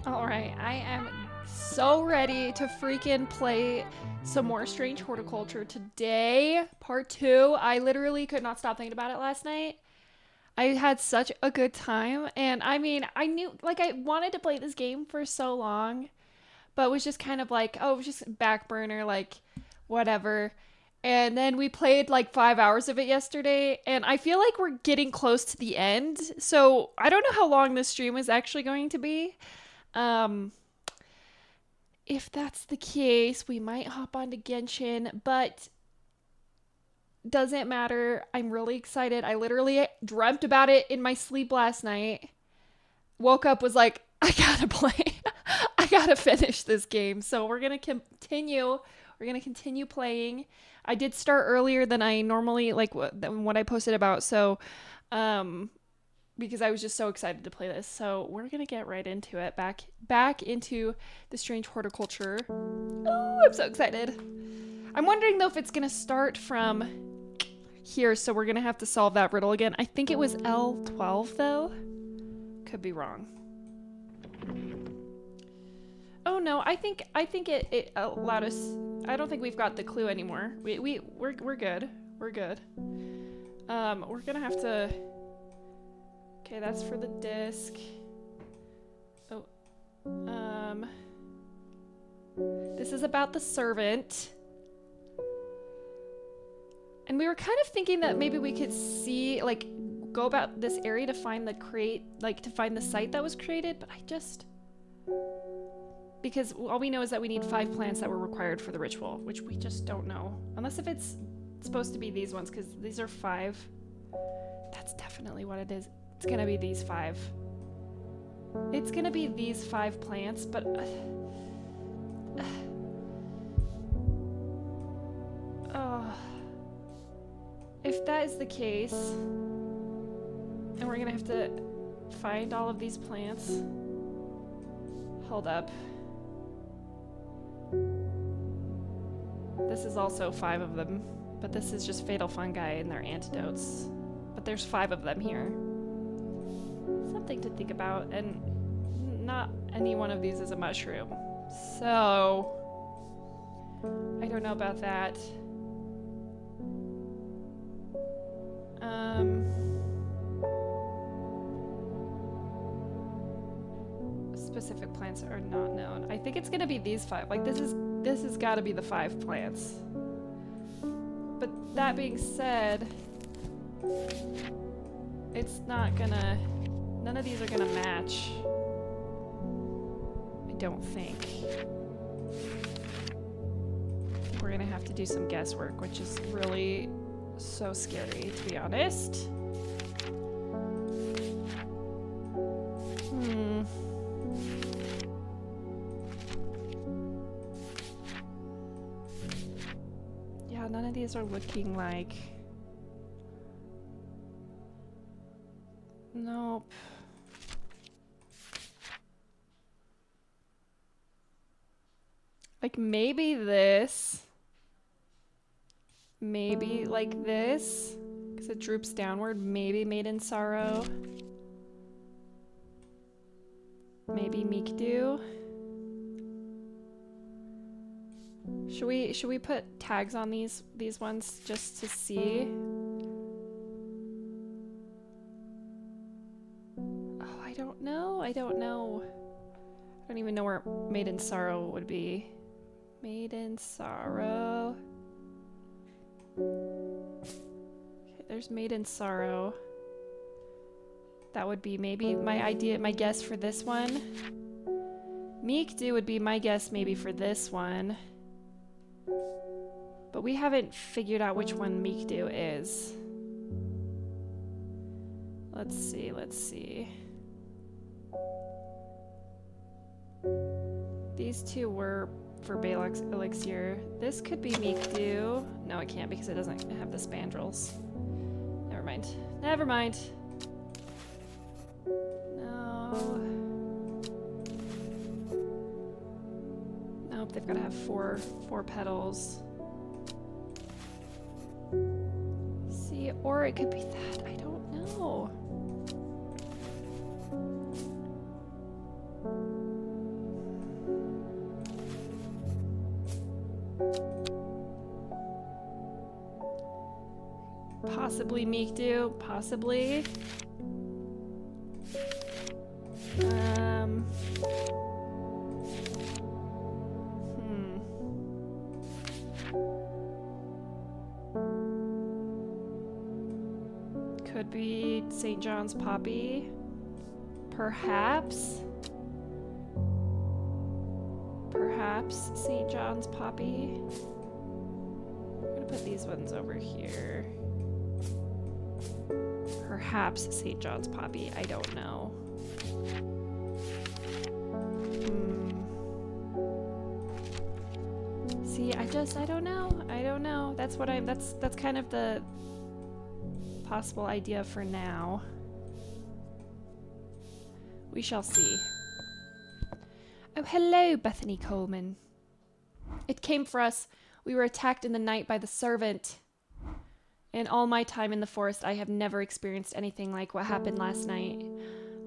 Alright, I am so ready to freaking play some more Strange Horticulture today. Part 2. I literally could not stop thinking about it last night. I had such a good time, and I mean, I knew, like, I wanted to play this game for so long, but was just kind of like, oh, it was just back burner, like, whatever. And then we played like 5 hours of it yesterday, and I feel like we're getting close to the end. So I don't know how long this stream is actually going to be. Um, if that's the case, we might hop on to Genshin, but doesn't matter. I'm really excited. I literally dreamt about it in my sleep last night. Woke up, was like, I gotta play. I gotta finish this game. So we're gonna continue. We're gonna continue playing. I did start earlier than I normally than what I posted about. So, because I was just so excited to play this. So we're gonna get right into it. Back into the Strange Horticulture. Oh, I'm so excited. I'm wondering though if it's gonna start from here, so we're gonna have to solve that riddle again. I think it was L12 though. Could be wrong. Oh no, I think it allowed us. I don't think we've got the clue anymore. We're good. We're good. We're gonna have to. Okay, that's for the disc. Oh, this is about the servant. And we were kind of thinking that maybe we could see, like, go about this area to find the to find the site that was created, but because all we know is that we need 5 plants that were required for the ritual, which we just don't know. Unless if it's supposed to be these ones, because these are 5. That's definitely what it is. It's gonna be these 5. It's gonna be these 5 plants, but... if that is the case, and we're gonna have to find all of these plants. Hold up. This is also 5 of them, but this is just fatal fungi and their antidotes. But there's 5 of them here. Something to think about, and not any one of these is a mushroom. So, I don't know about that. Specific plants are not known. I think it's gonna be these 5. Like this has got to be the 5 plants. But that being said, it's not gonna. None of these are gonna match. I don't think. We're gonna have to do some guesswork, which is really so scary, to be honest. Yeah, none of these are looking like... Nope. Like maybe this. Maybe like this, because it droops downward. Maybe Made in Sorrow. Maybe Mikdu. Should we put tags on these ones just to see? Oh, I don't know. I don't even know where Made in Sorrow would be. Made in Sorrow. Okay, there's Made in Sorrow. That would be maybe my guess for this one. Mikdu would be my guess maybe for this one. But we haven't figured out which one Mikdu is. Let's see. These 2 were for Balox Elixir. This could be Mikdu. No, it can't because it doesn't have the spandrels. Never mind. No. Nope, they've got to have four petals. See, or it could be that. I don't know. Possibly Meekdu. Possibly. Could be St. John's Poppy. Perhaps. Perhaps St. John's Poppy. I'm gonna put these ones over here. Perhaps St. John's Poppy. I don't know. See, I don't know. I don't know. That's what that's kind of the possible idea for now. We shall see. Oh, hello, Bethany Coleman. It came for us. We were attacked in the night by the servant. In all my time in the forest, I have never experienced anything like what happened last night.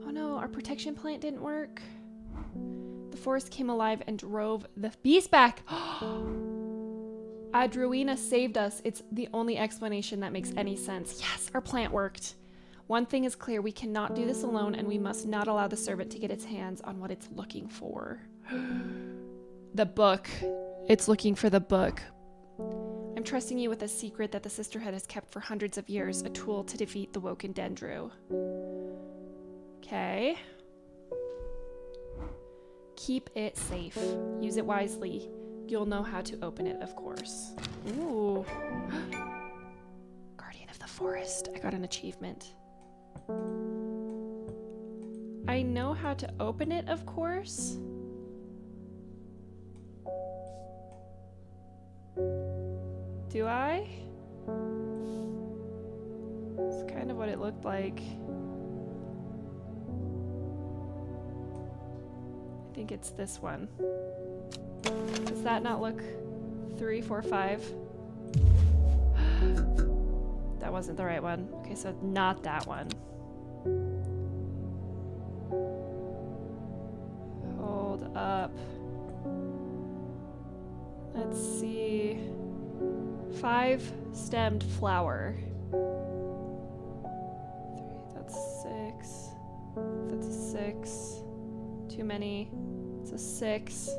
Oh no, our protection plant didn't work. The forest came alive and drove the beast back. Adruina saved us. It's the only explanation that makes any sense. Yes, our plant worked. One thing is clear, we cannot do this alone, and we must not allow the servant to get its hands on what it's looking for. The book. It's looking for the book. I'm trusting you with a secret that the sisterhood has kept for hundreds of years, a tool to defeat the Woken Dendru. Okay. Keep it safe. Use it wisely. You'll know how to open it, of course. Ooh. Guardian of the Forest. I got an achievement. I know how to open it, of course. Do I? It's kind of what it looked like. I think it's this one. Does that not look 3, 4, 5? That wasn't the right one. Okay, so not that one. Hold up. Let's see. 5-stemmed flower. 3, that's 6. That's a 6. Too many. It's a 6.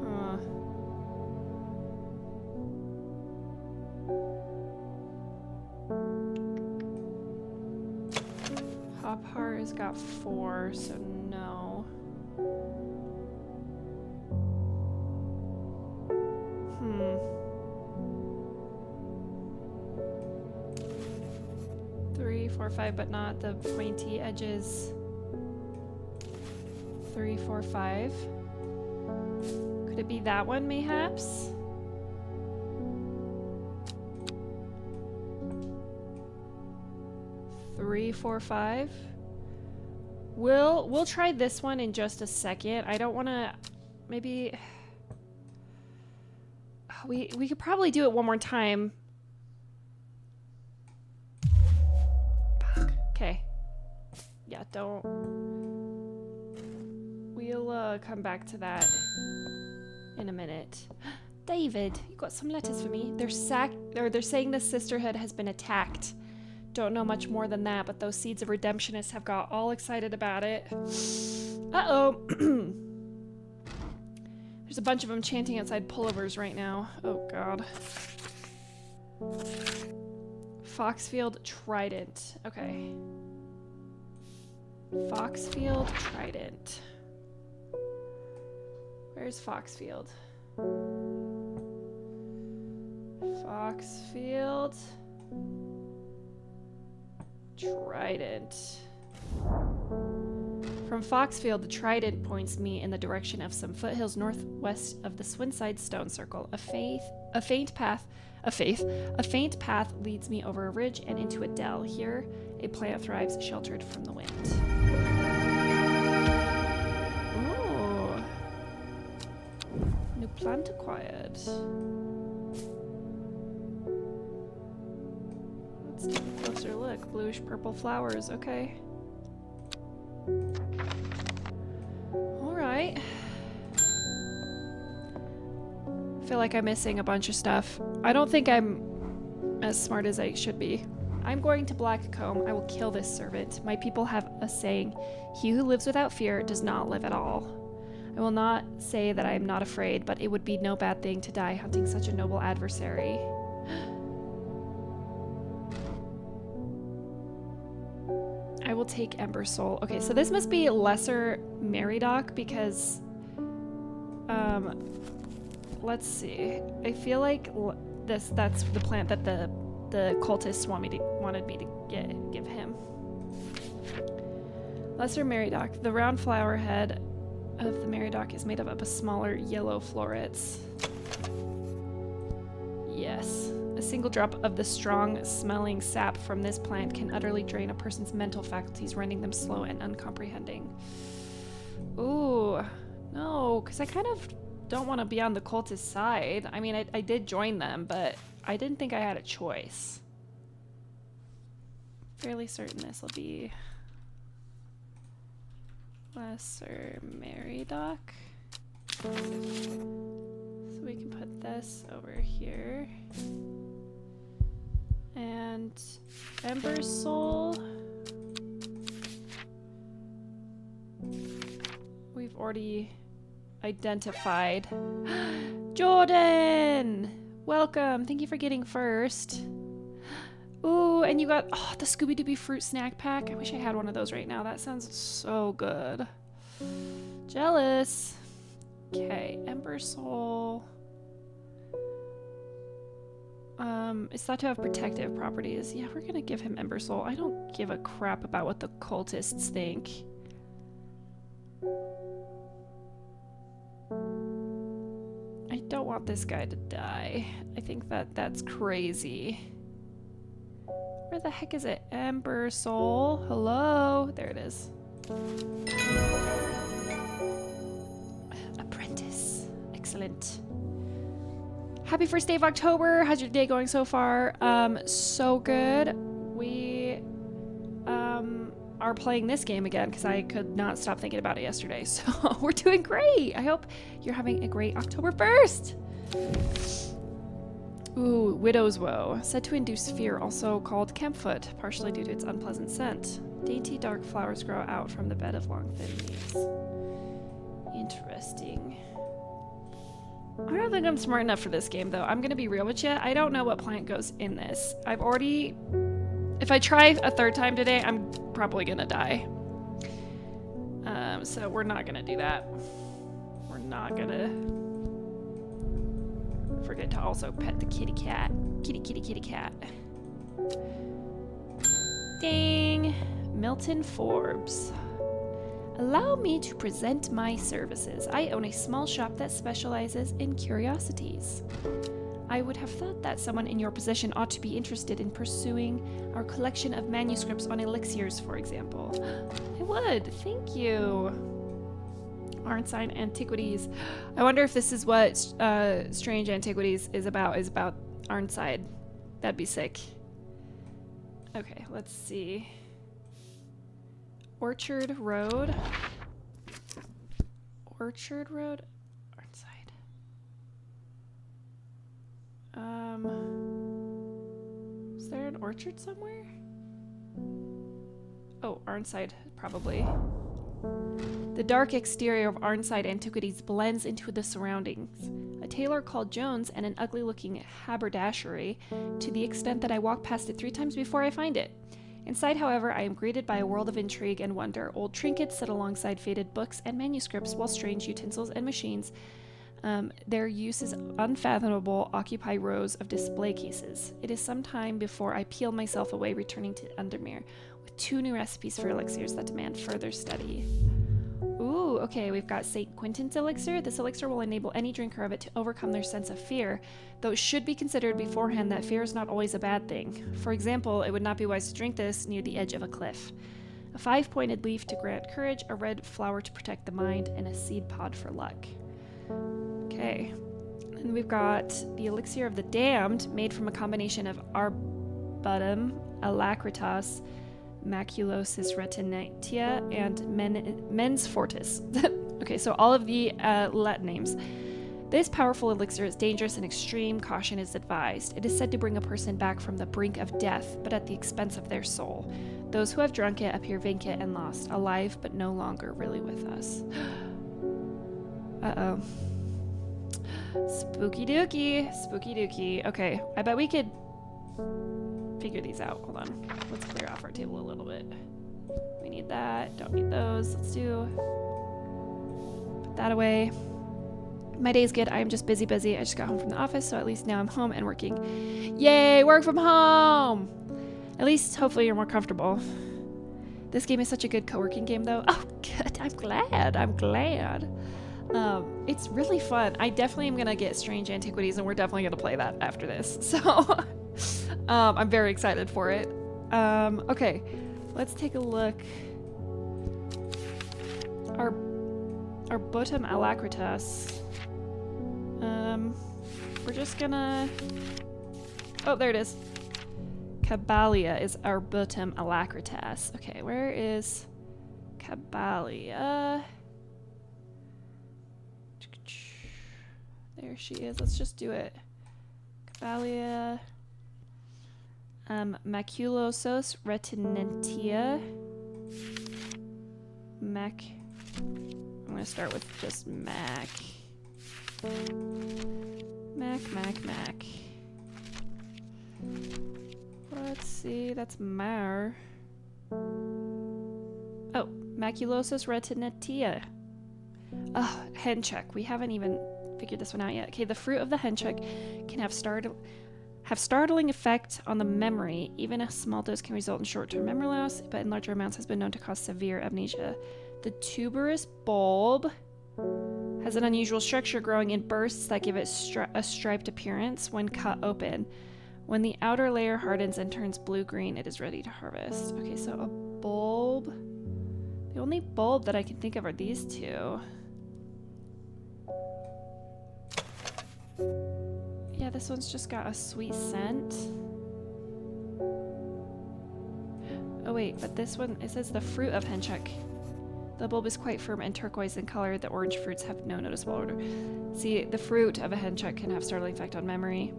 Huh. Hop Heart has got 4, so no. 3, 4, 5, but not the pointy edges. 3, 4, 5. Could it be that one, mayhaps? Three, 4, 5. We'll try this one in just a second. I don't want to. Maybe we could probably do it one more time. Okay. Yeah, don't. We'll come back to that in a minute. David, you got some letters for me. They're saying the sisterhood has been attacked. Don't know much more than that, but those seeds of redemptionists have got all excited about it. Uh-oh. There's a bunch of them chanting outside pullovers right now. Oh, God. Foxfield Trident. Okay. Foxfield Trident. Where's Foxfield? Foxfield Trident. From Foxfield, the trident points me in the direction of some foothills northwest of the Swinside Stone Circle. A faint path leads me over a ridge and into a dell. Here, a plant thrives, sheltered from the wind. Ooh. New plant acquired. Let's take a closer look. Bluish purple flowers, okay. Alright. feel like I'm missing a bunch of stuff. I don't think I'm as smart as I should be. I'm going to Blackcomb. I will kill this servant. My people have a saying, he who lives without fear does not live at all. I will not say that I am not afraid, but it would be no bad thing to die hunting such a noble adversary. I will take Ember Soul. Okay, so this must be Lesser Meridoc because, let's see. I feel like that's the plant that the cultists wanted me to give him. Lesser Meridoc. The round flower head of the Meridoc is made up of smaller yellow florets. Yes. A single drop of the strong smelling sap from this plant can utterly drain a person's mental faculties, rendering them slow and uncomprehending. Ooh, no, because I kind of don't want to be on the cultist side. I mean, I did join them, but I didn't think I had a choice. Fairly certain this will be Lesser Meridoc. So we can put this over here. And Ember Soul. We've already identified. Jordan! Welcome. Thank you for getting first. Ooh, and you got the Scooby-Dooby fruit snack pack. I wish I had one of those right now. That sounds so good. Jealous. Okay, Ember Soul. It's thought to have protective properties. Yeah, we're gonna give him Ember Soul. I don't give a crap about what the cultists think. I don't want this guy to die. I think that's crazy. Where the heck is it? Ember Soul. Hello? There it is. Apprentice. Excellent. Happy first day of October. How's your day going so far? So good. We are playing this game again because I could not stop thinking about it yesterday. So we're doing great. I hope you're having a great October 1st. Ooh, Widow's Woe. Said to induce fear, also called campfoot, partially due to its unpleasant scent. Dainty dark flowers grow out from the bed of long thin leaves. Interesting. I don't think I'm smart enough for this game, though. I'm gonna be real with you. I don't know what plant goes in this. I've already... If I try a third time today, I'm probably gonna die. So we're not gonna do that. We're not gonna... Forget to also pet the kitty cat. Kitty, kitty, kitty cat. Dang. Milton Forbes. Allow me to present my services. I own a small shop that specializes in curiosities. I would have thought that someone in your position ought to be interested in pursuing our collection of manuscripts on elixirs, for example. I would. Thank you. Strange Antiquities. I wonder if this is what Strange Antiquities is about Arnside. That'd be sick. Okay, let's see. Orchard Road. Orchard Road? Arnside. Is there an orchard somewhere? Oh, Arnside, probably. The dark exterior of Arnside Antiquities blends into the surroundings. A tailor called Jones and an ugly-looking haberdashery, to the extent that I walk past it 3 times before I find it. Inside, however, I am greeted by a world of intrigue and wonder. Old trinkets sit alongside faded books and manuscripts, while strange utensils and machines, their use is unfathomable, occupy rows of display cases. It is some time before I peel myself away, returning to Undermere, with 2 new recipes for elixirs that demand further study. Ooh, okay, we've got St. Quentin's elixir. This elixir will enable any drinker of it to overcome their sense of fear, though it should be considered beforehand that fear is not always a bad thing. For example, it would not be wise to drink this near the edge of a cliff. A 5-pointed leaf to grant courage, a red flower to protect the mind, and a seed pod for luck. Okay, and we've got the elixir of the damned, made from a combination of arbutum, alacritas, maculosis retinitia, and mens fortis. Okay, so all of the Latin names. This powerful elixir is dangerous and extreme caution is advised. It is said to bring a person back from the brink of death, but at the expense of their soul. Those who have drunk it appear vacant and lost, alive but no longer really with us. Uh-oh. Spooky dookie. Spooky dookie. Okay, I bet we could figure these out. Hold on. Let's clear off our table a little bit. We need that. Don't need those. Let's do... Put that away. My day's good. I am just busy. I just got home from the office, so at least now I'm home and working. Yay! Work from home! At least, hopefully, you're more comfortable. This game is such a good co-working game, though. Oh, good. I'm glad. It's really fun. I definitely am going to get Strange Antiquities, and we're definitely going to play that after this. So, I'm very excited for it. Okay. Let's take a look. Our bottom alacritas. We're just gonna... Oh, there it is. Cabalia is our bottom alacritas. Okay, where is Cabalia? There she is. Let's just do it. Cabalia. Maculosos retinentia. Mac. I'm gonna start with just Mac. Mac. Let's see, that's Mar. Oh, Maculosus retinentia. Oh, hencheck. We haven't even figured this one out yet. Okay, the fruit of the hencheck can have startling effect on the memory. Even a small dose can result in short-term memory loss, but in larger amounts has been known to cause severe amnesia. The tuberous bulb has an unusual structure growing in bursts that give it a striped appearance when cut open. When the outer layer hardens and turns blue-green, it is ready to harvest. Okay, so a bulb. The only bulb that I can think of are these two. Yeah, this one's just got a sweet scent. Oh wait, but this one, it says the fruit of hencheck. The bulb is quite firm and turquoise in color. The orange fruits have no noticeable odor. See, the fruit of a hencheck can have startling effect on memory.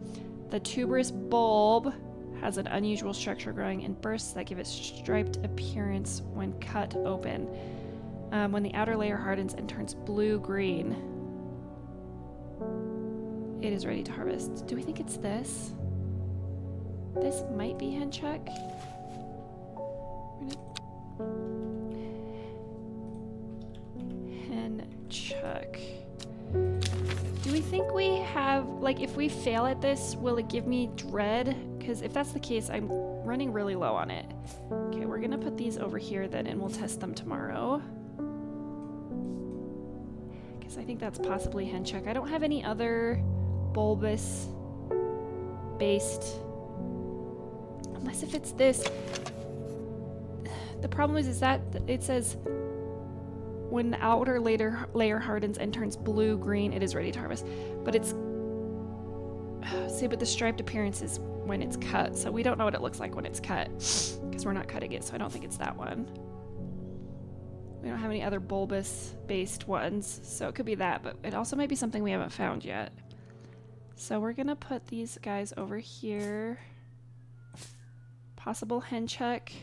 The tuberous bulb has an unusual structure growing in bursts that give it striped appearance when cut open. When the outer layer hardens and turns blue-green, it is ready to harvest. Do we think it's this? This might be hencheck. Hencheck. Do we think we have, like, if we fail at this, will it give me dread? Because if that's the case, I'm running really low on it. Okay, we're gonna put these over here then, and we'll test them tomorrow. Because I think that's possibly hencheck. I don't have any other bulbous based, unless if it's this. The problem is that it says when the outer layer hardens and turns blue-green, it is ready to harvest. But it's... See, but the striped appearance is when it's cut, so we don't know what it looks like when it's cut, because we're not cutting it, so I don't think it's that one. We don't have any other bulbous-based ones, so it could be that, but it also might be something we haven't found yet. So we're gonna put these guys over here. Possible hencheck.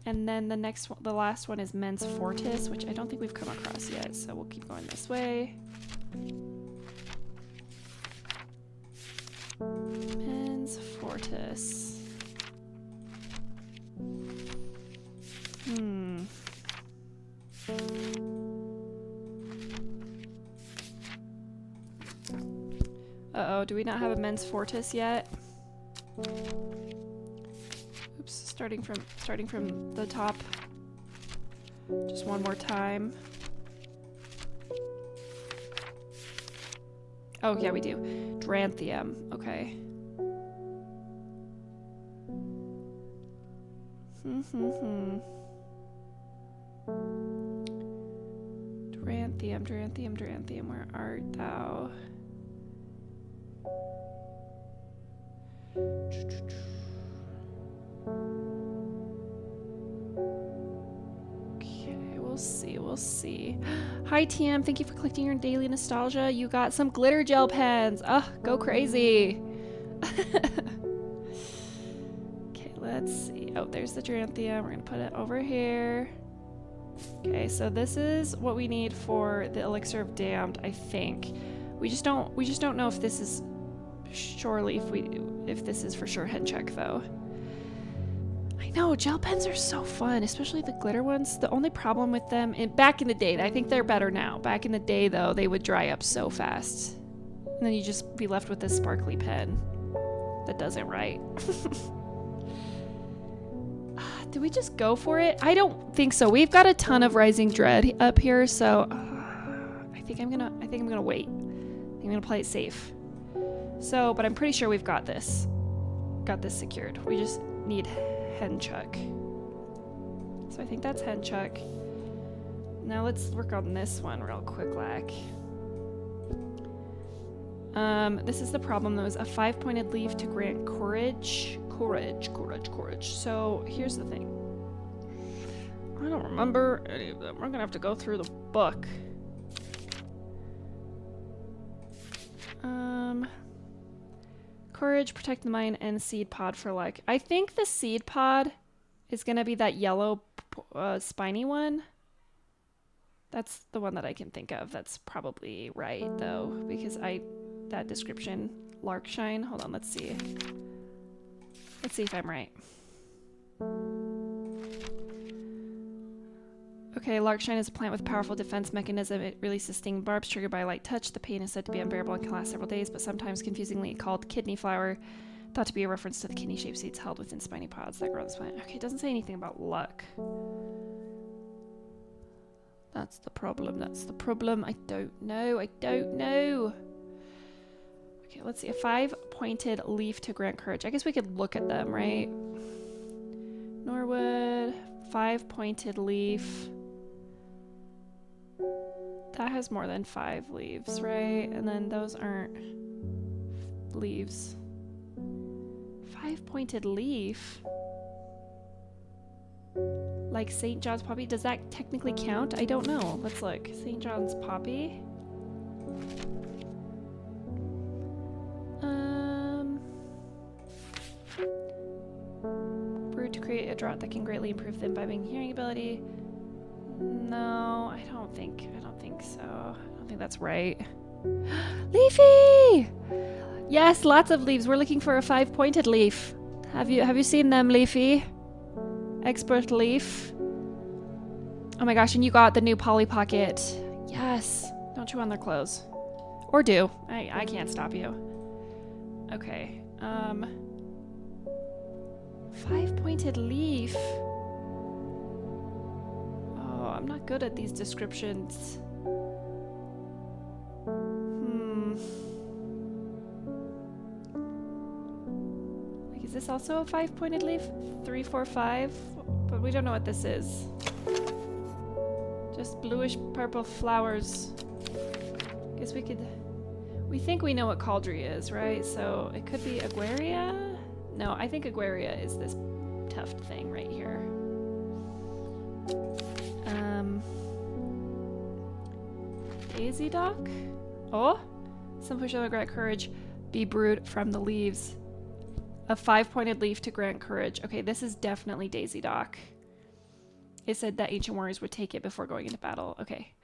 And then the next one, the last one is Mens Fortis, which I don't think we've come across yet, so we'll keep going this way. Mens Fortis. Uh-oh, do we not have a Mens Fortis yet? Oops, starting from the top. Just one more time. Oh, yeah, we do. Dranthium. Okay. Dranthium, where art thou? Okay, we'll else see? Hi TM, thank you for collecting your daily nostalgia. You got some glitter gel pens. Go crazy. Okay, let's see. Oh, there's the Duranthium. We're gonna put it over here. Okay, so this is what we need for the Elixir of Damned, I think. We just don't know if this is if this is for sure head check though. I know, gel pens are so fun, especially the glitter ones. The only problem with them, back in the day, I think they're better now. Back in the day though, they would dry up so fast. And then you just be left with this sparkly pen that does it right. Did we just go for it? I don't think so. We've got a ton of Rising Dread up here, so I think I'm gonna wait. I think I'm gonna play it safe. So, but I'm pretty sure we've got this. Got this secured. We just need Henchuck. So I think that's Henchuck. Now let's work on this one real quick, like. This is the problem though, is a 5-pointed leaf to grant courage. Courage. So here's the thing. I don't remember any of them. We're gonna have to go through the book. Courage, protect the mind, and seed pod for luck. I think the seed pod is gonna be that yellow spiny one. That's the one that I can think of. That's probably right though, because that description, Larkshine. Hold on, let's see. Let's see if I'm right. Okay, Larkshine is a plant with a powerful defense mechanism. It releases stinging barbs triggered by a light touch. The pain is said to be unbearable and can last several days, but sometimes confusingly called kidney flower, thought to be a reference to the kidney-shaped seeds held within spiny pods that grow this plant. Okay, it doesn't say anything about luck. That's the problem. I don't know. Okay, let's see. A 5-pointed leaf to grant courage. I guess we could look at them, right? Norwood, 5-pointed leaf. That has more than 5 leaves, right? And then those aren't leaves. 5-pointed leaf? Like St. John's Poppy? Does that technically count? I don't know. Let's look. St. John's Poppy. Brewed to create a draught that can greatly improve the imbibing hearing ability. No, I don't think so. I don't think that's right. Leafy! Yes, lots of leaves. We're looking for a 5-pointed leaf. Have you seen them, Leafy? Expert leaf. Oh my gosh, and you got the new Polly Pocket. Yes. Don't chew on their clothes. Or do. I can't stop you. Okay. 5-pointed leaf. Oh, I'm not good at these descriptions. Like, is this also a 5-pointed leaf? 3, 4, 5? But we don't know what this is. Just bluish purple flowers. Guess we could... We think we know what Cauldry is, right? So it could be Aguaria? No, I think Aguaria is this tuft thing right here. Daisy Dock? Oh! Some push on grant courage. Be brewed from the leaves. A 5-pointed leaf to grant courage. Okay, this is definitely Daisy Dock. It said that ancient warriors would take it before going into battle. Okay.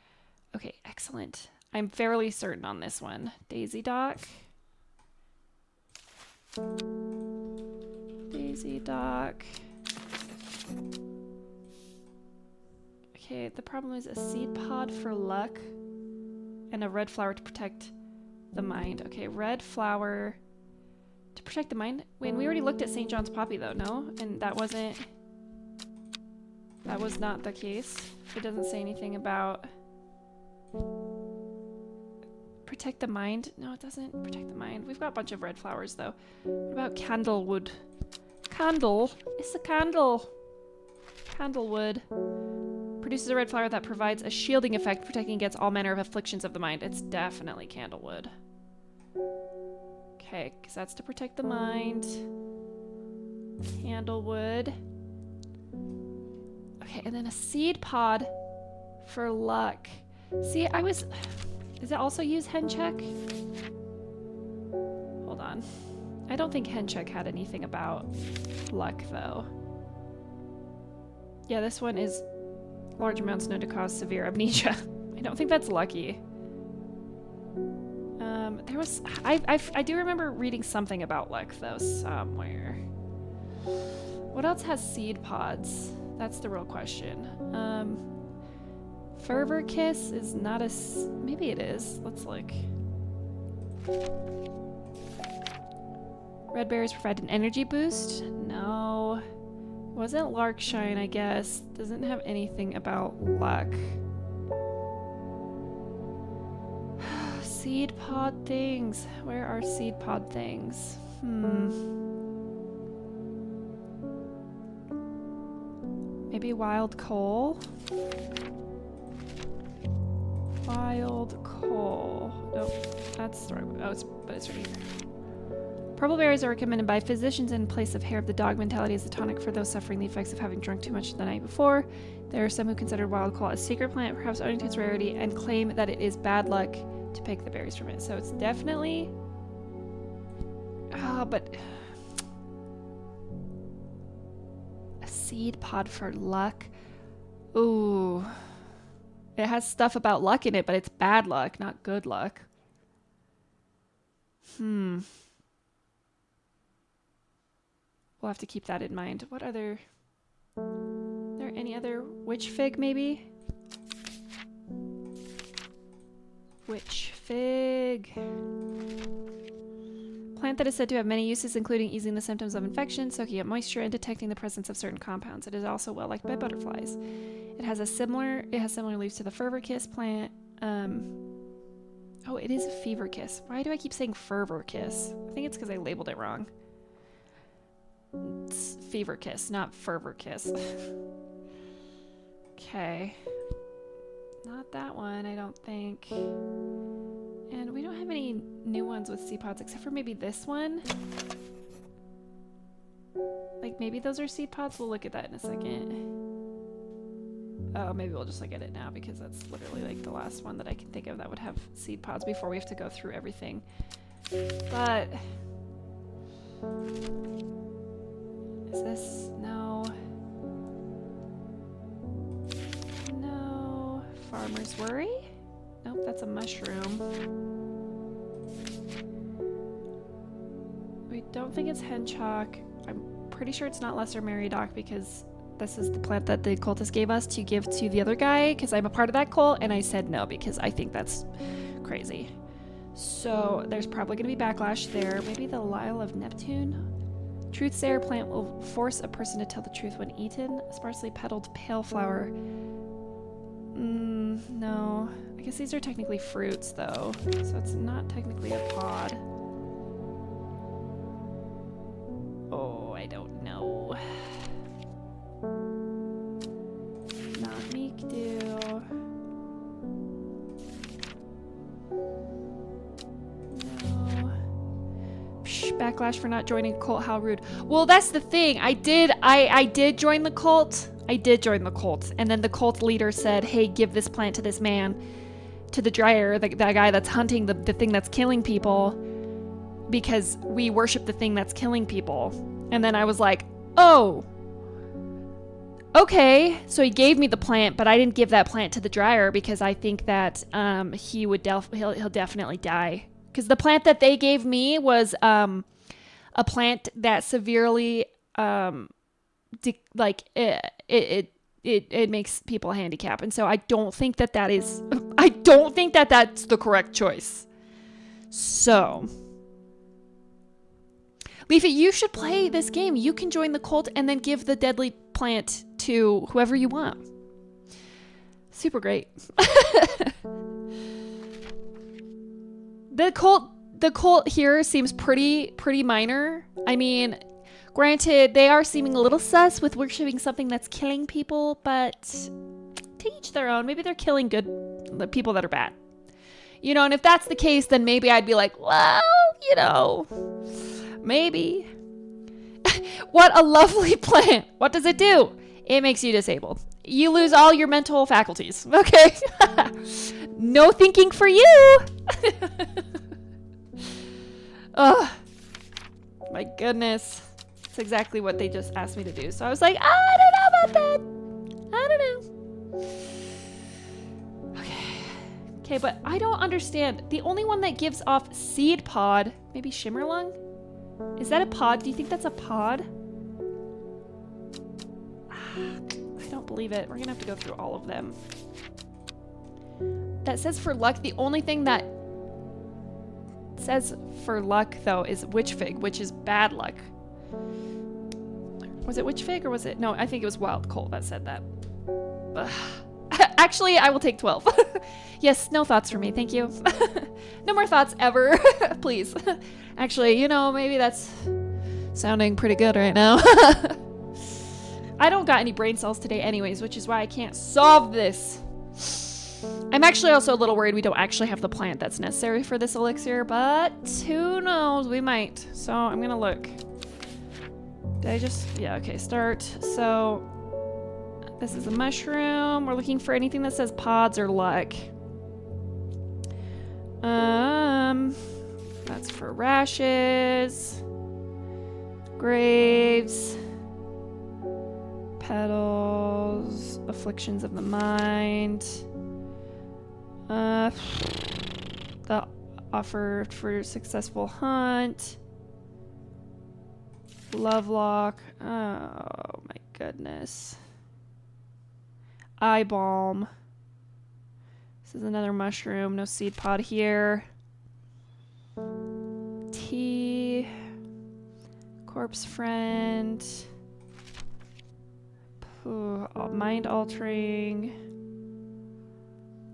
Okay, excellent. I'm fairly certain on this one. Daisy Dock. Daisy Dock. Okay, the problem is a seed pod for luck and a red flower to protect the mind. Okay, red flower to protect the mind. Wait, we already looked at St. John's Poppy though, no? And that was not the case. It doesn't say anything about protect the mind. No, it doesn't protect the mind. We've got a bunch of red flowers though. What about candlewood? Candle? It's a candle. Candlewood. Produces a red flower that provides a shielding effect, protecting against all manner of afflictions of the mind. It's definitely candlewood. Okay, because that's to protect the mind. Candlewood. Okay, and then a seed pod for luck. See, does it also use hen check? Hold on. I don't think hen check had anything about luck though. Yeah, this one is large amounts known to cause severe amnesia. I don't think that's lucky. There was I do remember reading something about luck though somewhere. What else has seed pods? That's the real question. Fervor Kiss is not a maybe it is. Let's look. Red berries provide an energy boost? No. Wasn't Larkshine, I guess. Doesn't have anything about luck. Seed pod things. Where are seed pod things? Maybe wild coal? Wild coal. Nope, that's the right one. Oh, but it's right here. Purple berries are recommended by physicians in place of hair of the dog mentality as a tonic for those suffering the effects of having drunk too much the night before. There are some who consider wild coal a secret plant, perhaps owing to its rarity, and claim that it is bad luck to pick the berries from it. So it's definitely... but... a seed pod for luck? Ooh. It has stuff about luck in it, but it's bad luck, not good luck. We'll have to keep that in mind. What other... Are there any other witch fig, maybe? Witch fig. Plant that is said to have many uses, including easing the symptoms of infection, soaking up moisture, and detecting the presence of certain compounds. It is also well liked by butterflies. It has similar leaves to the fervor kiss plant. Oh, it is a fever kiss. Why do I keep saying fervor kiss? I think it's because I labeled it wrong. It's fever kiss, not fervor kiss. Okay. Not that one, I don't think. And we don't have any new ones with seed pods except for maybe this one. Like maybe those are seed pods. We'll look at that in a second. Oh, maybe we'll just look at it now because that's literally like the last one that I can think of that would have seed pods before we have to go through everything. But is this? No. No. Farmer's Worry? Nope, that's a mushroom. We don't think it's henchhawk. I'm pretty sure it's not lesser Meriadoc because this is the plant that the cultist gave us to give to the other guy because I'm a part of that cult, and I said no because I think that's crazy. So there's probably going to be backlash there. Maybe the Lyle of Neptune? Truthsayer plant will force a person to tell the truth when eaten. Sparsely petaled pale flower. No. I guess these are technically fruits though, so it's not technically a pod. Oh, I don't know. Not meek do. No. Psh, backlash for not joining a cult, how rude. Well, that's the thing. I did join the cult. I did join the cult, and then the cult leader said, hey, give this plant to this man, to the dryer, that guy that's hunting the thing that's killing people, because we worship the thing that's killing people. And then I was like, oh, okay. So he gave me the plant, but I didn't give that plant to the dryer because I think that he'll definitely die. Because the plant that they gave me was a plant that severely it makes people handicap, and so I don't think that that's the correct choice. So Leafy, you should play this game. You can join the cult and then give the deadly plant to whoever you want. Super great. The cult here seems pretty minor. I mean, granted, they are seeming a little sus with worshipping something that's killing people, but to each their own. Maybe they're killing the people that are bad. You know, and if that's the case, then maybe I'd be like, well, you know, maybe. What a lovely plant. What does it do? it makes you disabled. You lose all your mental faculties. Okay. No thinking for you. Oh, my goodness. That's exactly what they just asked me to do. So I was like, I don't know about that. I don't know. Okay, but I don't understand. The only one that gives off seed pod, maybe Shimmerlung? Is that a pod? Do you think that's a pod? I don't believe it. We're gonna have to go through all of them. That says for luck. The only thing that says for luck, though, is witch fig, which is bad luck. Was it witch fig or was it? No, I think it was wild coal that said that. Ugh. Actually, I will take 12. Yes, no thoughts for me. Thank you. No more thoughts ever. Please. Actually, you know, maybe that's sounding pretty good right now. I don't got any brain cells today anyways, which is why I can't solve this. I'm actually also a little worried we don't actually have the plant that's necessary for this elixir, but who knows? We might. So I'm going to look. Did I just... Yeah, okay, start. So... This is a mushroom. We're looking for anything that says pods or luck. That's for rashes, graves, petals, afflictions of the mind. The offer for successful hunt. Lovelock. Oh my goodness. Eye balm. This is another mushroom. No seed pod here. Tea. Corpse friend. Mind altering.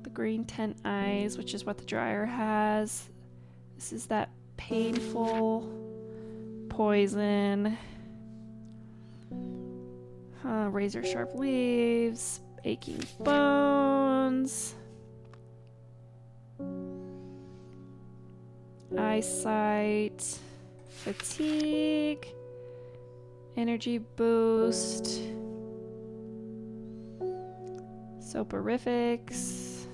The green tent eyes, which is what the dryer has. This is that painful poison. Razor sharp leaves. Aching bones. Eyesight. Fatigue. Energy boost. Soporifics.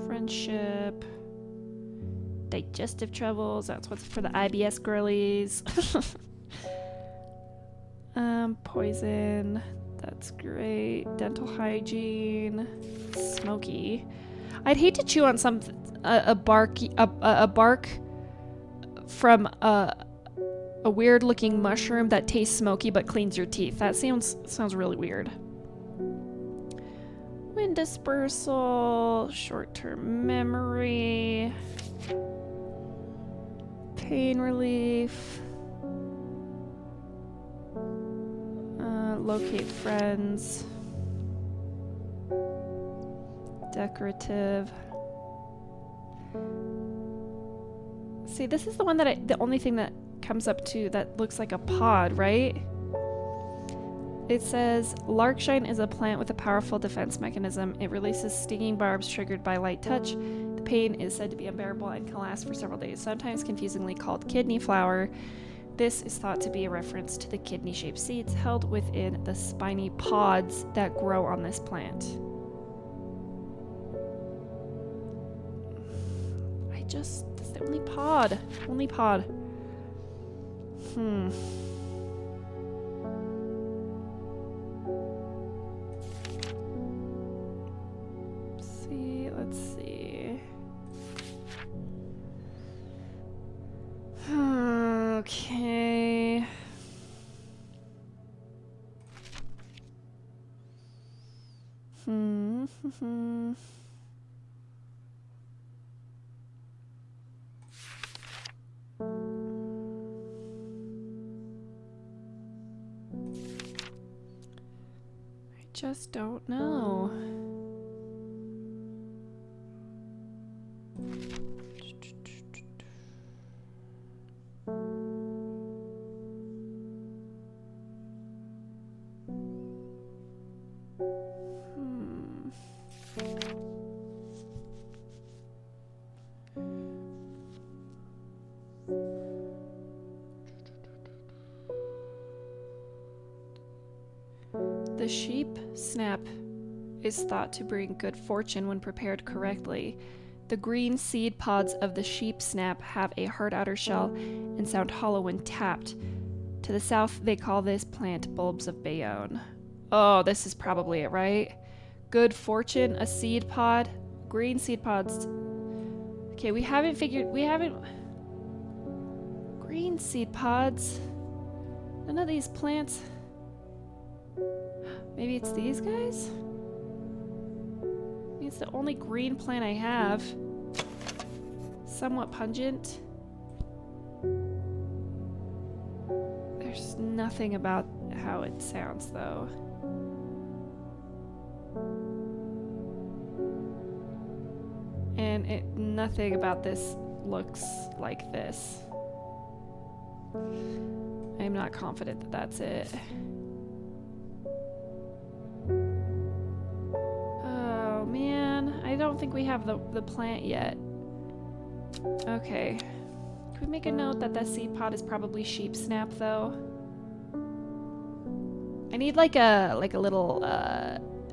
Friendship. Digestive troubles. That's what's for the IBS girlies. Poison. That's great. Dental hygiene. Smoky. I'd hate to chew on a bark from a weird looking mushroom that tastes smoky but cleans your teeth. That sounds really weird. Wind dispersal. Short-term memory. Pain relief. Locate friends. Decorative. See, this is the one that the only thing that comes up to that looks like a pod, right? It says, Larkshine is a plant with a powerful defense mechanism. It releases stinging barbs triggered by light touch. The pain is said to be unbearable and can last for several days, sometimes confusingly called kidney flower. This is thought to be a reference to the kidney-shaped seeds held within the spiny pods that grow on this plant. That's the only pod. Only pod. Let's see. Okay. I just don't know. The sheep snap is thought to bring good fortune when prepared correctly. The green seed pods of the sheep snap have a hard outer shell and sound hollow when tapped. To the south, they call this plant bulbs of Bayonne. Oh, this is probably it, right? Good fortune, a seed pod, green seed pods. Okay, we haven't... Green seed pods. None of these plants. Maybe it's these guys? It's the only green plant I have. Somewhat pungent. There's nothing about how it sounds, though. And nothing about this looks like this. I'm not confident that that's it. Oh, man. I don't think we have the plant yet. Okay. Can we make a note that that seed pod is probably sheep snap, though? I need like a little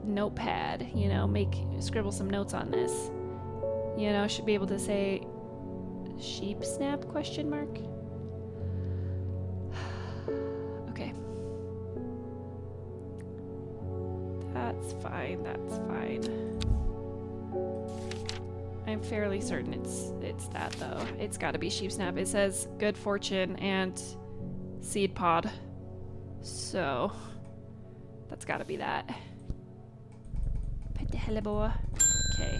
notepad, you know, scribble some notes on this. You know, should be able to say sheep snap question mark. Okay. That's fine, that's fine. I'm fairly certain it's that though. It's gotta be sheep snap. It says good fortune and seed pod. So that's gotta be that. Put the hellebore. Okay.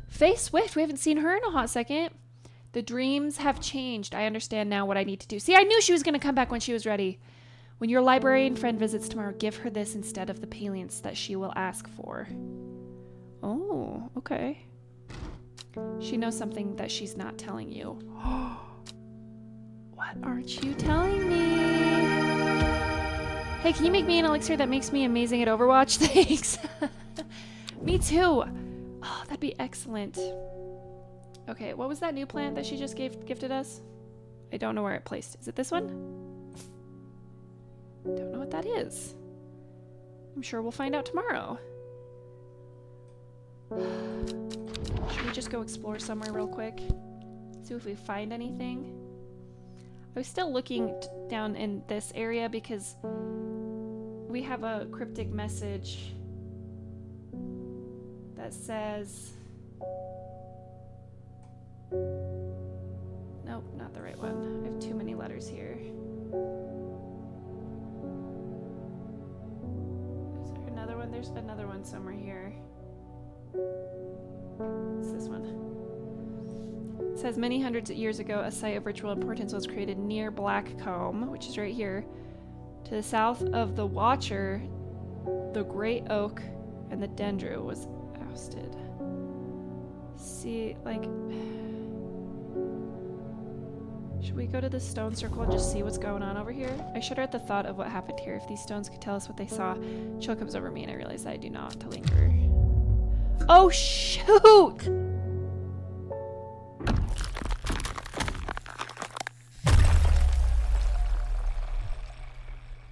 Faye Swift, we haven't seen her in a hot second. The dreams have changed. I understand now what I need to do. See, I knew she was gonna come back when she was ready. When your librarian friend visits tomorrow, give her this instead of the palliance that she will ask for. Oh, okay. She knows something that she's not telling you. What aren't you telling me? Hey, can you make me an elixir that makes me amazing at Overwatch? Thanks. Me too. Oh, that'd be excellent. Okay, what was that new plant that she just gifted us? I don't know where it placed. Is it this one? Don't know what that is. I'm sure we'll find out tomorrow. Should we just go explore somewhere real quick? See if we find anything? I was still looking down in this area because we have a cryptic message that says... Nope, not the right one. I have too many letters here. Is there another one? There's another one somewhere here. It's this one. It says many hundreds of years ago, a site of ritual importance was created near Blackcomb, which is right here. To the south of the Watcher, the great oak and the dendro was ousted. See, like... Should we go to the stone circle and just see what's going on over here? I shudder at the thought of what happened here. If these stones could tell us what they saw. Chill comes over me and I realize that I do not want to linger. Oh, shoot!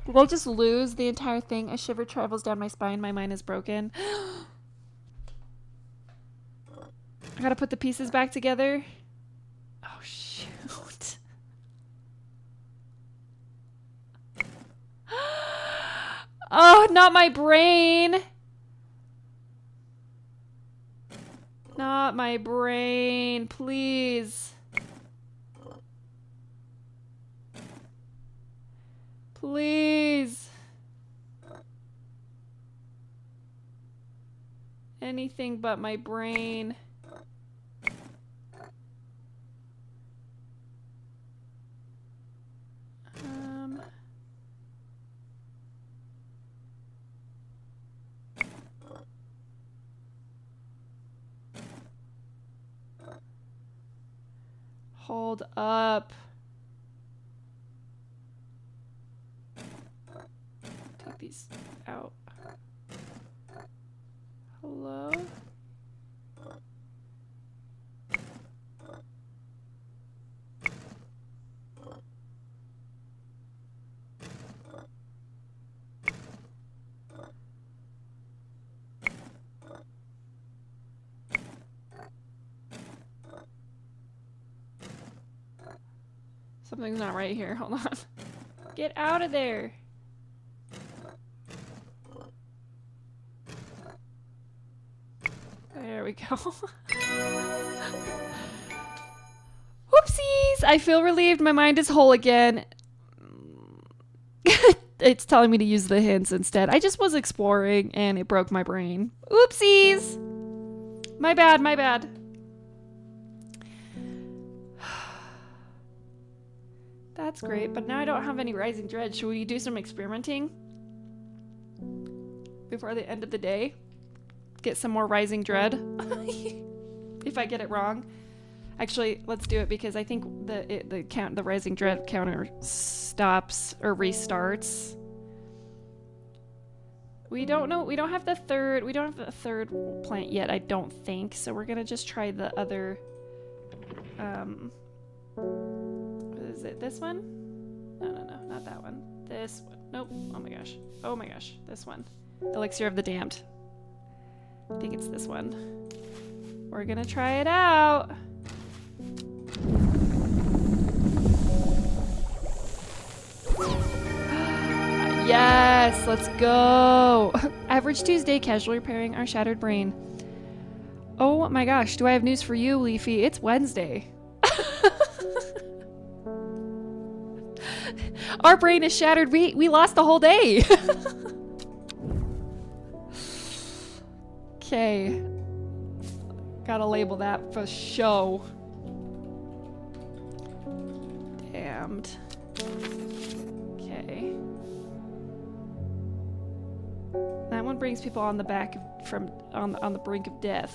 Did I just lose the entire thing? A shiver travels down my spine. My mind is broken. I gotta put the pieces back together. Oh, shoot. Oh, not my brain. Not my brain, please. Please. Anything but my brain. Hold up. Take these out. Hello? Something's not right here. Hold on. Get out of there. There we go. Whoopsies! I feel relieved. My mind is whole again. It's telling me to use the hints instead. I just was exploring and it broke my brain. Oopsies! My bad, my bad. That's great, but now I don't have any rising dread. Should we do some experimenting before the end of the day? Get some more rising dread. If I get it wrong. Actually, let's do it because I think the rising dread counter stops or restarts. We don't know. We don't have the third plant yet, I don't think. So we're gonna just try the other. What is it? This one? No, not that one. This one. Nope. Oh my gosh. Oh my gosh. This one. Elixir of the Damned. I think it's this one. We're gonna try it out. Yes, let's go. Average Tuesday, casually repairing our shattered brain. Oh my gosh, do I have news for you, Leafy? It's Wednesday. Our brain is shattered. We lost the whole day. Okay. Gotta label that for show. Damned. Okay. That one brings people on the back on the brink of death.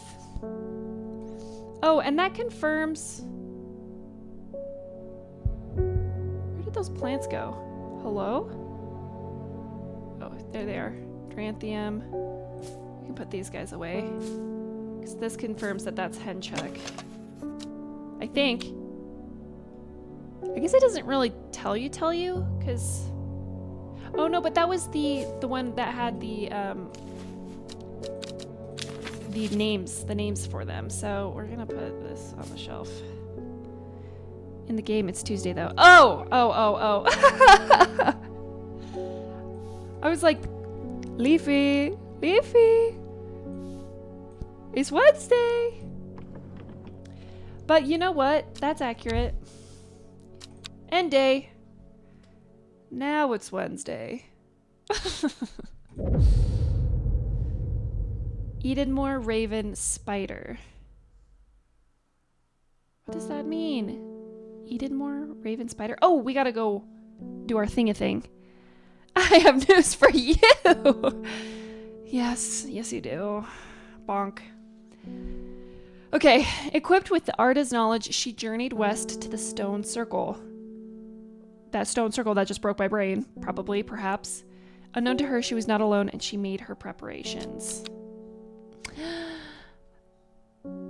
Oh, and that confirms. Where did those plants go? Hello? Oh, there they are. Dranthium. We can put these guys away. Because this confirms that that's Henchuk. I think. I guess it doesn't really tell you, because... Oh no, but that was the one that had the names for them. So we're gonna put this on the shelf. In the game, it's Tuesday though. Oh! I was like, Leafy! It's Wednesday! But you know what? That's accurate. End day. Now it's Wednesday. Edenmore Raven Spider. What does that mean? Edenmore Raven Spider? Oh, we gotta go do our thing-a-thing. I have news for you! Yes you do. Bonk. Okay, equipped with the Arda's knowledge, she journeyed west to the stone circle. That stone circle that just broke my brain. Probably, perhaps. Unknown to her, she was not alone, and she made her preparations.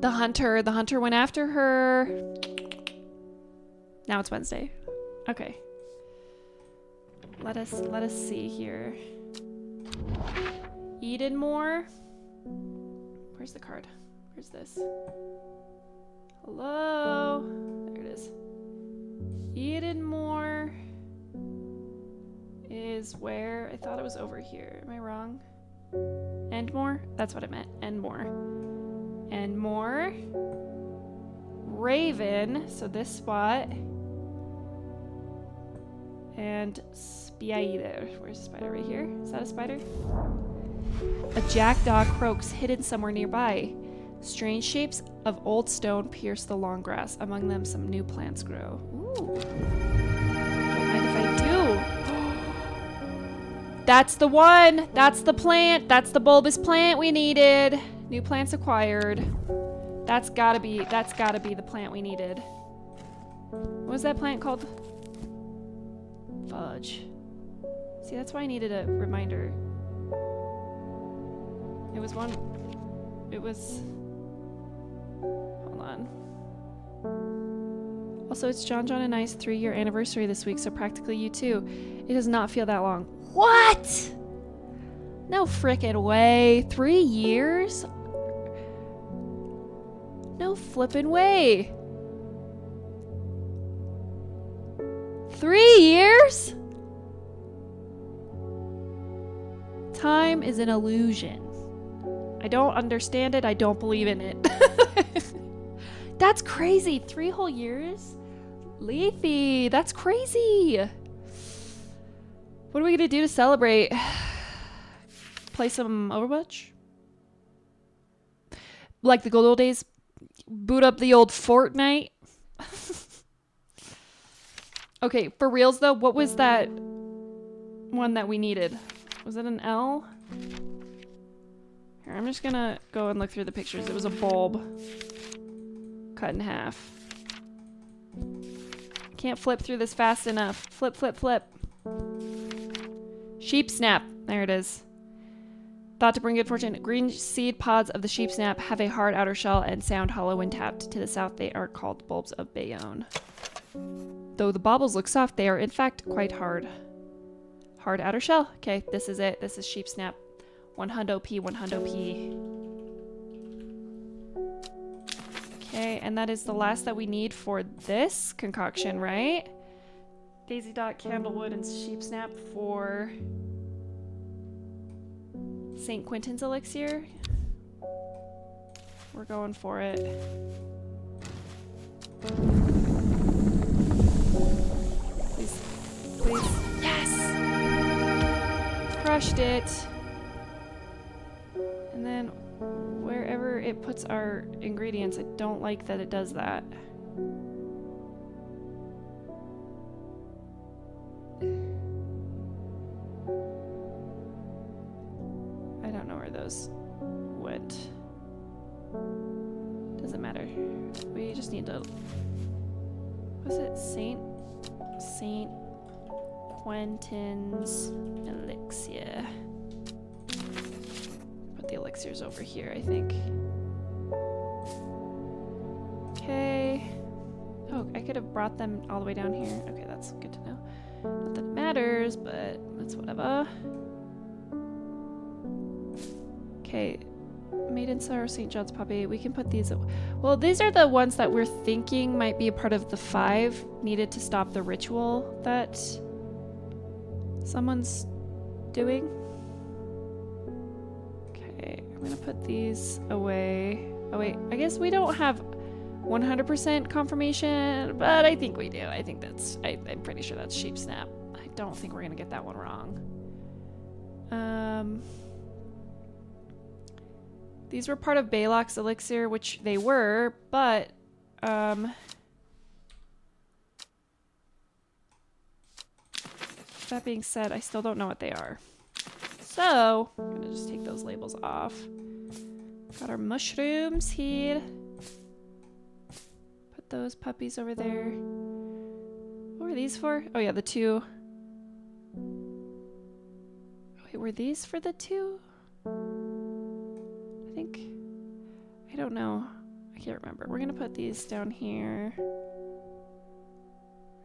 The hunter went after her. Now it's Wednesday. Okay. Let us see here. Edenmore. Where's the card? Where's this? Hello? There it is. Edenmore is where? I thought it was over here. Am I wrong? Endmore? That's what I meant. Endmore. Raven. So this spot. And Spider. Where's the spider? Right here? Is that a spider? A jackdaw croaks hidden somewhere nearby. Strange shapes of old stone pierce the long grass. Among them, some new plants grow. Ooh. Don't mind if I do. That's the one! That's the plant! That's the bulbous plant we needed! New plants acquired. That's gotta be the plant we needed. What was that plant called? Fudge. See, that's why I needed a reminder. It was one... It was... Hold on. Also, it's John and I's 3-year anniversary this week, so practically you too. It does not feel that long. What? No frickin' way. 3 years? No flippin' way. 3 years? Time is an illusion. I don't understand it. I don't believe in it. That's crazy. 3 whole years? Leafy, that's crazy. What are we gonna do to celebrate? Play some Overwatch? Like the good old days? Boot up the old Fortnite? Okay, for reals though, what was that one that we needed? Was it an L? Here, I'm just gonna go and look through the pictures. It was a bulb cut in half. Can't flip through this fast enough. Flip, flip, flip. Sheep snap. There it is. Thought to bring good fortune. Green seed pods of the sheep snap have a hard outer shell and sound hollow when tapped. To the south, they are called bulbs of Bayonne. Though the baubles look soft, they are in fact quite hard. Hard outer shell. Okay, this is it. This is sheep snap. 100p, 100p. Okay, and that is the last that we need for this concoction, right? Daisy Dot, Candlewood, and Sheep Snap for St. Quentin's elixir. We're going for it. Please, please. Yes! Crushed it. And then wherever it puts our ingredients, I don't like that it does that. I don't know where those went. Doesn't matter. We just need to... Was it St. Quentin's elixir? Put the elixirs over here, I think. Okay. Oh, I could have brought them all the way down here. Okay, that's good to know. Not that it matters, but that's whatever. Okay. Maiden Sorrow, St. John's Poppy. We can put these... Well, these are the ones that we're thinking might be a part of the 5 needed to stop the ritual that someone's doing. Okay, I'm gonna put these away. Oh wait, I guess we don't have 100% confirmation, but I think we do. I think that's... I'm pretty sure that's Sheep Snap. I don't think we're gonna get that one wrong. These were part of Balok's elixir, which they were, but that being said, I still don't know what they are. So, I'm gonna just take those labels off. Got our mushrooms here. Put those puppies over there. What were these for? Oh yeah, the 2. Wait, were these for the 2? I don't know. I can't remember. We're gonna put these down here.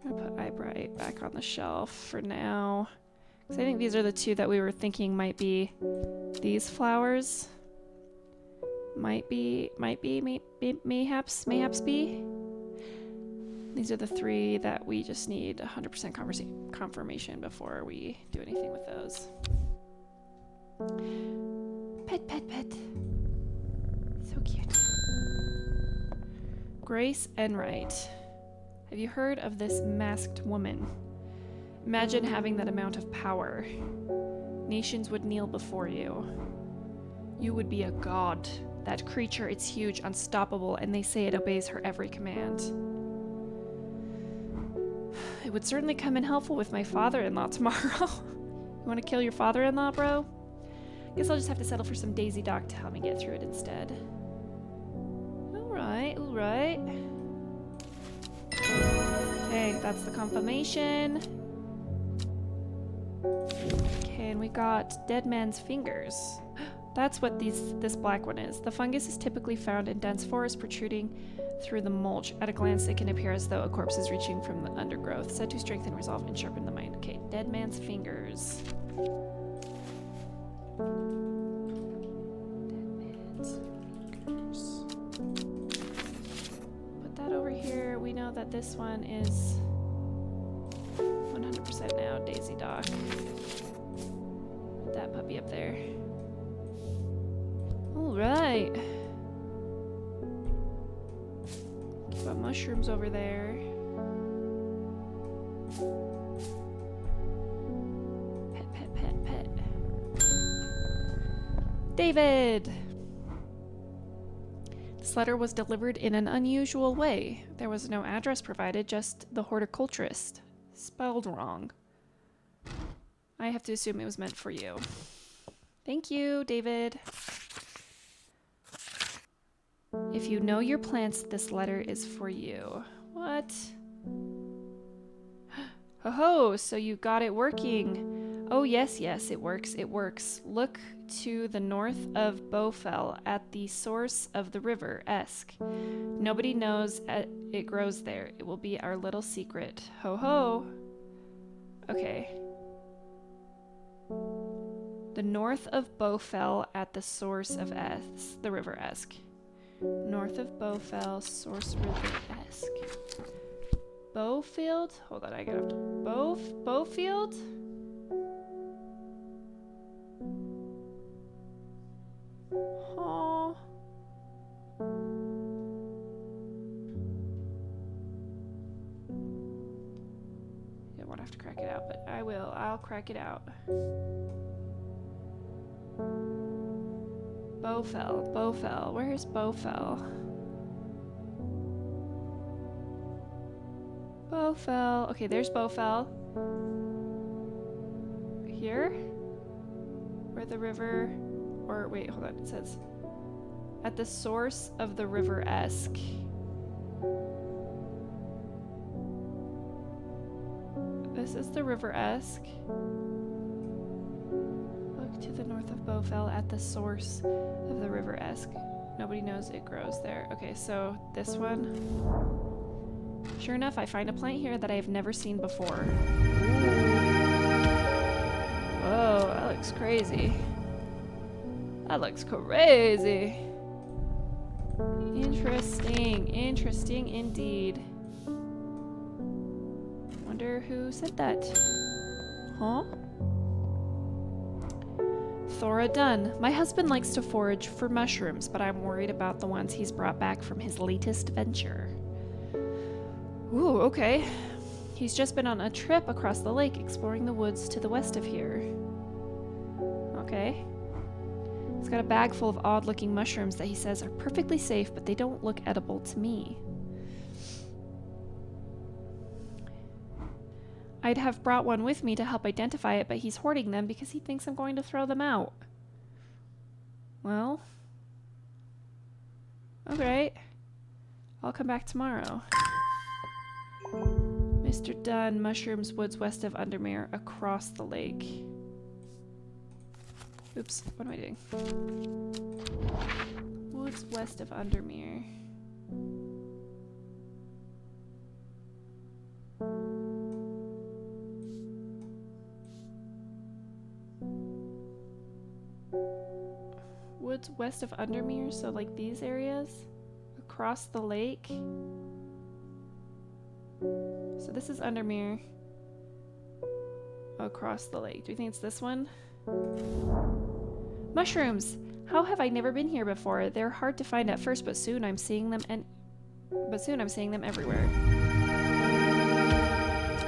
I'm gonna put Eyebright back on the shelf for now. Because I think these are the 2 that we were thinking might be these flowers. Might be, mayhaps be. These are the 3 that we just need 100% confirmation before we do anything with those. Pet, pet, pet. So cute. Grace Enright. Have you heard of this masked woman? Imagine having that amount of power. Nations would kneel before you. You would be a god. That creature, it's huge, unstoppable, and they say it obeys her every command. It would certainly come in helpful with my father-in-law tomorrow. You want to kill your father-in-law, bro? Guess I'll just have to settle for some Daisy Doc to help me get through it instead. Alright, alright. Okay, that's the confirmation. Okay, and we got Dead Man's Fingers. That's what this black one is. The fungus is typically found in dense forests protruding through the mulch. At a glance, it can appear as though a corpse is reaching from the undergrowth, said to strengthen resolve and sharpen the mind. Okay, Dead Man's Fingers. Put that over here. We know that this one is 100% now. Daisy Dock. Put that puppy up there. Alright. Got mushrooms over there. Pet, pet, pet, pet. David! This letter was delivered in an unusual way. There was no address provided, just the horticulturist. Spelled wrong. I have to assume it was meant for you. Thank you, David. If you know your plants, this letter is for you. What? Oh, so you got it working. Oh, yes, yes, it works, it works. Look to the north of Bowfell at the source of the river, Esk. Nobody knows it grows there. It will be our little secret. Ho ho. Okay. The north of Bowfell at the source of the river Esk. North of Bowfell, source river Esk. Bowfield? Hold on, I gotta have to... Bowfield? Huh. I won't have to crack it out, but I will. I'll crack it out. Bowfell, Bowfell. Where's Bowfell? Bowfell. Okay, there's Bowfell. Here? Where the river... Or, wait, hold on. It says... At the source of the river Esk. This is the river Esk. Look to the north of Bowfell at the source of the river Esk. Nobody knows it grows there. Okay, so this one. Sure enough, I find a plant here that I have never seen before. Whoa, that looks crazy. That looks crazy. Interesting. Interesting indeed. Wonder who said that. Huh? Thora Dunn. My husband likes to forage for mushrooms, but I'm worried about the ones he's brought back from his latest venture. Ooh, okay. He's just been on a trip across the lake exploring the woods to the west of here. Okay. He's got a bag full of odd-looking mushrooms that he says are perfectly safe, but they don't look edible to me. I'd have brought one with me to help identify it, but he's hoarding them because he thinks I'm going to throw them out. Well. Alright. I'll come back tomorrow. Mr. Dunn, mushrooms, woods west of Undermere, across the lake. Oops, what am I doing? Woods west of Undermere. Woods west of Undermere, so like these areas? Across the lake? So this is Undermere. Across the lake. Do you think it's this one? Mushrooms! How have I never been here before? They're hard to find at first, but soon I'm seeing them everywhere.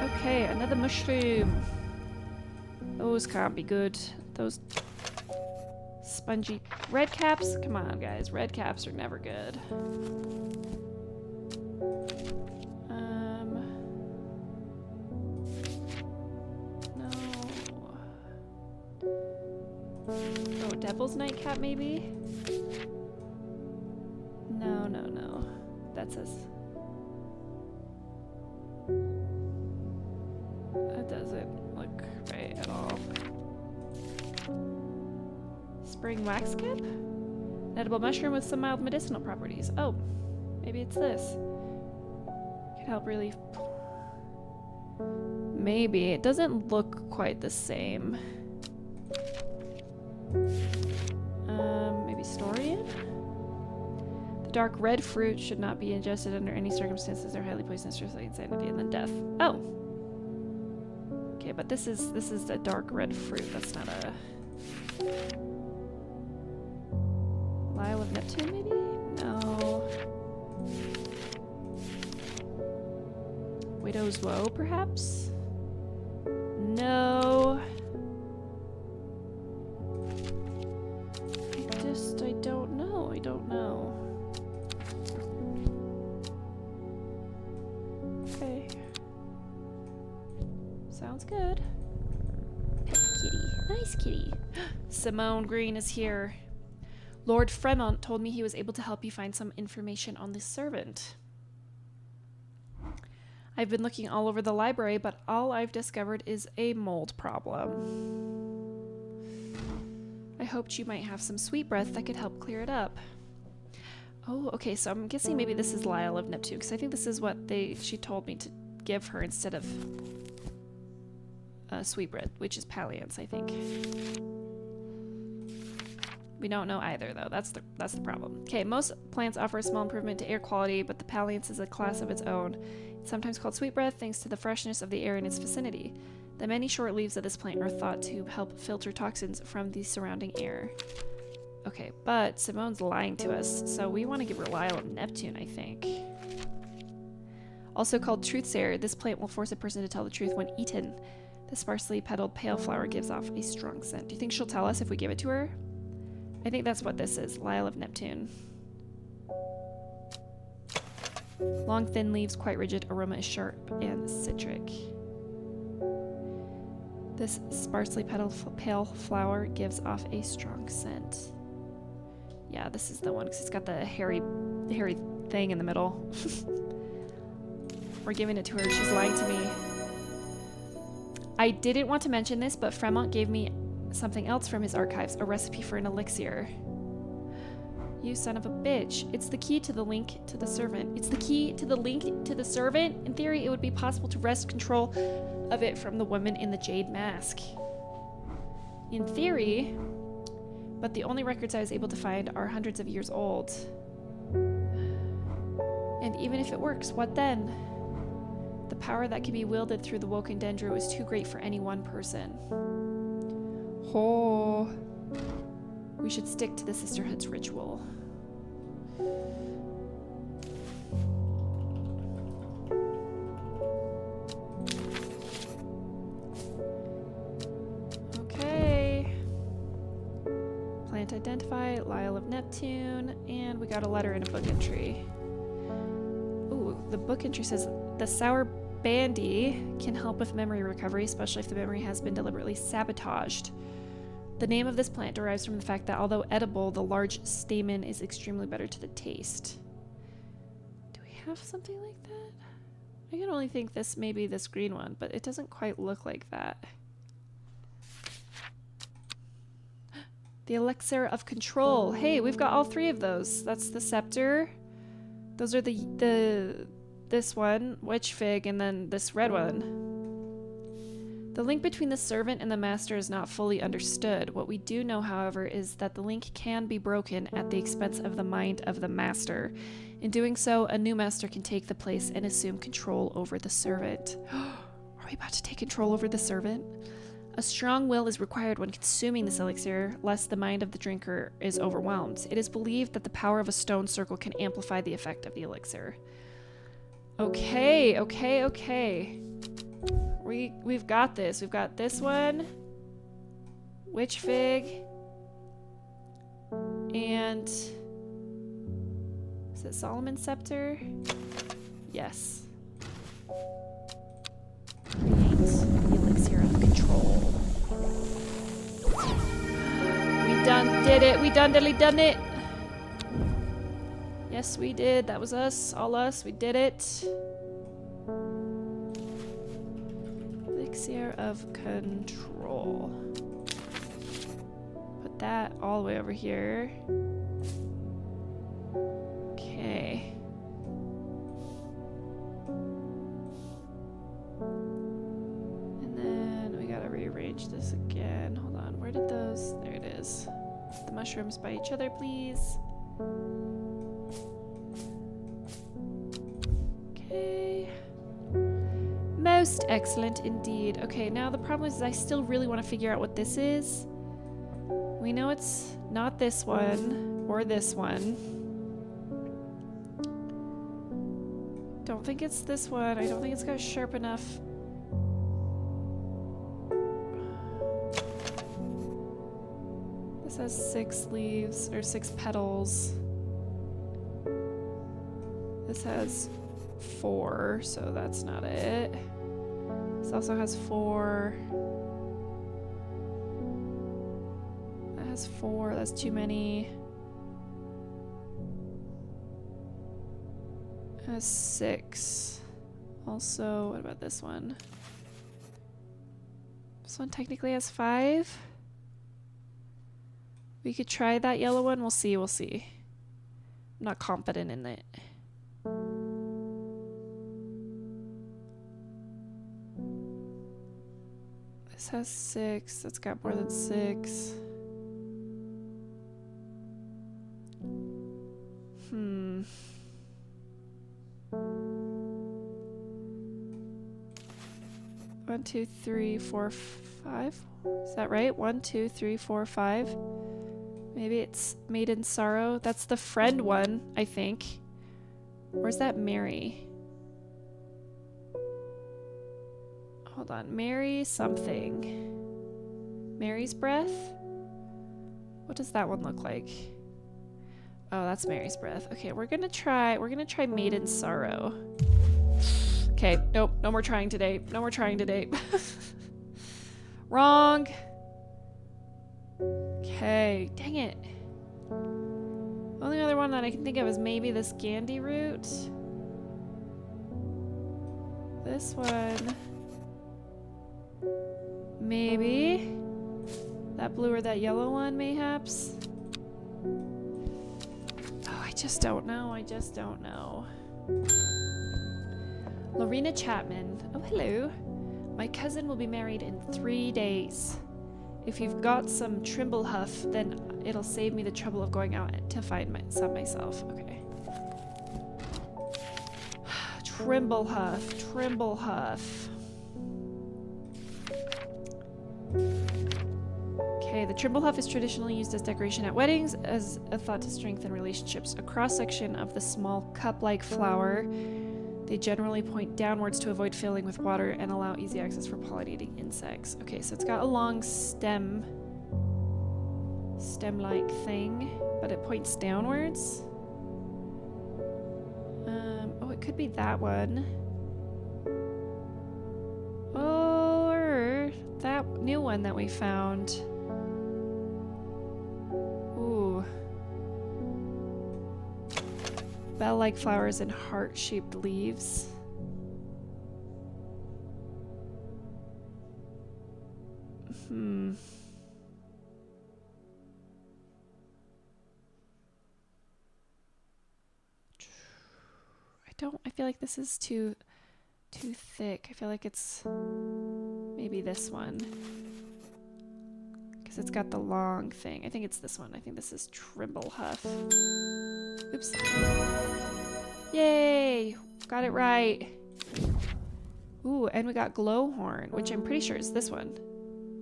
Okay, another mushroom. Those can't be good. Those spongy red caps? Come on, guys. Red caps are never good. Devil's Nightcap, maybe? No, no, no. That says... That doesn't look right at all. Spring wax cap? An edible mushroom with some mild medicinal properties. Oh, maybe it's this. Can help relieve... Maybe. It doesn't look quite the same. Maybe Storian? The dark red fruit should not be ingested under any circumstances. They're highly poisonous, just like insanity and then death. Oh! Okay, but this is a dark red fruit. That's not a Lyle of Neptune, maybe? No. Widow's Woe, perhaps? No. I don't know. I don't know. Okay. Sounds good. Pet kitty. Nice kitty. Simone Green is here. Lord Fremont told me he was able to help you find some information on this servant. I've been looking all over the library, but all I've discovered is a mold problem. I hoped you might have some sweet breath that could help clear it up. Oh, okay, so I'm guessing maybe this is Lyle of Neptune, because I think this is what she told me to give her instead of sweet breath, which is Palliance, I think. We don't know either, though. That's the problem. Okay, most plants offer a small improvement to air quality, but the Palliance is a class of its own. It's sometimes called sweet breath thanks to the freshness of the air in its vicinity. The many short leaves of this plant are thought to help filter toxins from the surrounding air. Okay, but Simone's lying to us, so we want to give her Lyle of Neptune, I think. Also called truthsayer, this plant will force a person to tell the truth when eaten. The sparsely petaled pale flower gives off a strong scent. Do you think she'll tell us if we give it to her? I think that's what this is, Lyle of Neptune. Long, thin leaves, quite rigid. Aroma is sharp and citric. This sparsely petaled pale flower gives off a strong scent. Yeah, this is the one because it's got the hairy thing in the middle. We're giving it to her. She's lying to me. I didn't want to mention this, but Fremont gave me something else from his archives, a recipe for an elixir. You son of a bitch. It's the key to the link to the servant. It's the key to the link to the servant? In theory, it would be possible to wrest control of it from the woman in the jade mask. In theory, but the only records I was able to find are hundreds of years old. And even if it works, what then? The power that can be wielded through the woken dendro is too great for any one person. Oh. We should stick to the sisterhood's ritual. Okay. Plant identify, Lyle of Neptune, and we got a letter in a book entry. Ooh, the book entry says the sour bandy can help with memory recovery, especially if the memory has been deliberately sabotaged. The name of this plant derives from the fact that although edible, the large stamen is extremely better to the taste. Do we have something like that? I can only think this may be this green one, but it doesn't quite look like that. The elixir of control. Hey, we've got all three of those. That's the scepter. Those are this one, witch fig, and then this red one. The link between the servant and the master is not fully understood. What we do know, however, is that the link can be broken at the expense of the mind of the master. In doing so, a new master can take the place and assume control over the servant. Are we about to take control over the servant? A strong will is required when consuming this elixir, lest the mind of the drinker is overwhelmed. It is believed that the power of a stone circle can amplify the effect of the elixir. Okay. We've got this. We've got this one, witch fig, and is it Solomon's scepter? Yes. Create the elixir of control. We did it. We done it. Yes, we did. That was us. All us. We did it. Elixir of control. Put that all the way over here. Okay. And then we gotta rearrange this again. Hold on. Where did those? There it is. The mushrooms by each other, please. Okay. Most excellent indeed. Okay, now the problem is I still really want to figure out what this is. We know it's not this one or this one. Don't think it's this one. I don't think it's got sharp enough. This has 6 leaves or 6 petals. This has 4, so that's not it. This also has 4. That has 4, that's too many. It has 6. Also, what about this one? This one technically has 5. We could try that yellow one. We'll see, we'll see. I'm not confident in it. This has 6. That's got more than 6. 1, 2, 3, 4, 5. Is that right? 1, 2, 3, 4, 5. Maybe it's Maiden Sorrow. That's the friend one, I think. Where's that Mary? Hold on. Mary something. Mary's Breath? What does that one look like? Oh, that's Mary's Breath. Okay, we're gonna try Maiden Sorrow. Okay, nope, no more trying today. No more trying today. Wrong. Okay, dang it. The only other one that I can think of is maybe this Gandhi root. This one. Maybe. That blue or that yellow one, mayhaps. Oh, I just don't know. I just don't know. Lorena Chapman. Oh, hello. My cousin will be married in 3 days. If you've got some Trimblehuff, then it'll save me the trouble of going out to find some myself. Okay. Trimblehuff. Trimblehuff. Okay, the Trimblehuff is traditionally used as decoration at weddings as a thought to strengthen relationships. A cross-section of the small cup-like flower. They generally point downwards to avoid filling with water and allow easy access for pollinating insects. Okay, so it's got a long stem-like thing, but it points downwards. Oh, it could be that one. Or that new one that we found. Ooh. Bell-like flowers and heart-shaped leaves. I feel like this is too thick. I feel like it's maybe this one. Because it's got the long thing. I think it's this one. I think this is Trimblehuff. Oops. Yay! Got it right. Ooh, and we got Glowhorn, which I'm pretty sure is this one.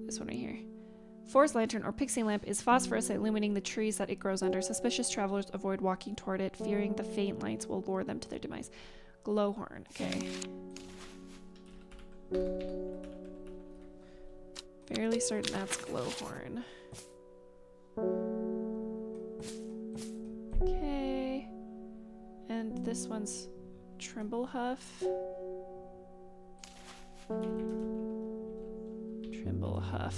This one right here. Forest lantern or pixie lamp is phosphorescent, illuminating the trees that it grows under. Suspicious travelers avoid walking toward it, fearing the faint lights will lure them to their demise. Glowhorn, okay. Fairly certain that's Glowhorn. Okay. And this one's Trimblehuff. Trimblehuff.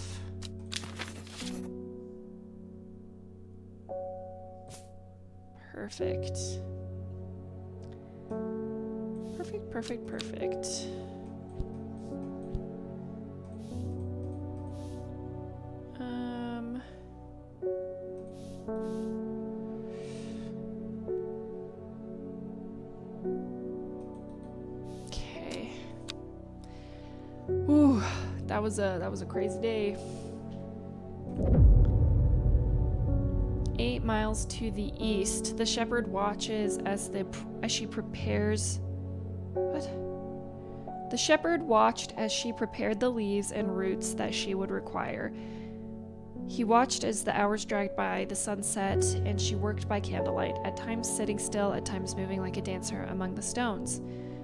Perfect. Perfect, perfect, perfect. Okay. Ooh, that was a crazy day. 8 miles to the east. The shepherd watches as she prepares. What? The shepherd watched as she prepared the leaves and roots that she would require. He watched as the hours dragged by, the sun set, and she worked by candlelight, at times sitting still, at times moving like a dancer among the stones.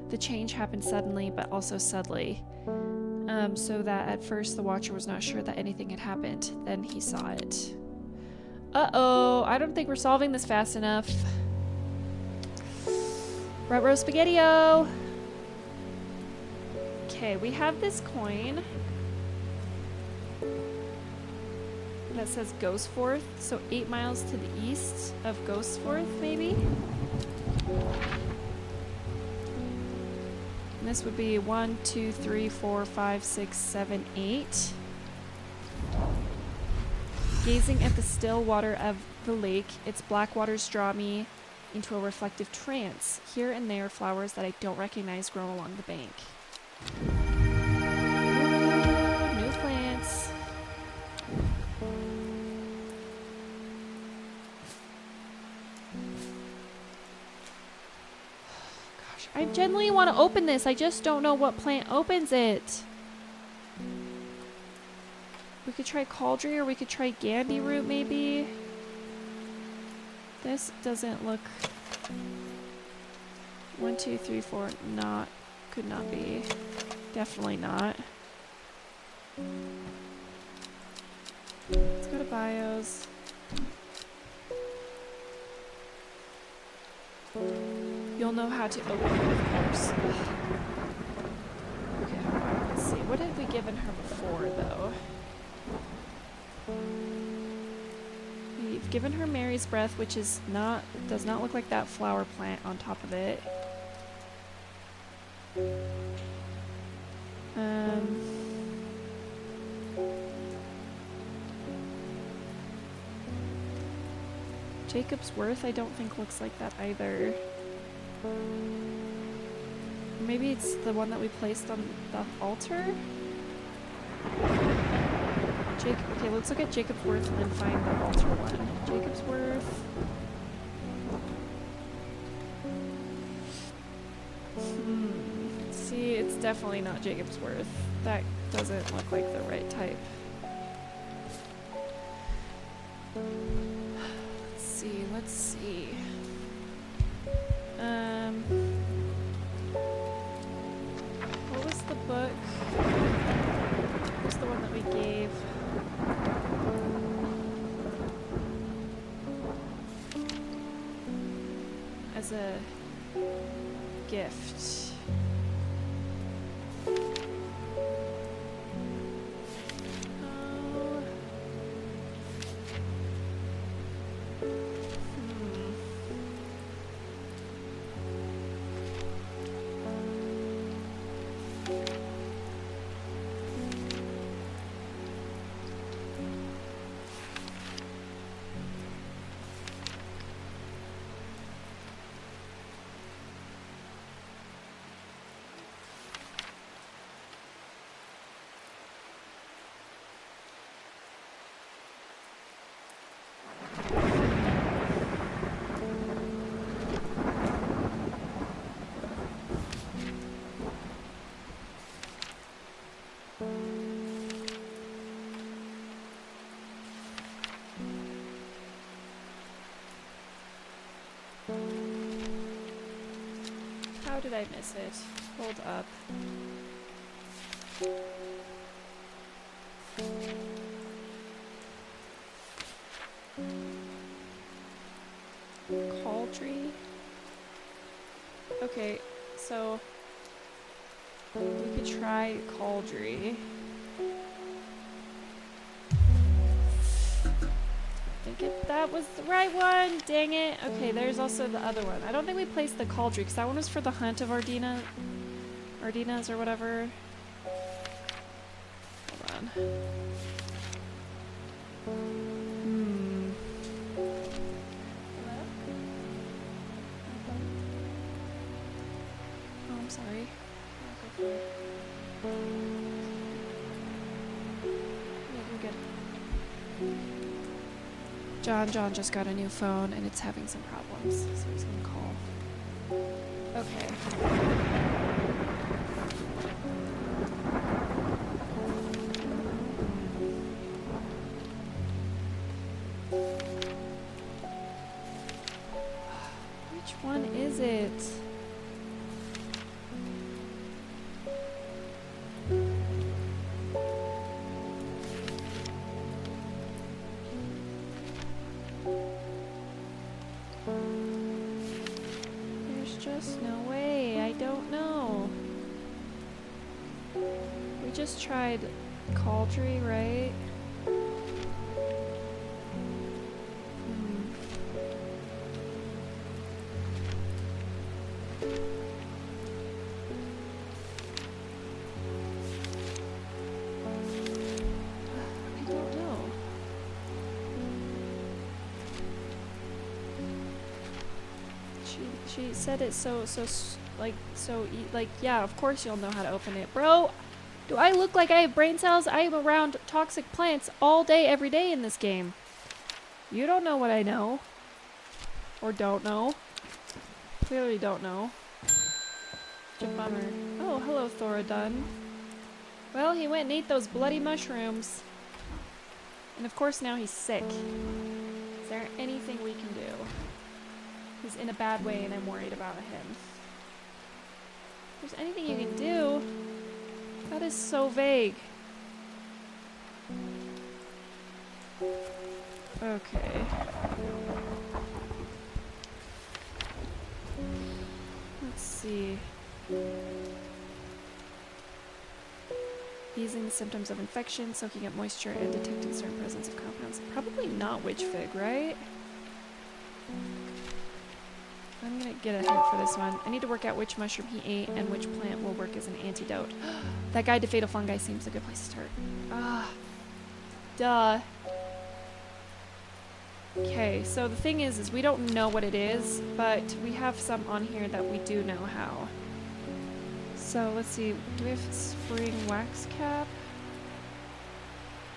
The change happened suddenly, but also subtly, so that at first the watcher was not sure that anything had happened. Then he saw it. Uh-oh, I don't think we're solving this fast enough. Ruh-roh spaghetti-o! Okay, we have this coin that says Ghostforth, so 8 miles to the east of Ghostforth, maybe? And this would be 1, 2, 3, 4, 5, 6, 7, 8. Gazing at the still water of the lake, its black waters draw me into a reflective trance. Here and there, flowers that I don't recognize grow along the bank. Ooh, new plants. Gosh, I genuinely want to open this. I just don't know what plant opens it. We could try Cauldry, or we could try Gandy root, maybe. This doesn't look... 1, 2, 3, 4, not... Could not be. Definitely not. Let's go to bios. You'll know how to open it, of course. Okay, hold on. Let's see. What have we given her before, though? We've given her Mary's Breath, which is not... does not look like that flower plant on top of it. Jacob's Worth I don't think looks like that either. Maybe it's the one that we placed on the altar? Okay, let's look at Jacob's Worth and then find the altar one. Jacob's Worth. See, it's definitely not Jacob's Worth. That doesn't look like the right type. Let's see. What was the book? What was the one that we gave? As a gift. How did I miss it? Hold up. Cauldry? Okay, so we could try Cauldry. If that was the right one, dang it. Okay, there's also the other one. I don't think we placed the Cauldry because that one was for the hunt of Ardenas or whatever. Hold on. Oh, I'm sorry. Yeah, you're good. John just got a new phone and it's having some problems, so he's gonna call. Okay. it. There's just no way. I don't know. We just tried cauldron, right? She said it like, yeah, of course you'll know how to open it. Bro, do I look like I have brain cells? I am around toxic plants all day, every day in this game. You don't know what I know. Or don't know. Clearly don't know. Such a bummer. Oh, hello, Thoradun. Well, he went and ate those bloody mushrooms. And of course now he's sick. Is there anything we can do? He's in a bad way and I'm worried about him. If there's anything you can do, that is so vague. Okay. Let's see. Easing the symptoms of infection, soaking up moisture, and detecting certain presence of compounds. Probably not witch fig, right? I'm gonna get a hint for this one. I need to work out which mushroom he ate and which plant will work as an antidote. That guide to fatal fungi seems a good place to start. Ah. Duh. Okay, so the thing is we don't know what it is, but we have some on here that we do know how. So let's see, do we have spring wax cap?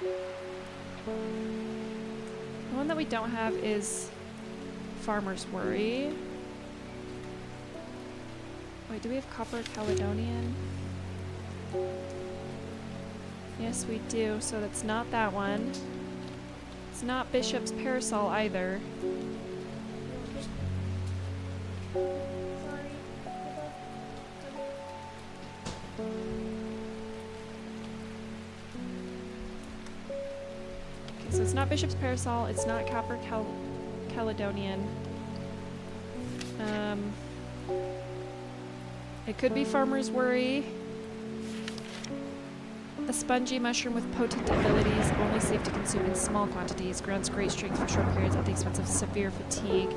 The one that we don't have is Farmer's Worry. Wait, do we have Copper Caledonian? Yes, we do, so that's not that one. It's not Bishop's Parasol either. Okay, so it's not Bishop's Parasol, it's not Copper Caledonian. It could be Farmer's Worry. A spongy mushroom with potent abilities, only safe to consume in small quantities, grants great strength for short periods at the expense of severe fatigue.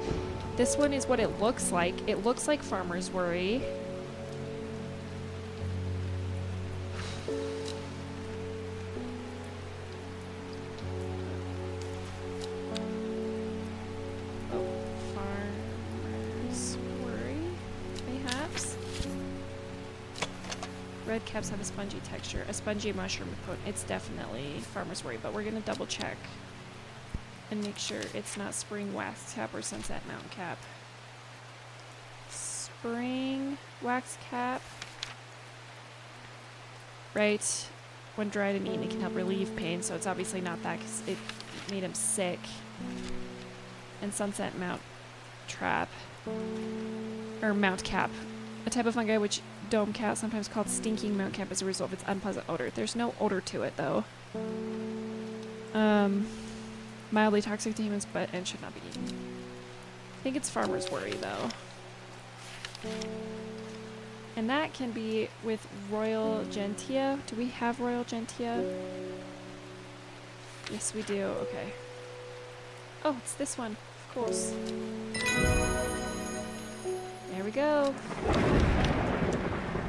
This one is what it looks like. It looks like Farmer's Worry. Red caps have a spongy texture. A spongy mushroom with potent. It's definitely Farmer's Worry, but we're gonna double check and make sure it's not spring wax cap or sunset mountain cap. Spring wax cap. Right. When dried and eaten, it can help relieve pain, so it's obviously not that because it made him sick. And sunset mount trap. Or mount cap. A type of fungi which dome cat, sometimes called stinking mount cap, as a result of its unpleasant odor. There's no odor to it, though. Mildly toxic to humans, and should not be eaten. I think it's Farmer's Worry, though. And that can be with Royal Gentia. Do we have Royal Gentia? Yes, we do. Okay. Oh, it's this one. Of course. There we go.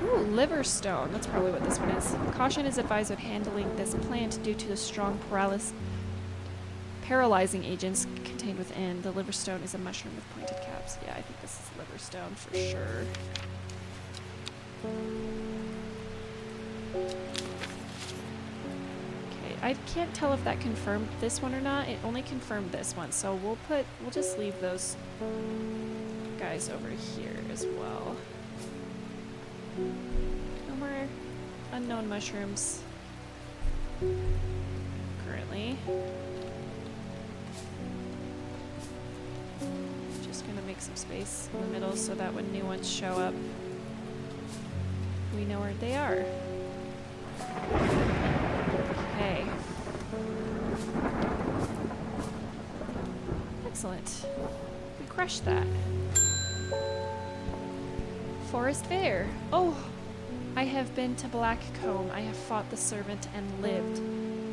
Ooh, liver stone. That's probably what this one is. Caution is advised when handling this plant due to the strong paralyzing agents contained within. The liver stone is a mushroom with pointed caps. Yeah, I think this is liver stone for sure. Okay, I can't tell if that confirmed this one or not. It only confirmed this one, so we'll just leave those guys over here as well. No more unknown mushrooms currently. Just gonna gonna make some space in the middle so that when new ones show up, we know where they are. Okay. Excellent. We crushed that. Forest Fair. Oh, I have been to Blackcomb. I have fought the servant and lived,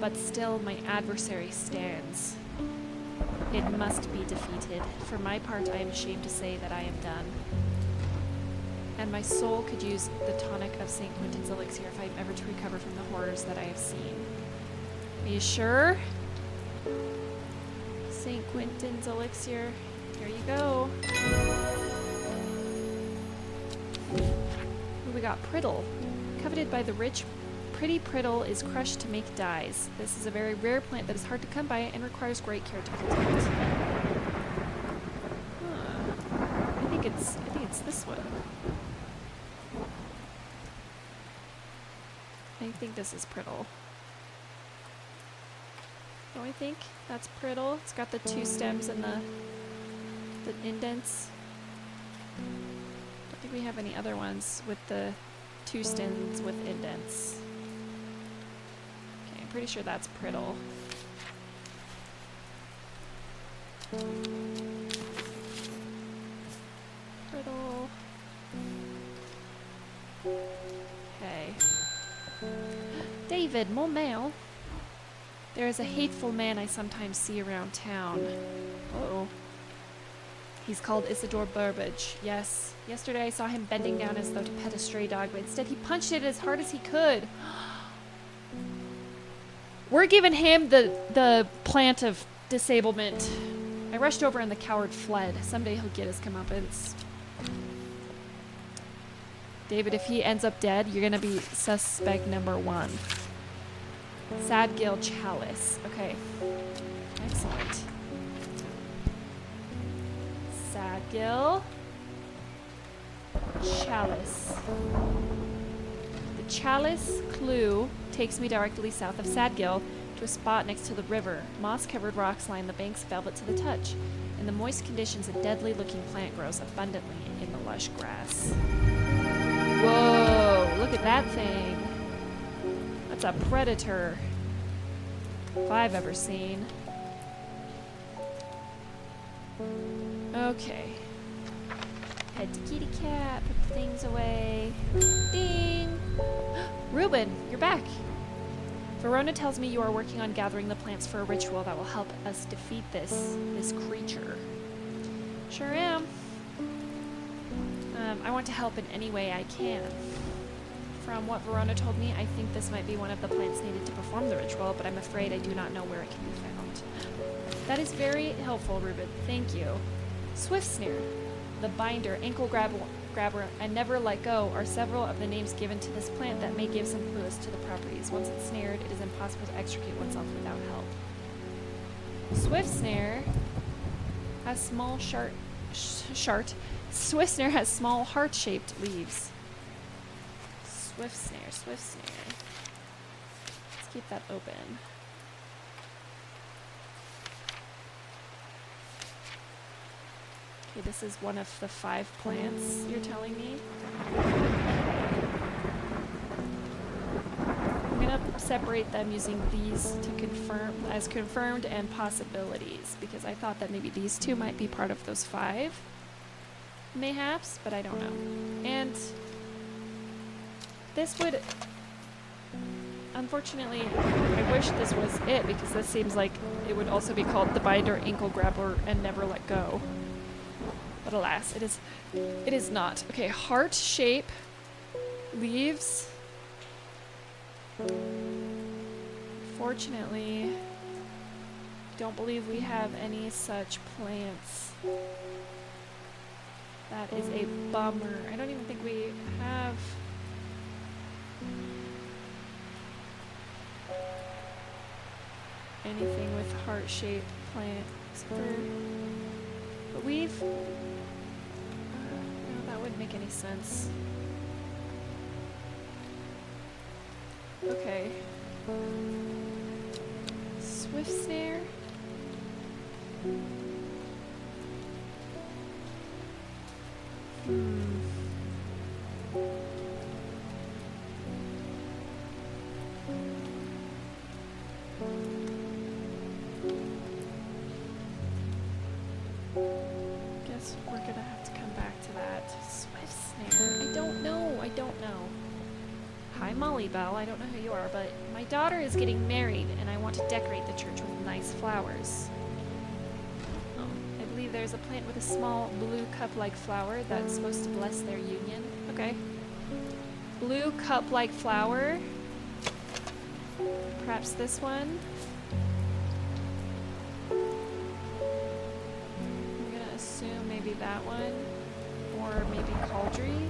but still my adversary stands. It must be defeated. For my part, I am ashamed to say that I am done. And my soul could use the tonic of St. Quentin's elixir if I am ever to recover from the horrors that I have seen. Are you sure? St. Quentin's elixir. Here you go. Ooh, we got Priddle. Coveted by the rich, pretty Priddle is crushed to make dyes. This is a very rare plant that is hard to come by and requires great care to cultivate. Huh. I think it's this one. I think this is Priddle. Don't I think that's Priddle? It's got the two stems and the indents. Don't think we have any other ones with the two stems with indents. Okay, I'm pretty sure that's Priddle. Priddle. Okay. David, more mail. There is a hateful man I sometimes see around town. Uh-oh. He's called Isidore Burbage. Yes. Yesterday I saw him bending down as though to pet a stray dog, but instead he punched it as hard as he could. We're giving him the plant of disablement. I rushed over and the coward fled. Someday he'll get his comeuppance. David, if he ends up dead, you're gonna be suspect number 1. Sadgill Chalice. Okay. Excellent. Sadgill Chalice. The Chalice clue takes me directly south of Sadgill to a spot next to the river. Moss-covered rocks line the banks, velvet to the touch. In the moist conditions, a deadly-looking plant grows abundantly in the lush grass. Whoa! Look at that thing. That's a predator. If I've ever seen. Okay. Head to kitty cat, put the things away. Ding! Reuben, you're back. Verona tells me you are working on gathering the plants for a ritual that will help us defeat this creature. Sure am. I want to help in any way I can. From what Verona told me, I think this might be one of the plants needed to perform the ritual, but I'm afraid I do not know where it can be found. That is very helpful, Reuben. Thank you. Swift Snare, the binder, ankle grabber, and never let go are several of the names given to this plant that may give some clues to the properties. Once it's snared, it is impossible to extricate oneself without help. Swift Snare has small Swift Snare has small heart-shaped leaves. Swift Snare, Swift Snare. Let's keep that open. Okay, this is one of the 5 plants you're telling me. I'm gonna separate them using these to confirm as confirmed and possibilities, because I thought that maybe these 2 might be part of those 5. Mayhaps, but I don't know. And this would, unfortunately, I wish this was it, because this seems like it would also be called the binder, ankle grabber, and never let go. But alas, it is not. Okay, heart shape, leaves. Fortunately, don't believe we have any such plants. That is a bummer. I don't even think we have anything with heart-shaped plants. But we've... no, that wouldn't make any sense. Okay. Swift Snare. Hmm. Guess we're gonna have to come back to that. Swift snare. I don't know. I don't know. Hi, Molly Bell. I don't know who you are, but my daughter is getting married, and I want to decorate the church with nice flowers. Oh, I believe there's a plant with a small blue cup-like flower that's supposed to bless their union. Okay. Blue cup-like flower. Perhaps this one. I'm gonna assume maybe that one. Or maybe Cauldry.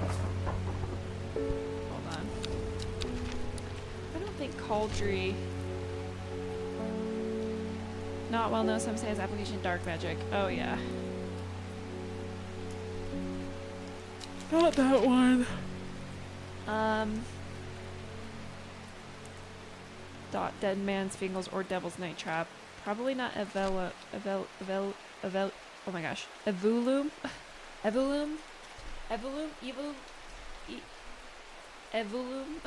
Hold on. I don't think Cauldry. Not well known, some say as application dark magic. Oh yeah. Not that one. Dead Man's Fingals or Devil's Night Trap. Probably not oh my gosh. Evulum? Evulum? Evulum? Evulum?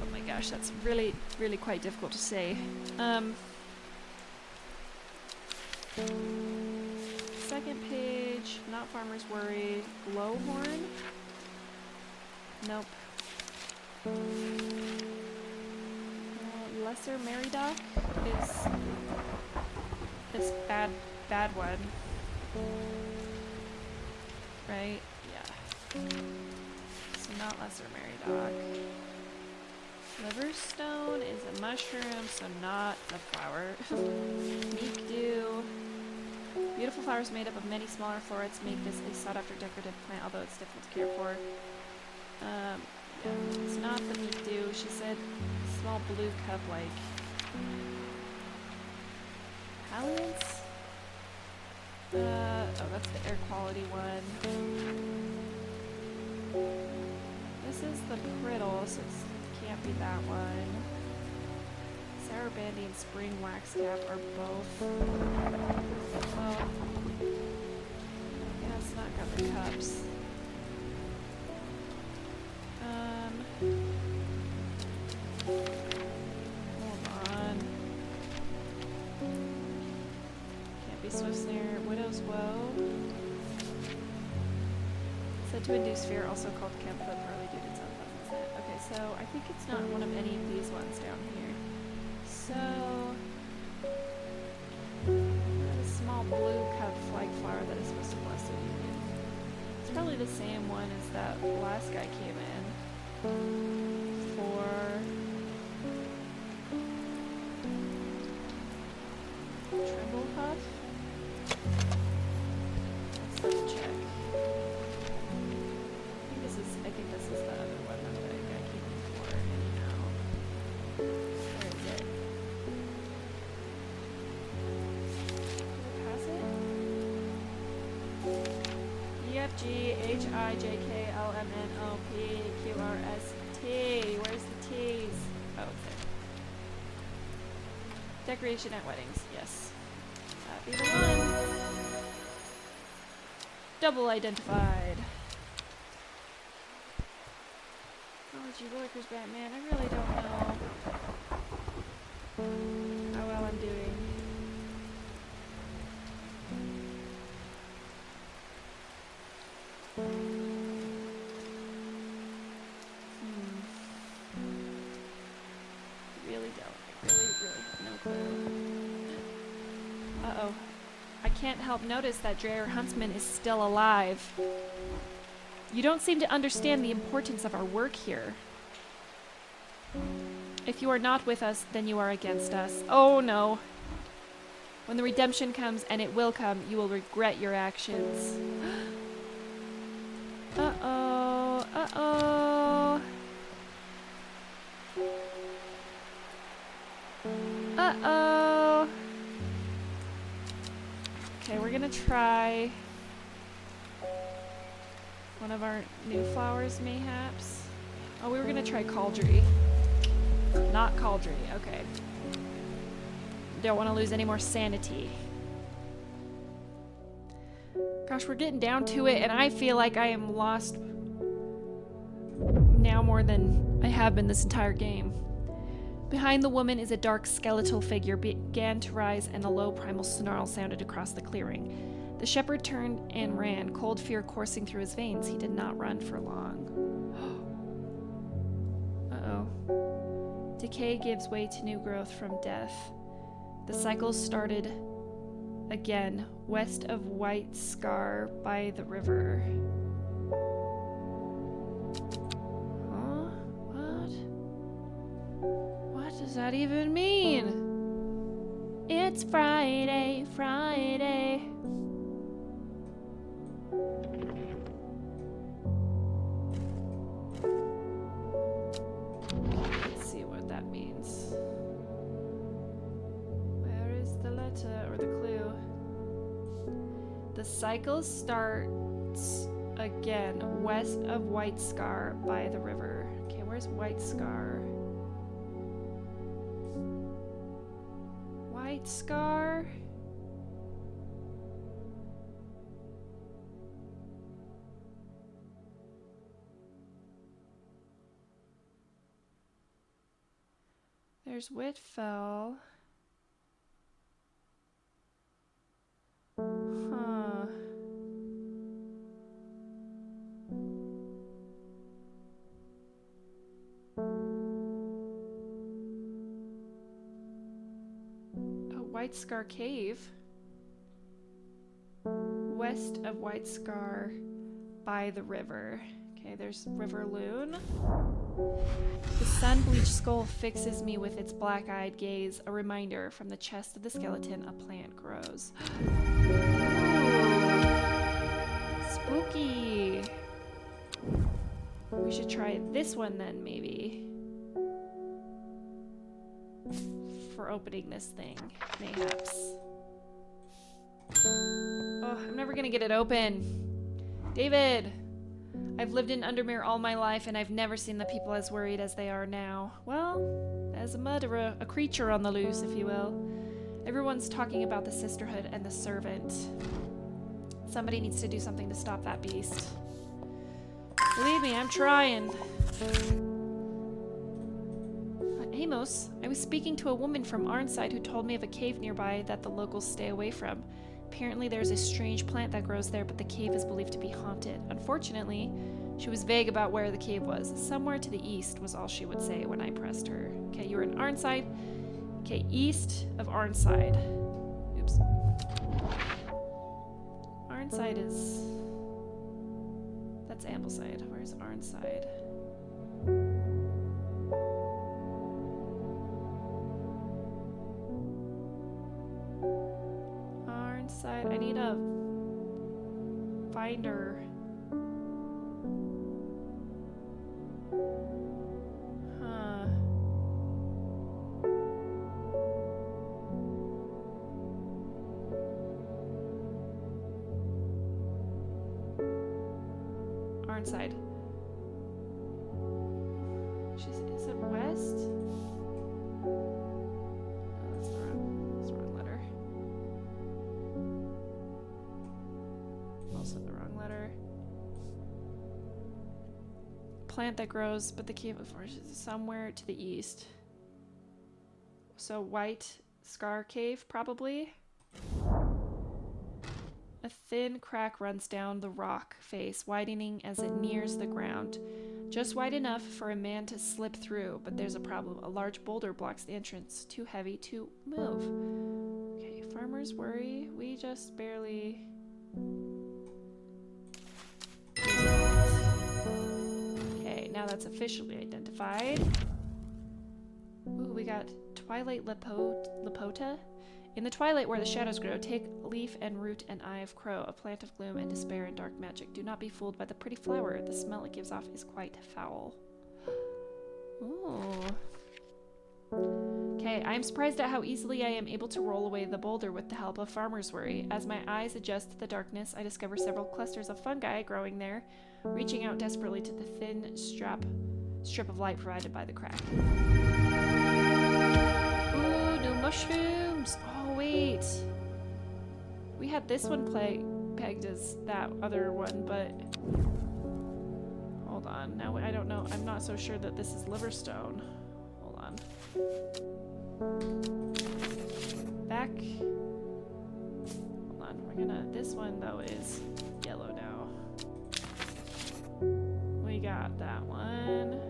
Oh my gosh, that's really, really quite difficult to say. Second page, not Farmer's Worry. Glowhorn? Nope. Lesser Meridoc is this bad one. Right? Yeah. So not Lesser Meridoc. Liverstone is a mushroom, so not the flower. Meek Dew. Beautiful flowers made up of many smaller florets make this a sought-after decorative plant, although it's difficult to care for. Yeah, it's not the Meek Dew. She said small blue cup like Palliance? Oh, that's the air quality one. This is the Priddle, so it can't be that one. Sour Bandy and Spring Waxcap are both. Well, yeah, it's not got the cups. Hold on. Can't be Swift Snare. Widow's Woe. Said to induce fear, also called Camp Foot, partly due to its unpleasant scent. Okay, so I think it's not one of any of these ones down here. So, a small blue cup flag flower that is supposed to bless the union. It's probably the same one as that last guy came in for. Tremble Puff? Let's double check. I think this is the other one that the guy came in for anyhow. Where is it? Did I pass it? EFG HIJKLMNOPQRST. Where's the T's? Oh, it's there. Decoration at weddings, yes. That'd be the one. Double identified. Gee willikers, Batman, I really don't know how well I'm doing. Really don't. I really have no clue. Uh-oh. I can't help notice that Dreyer Huntsman is still alive. You don't seem to understand the importance of our work here. If you are not with us, then you are against us. Oh no. When the redemption comes, and it will come, you will regret your actions. Uh-oh. Uh-oh. Uh-oh. Okay, we're gonna try one of our new flowers, mayhaps. Oh, we were gonna try Cauldry. Not Cauldry, okay. Don't want to lose any more sanity. Gosh, we're getting down to it, and I feel like I am lost now more than I have been this entire game. Behind the woman is a dark skeletal figure began to rise, and a low primal snarl sounded across the clearing. The shepherd turned and ran, cold fear coursing through his veins. He did not run for long. Uh-oh. Decay gives way to new growth from death. The cycle started again, west of White Scar by the river. Huh? What? What does that even mean? It's Friday, Friday. Let's see what that means. Where is the letter or the clue? The cycle starts again west of White Scar by the river. Okay, where's White Scar? White Scar? There's Whitfell. Huh. A White Scar Cave. West of White Scar by the river. Okay, there's River Loon. The sun-bleached skull fixes me with its black-eyed gaze, a reminder from the chest of the skeleton a plant grows. Spooky. We should try this one then, maybe. For opening this thing, mayhaps. Oh, I'm never gonna get it open. David! I've lived in Undermere all my life, and I've never seen the people as worried as they are now. Well, as a murderer, a creature on the loose, if you will. Everyone's talking about the sisterhood and the servant. Somebody needs to do something to stop that beast. Believe me, I'm trying. Amos, I was speaking to a woman from Arnside who told me of a cave nearby that the locals stay away from. Apparently there's a strange plant that grows there, but the cave is believed to be haunted. Unfortunately, she was vague about where the cave was. Somewhere to the east was all she would say when I pressed her. Okay, you're in Arnside. Okay, east of Arnside. Oops. Arnside is... That's Ambleside. Where's Arnside? Arnside. I need a finder. Huh. Arnside. Is it west? Oh, that's the wrong letter. Also the wrong letter. Plant that grows, but the cave of forest is somewhere to the east. So White Scar Cave, probably. A thin crack runs down the rock face, widening as it nears the ground. Just wide enough for a man to slip through, but there's a problem. A large boulder blocks the entrance. Too heavy to move. Okay, farmers worry. We just barely... Okay, now that's officially identified. Ooh, we got Twilight Lepota. In the twilight where the shadows grow, take leaf and root and eye of crow, a plant of gloom and despair and dark magic. Do not be fooled by the pretty flower. The smell it gives off is quite foul. Ooh. Okay, I am surprised at how easily I am able to roll away the boulder with the help of farmer's worry. As my eyes adjust to the darkness, I discover several clusters of fungi growing there, reaching out desperately to the thin strip of light provided by the crack. Ooh, new mushrooms! Oh, wait. We had this one play. pegged as that other one, but hold on. Now I don't know. I'm not so sure that this is Liverstone. Hold on. Back. Hold on. We're gonna. This one though is yellow now. We got that one.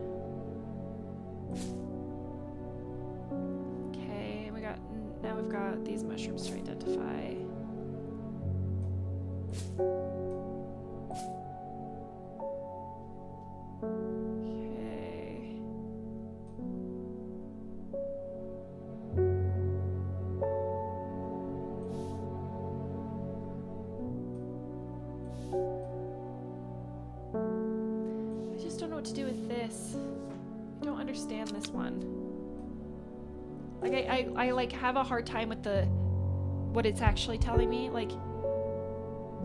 Okay, we got. Now we've got these mushrooms to identify. Okay. I just don't know what to do with this. I don't understand this one. Like I like have a hard time with what it's actually telling me. Like,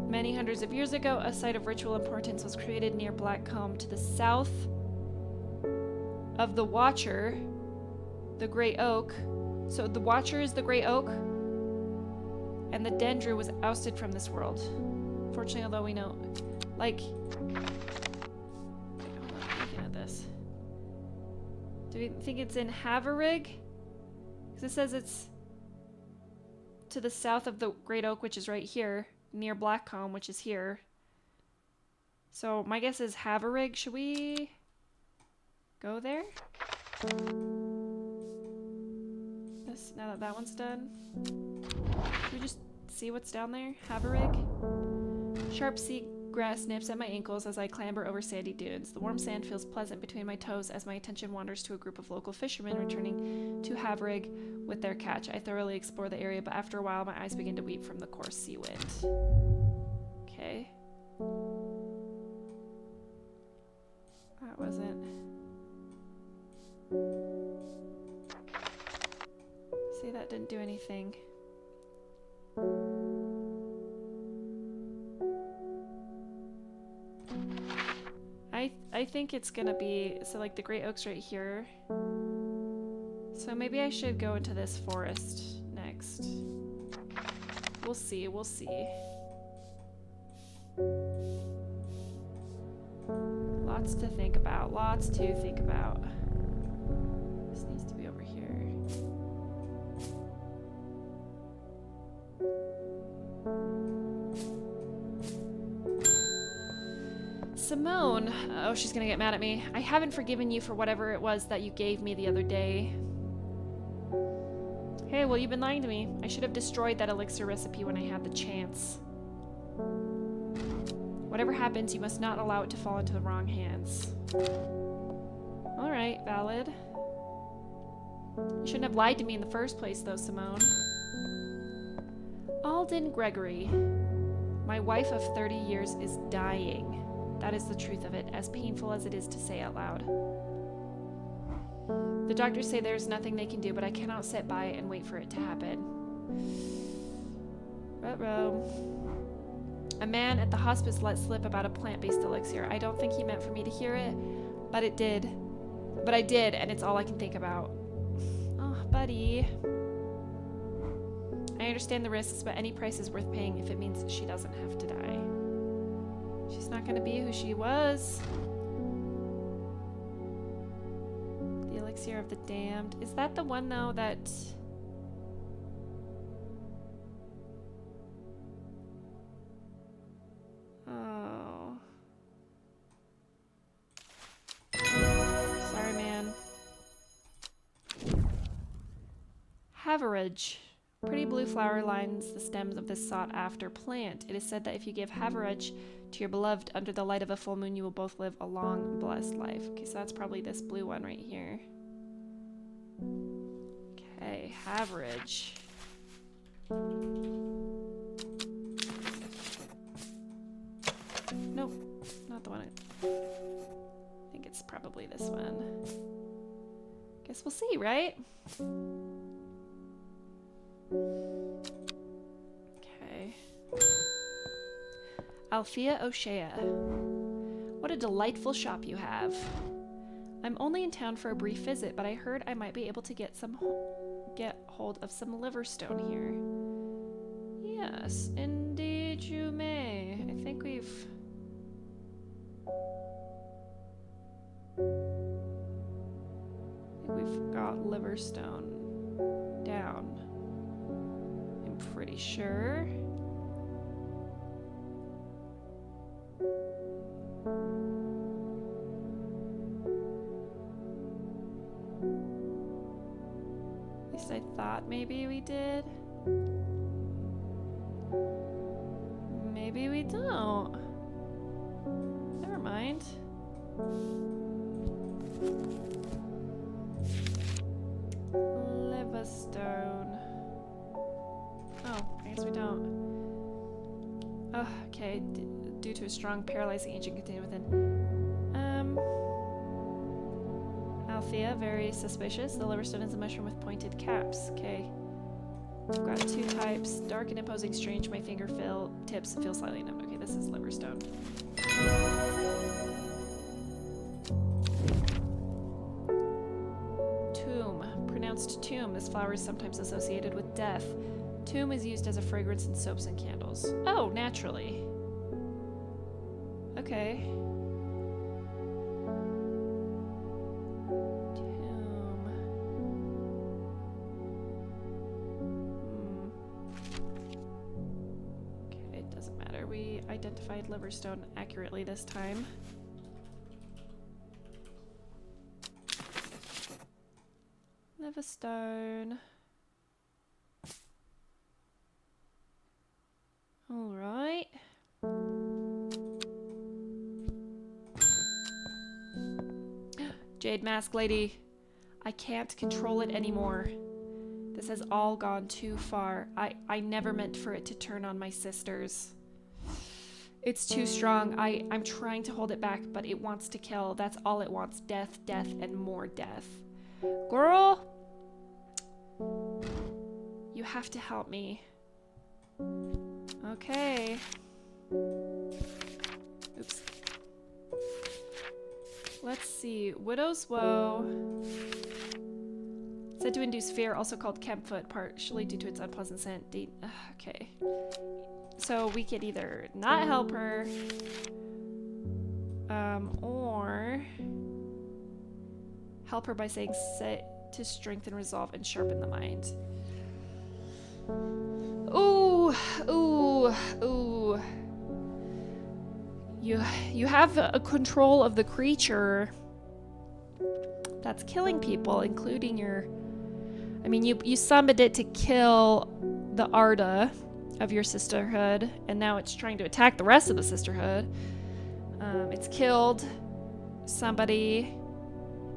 many hundreds of years ago, a site of ritual importance was created near Blackcomb to the south of the Watcher, the Great Oak. So the Watcher is the Great Oak, and the Dendru was ousted from this world. Fortunately, although we know, like, wait, hold on, I'm looking at this. Do we think it's in Haverig? Because it says it's to the south of the Great Oak, which is right here, near Blackcomb, which is here. So my guess is Haverig. Should we go there? This, now that that one's done. Should we just see what's down there? Haverig. Sharp sea grass nips at my ankles as I clamber over sandy dunes. The warm sand feels pleasant between my toes as my attention wanders to a group of local fishermen returning to Haverig with their catch. I thoroughly explore the area, but after a while my eyes begin to weep from the coarse sea wind. Okay. That wasn't... See, that didn't do anything. I think it's gonna be, so like the Great Oak's right here. So maybe I should go into this forest next. We'll see, we'll see. Lots to think about, lots to think about. This needs to be over here. Simone, oh, she's gonna get mad at me. I haven't forgiven you for whatever it was that you gave me the other day. Hey, well, you've been lying to me. I should have destroyed that elixir recipe when I had the chance. Whatever happens, you must not allow it to fall into the wrong hands. Alright, valid. You shouldn't have lied to me in the first place, though, Simone. Alden Gregory. My wife of 30 years is dying. That is the truth of it, as painful as it is to say out loud. The doctors say there's nothing they can do, but I cannot sit by and wait for it to happen. Ruh-roh. A man at the hospice let slip about a plant-based elixir. I don't think he meant for me to hear it, but it did. But I did, and it's all I can think about. Oh, buddy. I understand the risks, but any price is worth paying if it means she doesn't have to die. She's not going to be who she was. The elixir of the damned. Is that the one, though, that... Oh. Sorry, man. Haverage. Pretty blue flower lines the stems of this sought-after plant. It is said that if you give Haverage to your beloved under the light of a full moon, you will both live a long, blessed life. Okay, so that's probably this blue one right here. Okay, Haverage. Nope, not the one. I think it's probably this one. Guess we'll see, right? Okay. Althea O'Shea. What a delightful shop you have. I'm only in town for a brief visit, but I heard I might be able to get hold of some liverstone here. Yes, indeed. Lead you may. I think we've got Liverstone down. I'm pretty sure. At least I thought maybe we did. Maybe we don't. Never mind. Liverstone. Oh, I guess we don't. Oh, okay. Due to a strong paralyzing agent contained within. Althea, very suspicious. The Liverstone is a mushroom with pointed caps. Okay. I've got 2 types. Dark and imposing strange. My finger tips feel slightly numbed. Okay, this is Liverstone. Tomb. Pronounced tomb. This flower is sometimes associated with death. Tomb is used as a fragrance in soaps and candles. Oh, naturally. Okay. Identified Liverstone accurately this time. Liverstone. All right. Jade Mask Lady. I can't control it anymore. This has all gone too far. I never meant for it to turn on my sisters. It's too strong. I'm trying to hold it back, but it wants to kill. That's all it wants. Death, death, and more death. Girl! You have to help me. Okay. Oops. Let's see. Widow's Woe. Said to induce fear, also called Kempfoot, partially due to its unpleasant scent. Okay. So we could either not help her, or help her by saying set to strengthen resolve and sharpen the mind. Ooh, ooh, ooh. You have a control of the creature that's killing people, including your... I mean, you summoned it to kill the Arda of your sisterhood, and now it's trying to attack the rest of the sisterhood. It's killed somebody,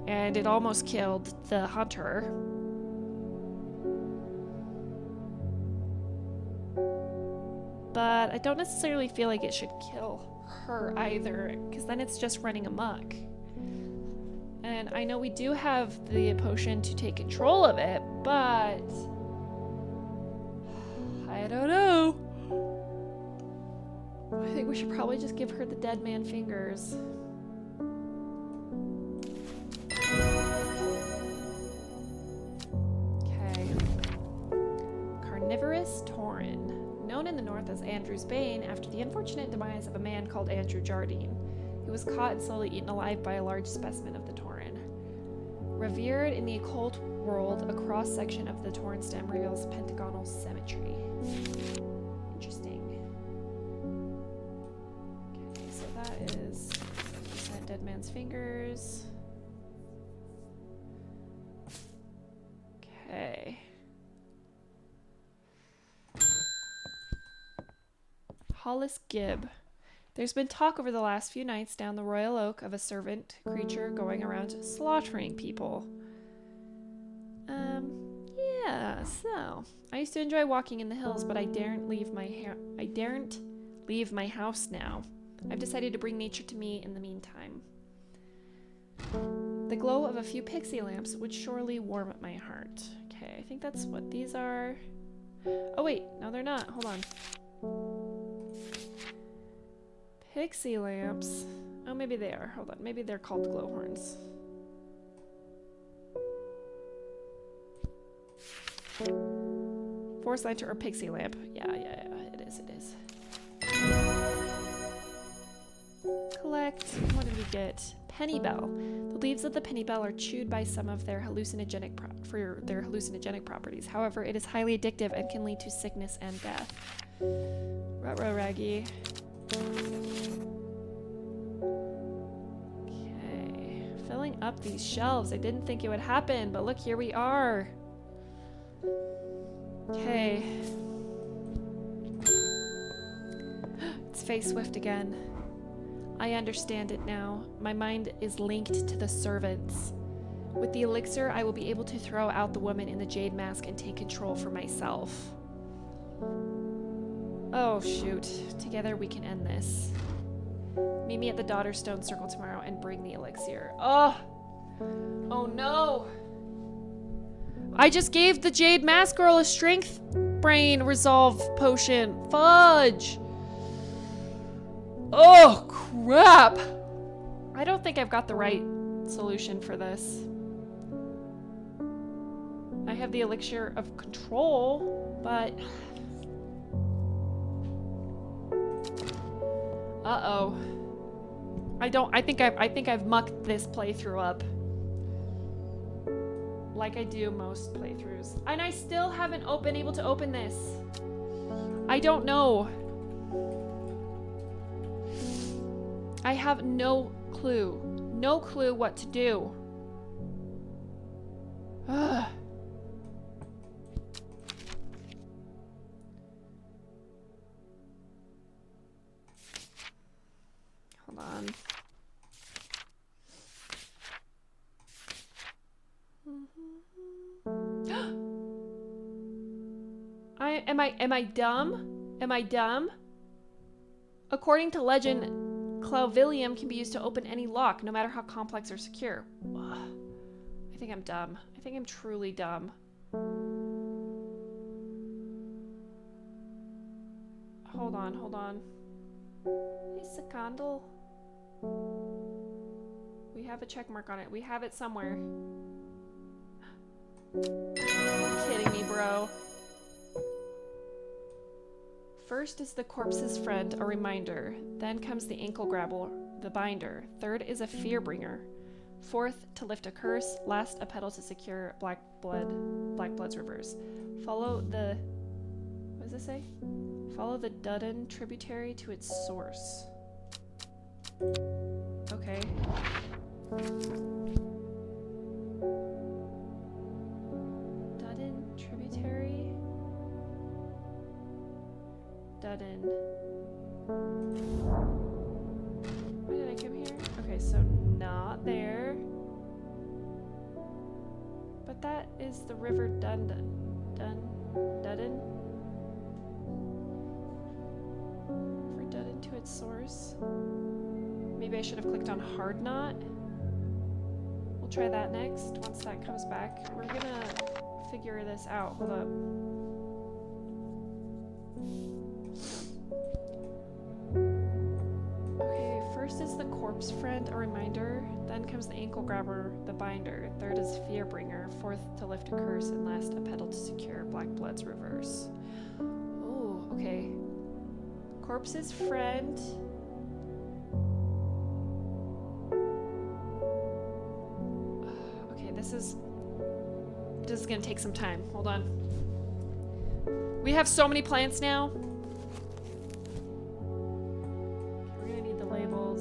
and it almost killed the hunter. But I don't necessarily feel like it should kill her either, because then it's just running amok. And I know we do have the potion to take control of it, but I don't know. I think we should probably just give her the dead man fingers. Okay. Carnivorous Tauren. Known in the north as Andrew's Bane after the unfortunate demise of a man called Andrew Jardine. He was caught and slowly eaten alive by a large specimen of the Tauren. Revered in the occult world, a cross-section of the Tauren stem reveals pentagonal symmetry. Interesting. Okay, so that is 100% dead man's fingers. Okay. Hollis Gibb. There's been talk over the last few nights down the Royal Oak of a servant creature going around slaughtering people. Yeah, so I used to enjoy walking in the hills, but I daren't leave my house now. I've decided to bring nature to me in the meantime. The glow of a few pixie lamps would surely warm my heart. Okay, I think that's what these are. Oh wait, no they're not. Hold on. Pixie lamps. Oh, maybe they are. Hold on. Maybe they're called glowhorns. Forest lantern or pixie lamp. Yeah, it is. Collect. What did we get? Penny bell. The leaves of the penny bell are chewed by some of their hallucinogenic properties. However, it is highly addictive and can lead to sickness and death. Ruh-roh, Raggy. Okay. Filling up these shelves. I didn't think it would happen, but look, here we are. Okay. It's Face Swift again. I understand it now. My mind is linked to the servants. With the elixir, I will be able to throw out the woman in the jade mask and take control for myself. Oh, shoot. Together we can end this. Meet me at the Daughter Stone Circle tomorrow and bring the elixir. Oh! Oh, no! I just gave the jade mask girl a strength brain resolve potion. Fudge! Oh, crap! I don't think I've got the right solution for this. I have the elixir of control, but... Uh-oh. I think I've mucked this playthrough up. Like I do most playthroughs. And I still haven't been able to open this. I don't know. I have no clue. No clue what to do. Ugh. Hold on. Am I dumb? Am I dumb? According to legend, Clauvillium can be used to open any lock, no matter how complex or secure. Ugh. I think I'm dumb. I think I'm truly dumb. Hold on, hold on. Hey, Secondal. We have a check mark on it. We have it somewhere. You're kidding me, bro. First is the corpse's friend, a reminder. Then comes the ankle grabber, the binder. Third is a fear bringer. Fourth, to lift a curse. Last, a pedal to secure black blood's reverse. Follow the... What does it say? Follow the Dudden tributary to its source. Okay. Dudden tributary? Dudden. Why did I come here? Okay, so not there. But that is the River Dudden. Dudden? For Dudden to its source. Maybe I should have clicked on Hard Knot. We'll try that next. Once that comes back, we're gonna figure this out. Hold up. Okay, first is the corpse friend, a reminder. Then comes the ankle grabber, the binder. Third is fear bringer. Fourth, to lift a curse. And last, a pedal to secure black blood's reverse. Oh, okay. Corpse's friend. Okay, this is gonna take some time. Hold on. We have so many plants now. We're gonna need the labels.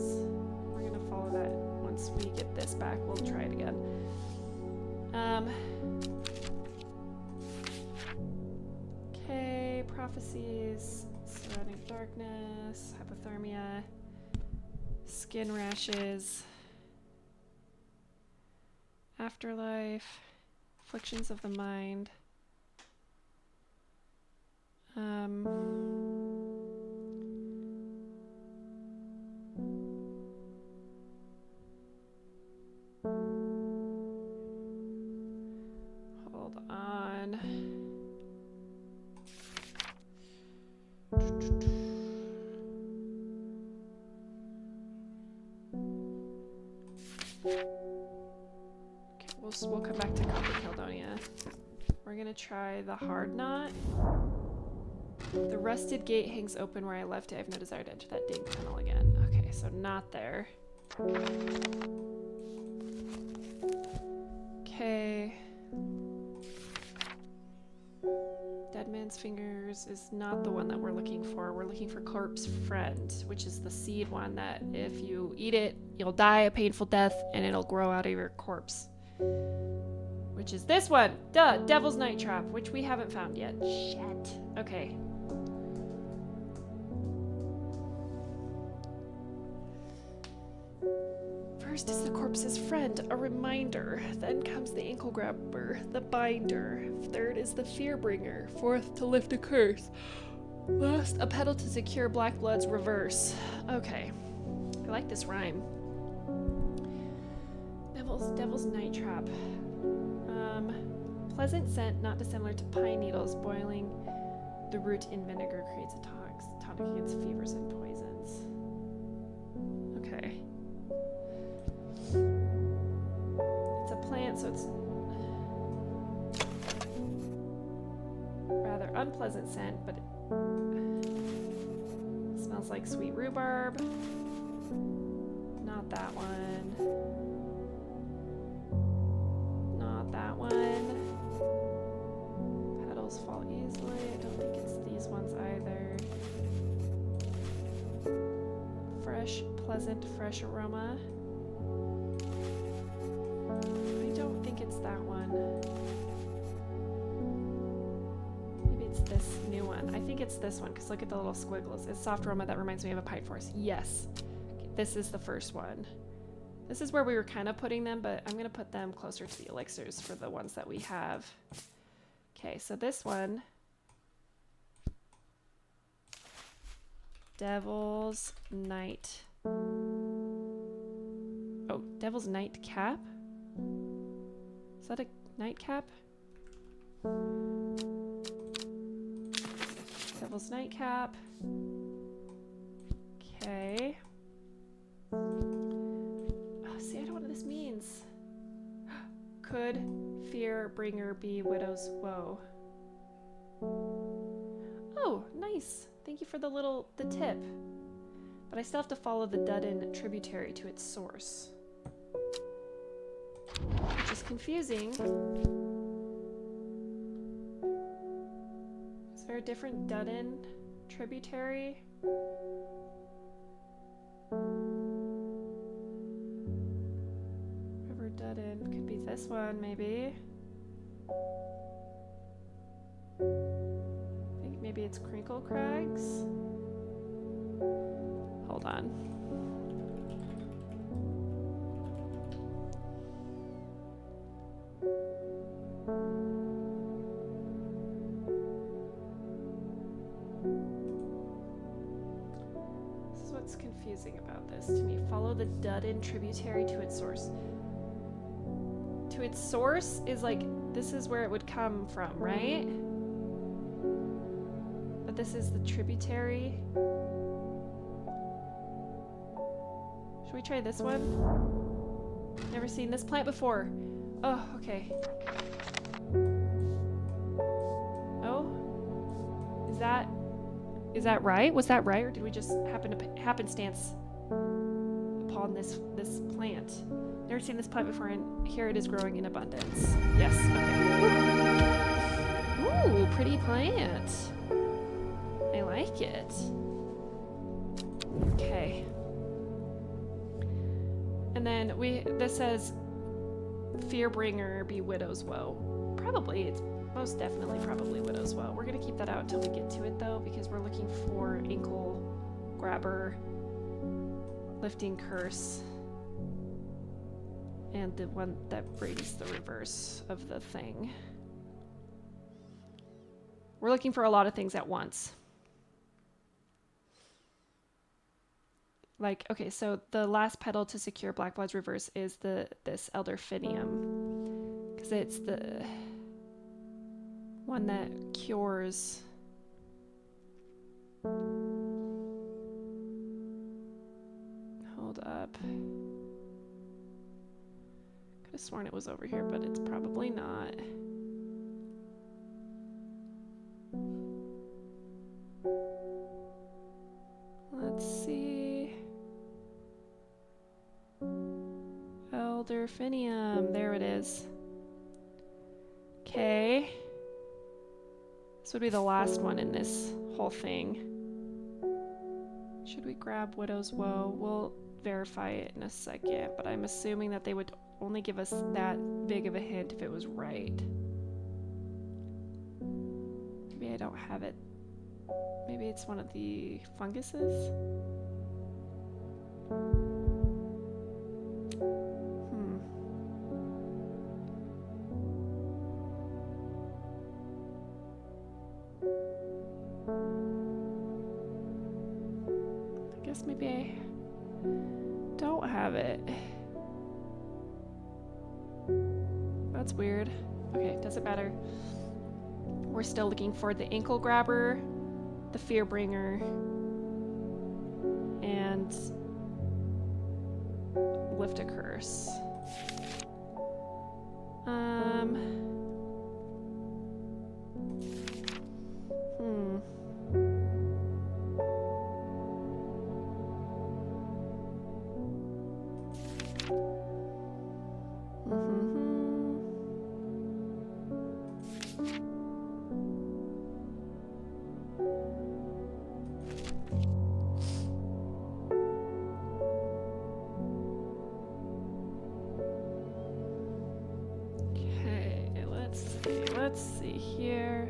We're gonna follow that. Once we get this back, we'll try it again. Okay, prophecies, surrounding darkness, hypothermia, skin rashes, afterlife, afflictions of the mind. Hold on. Okay, we'll come back to Copper Caldonia. We're gonna try the Hard Knot. The rusted gate hangs open where I left it. I have no desire to enter that dank tunnel again. Okay, so not there. Okay. Dead Man's Fingers is not the one that we're looking for. We're looking for Corpse Friend, which is the seed one that if you eat it, you'll die a painful death and it'll grow out of your corpse. Which is this one. Duh, Devil's Night Trap, which we haven't found yet. Shit. Okay. First is the corpse's friend, a reminder. Then comes the ankle grabber, the binder. Third is the fear bringer. Fourth, to lift a curse. Last, a pedal to secure black blood's reverse. Okay. I like this rhyme. Devil's Night Trap. Pleasant scent, not dissimilar to pine needles. Boiling the root in vinegar creates a tonic against fevers and poisons. Okay. It's a plant, so it's rather unpleasant scent, but it smells like sweet rhubarb. Not that one. Not that one. Petals fall easily. I don't think it's these ones either. Fresh, pleasant, fresh aroma. I don't think it's that one. Maybe it's this new one. I think it's this one, because look at the little squiggles. It's soft aroma that reminds me of a pine forest. Yes. Okay, this is the first one. This is where we were kind of putting them, but I'm going to put them closer to the elixirs for the ones that we have. Okay, so this one. Devil's Night. Oh, Devil's Nightcap? Is that a nightcap? Devil's Nightcap. Okay. Oh, see, I don't know what this means. Could fear bringer be widow's woe? Oh, nice. Thank you for the tip. But I still have to follow the Duddin tributary to its source. Which is confusing. Is there a different Duddin tributary? River Duddin. Could be this one, maybe. I think maybe it's Crinkle Crags. Hold on. This is what's confusing about this to me. Follow the Duddin tributary to its source. To its source is like, this is where it would come from, right? But this is the tributary. Should we try this one? Never seen this plant before. Oh, okay. Oh? Is that right? Was that right? Or did we just happenstance upon this plant? Never seen this plant before, and here it is growing in abundance. Yes, okay. Ooh, pretty plant. I like it. Okay. And then this says, Fearbringer be widow's woe. Probably, it's most definitely probably widow's woe. We're gonna keep that out until we get to it though, because we're looking for ankle grabber, lifting curse, and the one that brings the reverse of the thing. We're looking for a lot of things at once. Like, okay, so the last petal to secure Blackblood's reverse is this Elderfinium, because it's the one that cures. Hold up. Could have sworn it was over here, but it's probably not. Delphinium. There it is. Okay. This would be the last one in this whole thing. Should we grab Widow's Woe? We'll verify it in a second, but I'm assuming that they would only give us that big of a hint if it was right. Maybe I don't have it. Maybe it's one of the funguses? I guess maybe I don't have it. That's weird. Okay, doesn't matter. We're still looking for the ankle grabber, the fear bringer, and lift a curse. Let's see here.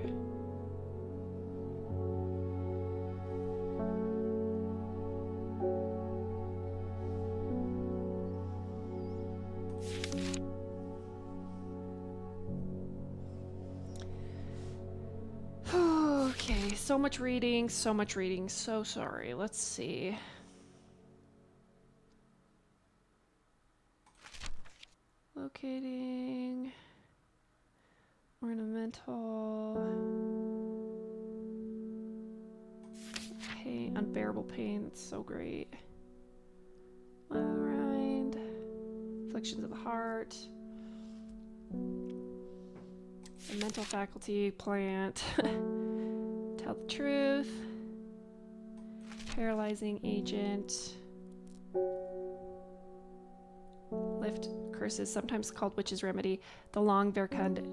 Okay, so much reading, so much reading. So sorry. Let's see. Locating. Ornamental. Pain, unbearable pain, that's so great. Rind. Afflictions of the heart. The mental faculty plant. Tell the truth. Paralyzing agent. Lift curses, sometimes called witch's remedy. The long Veracund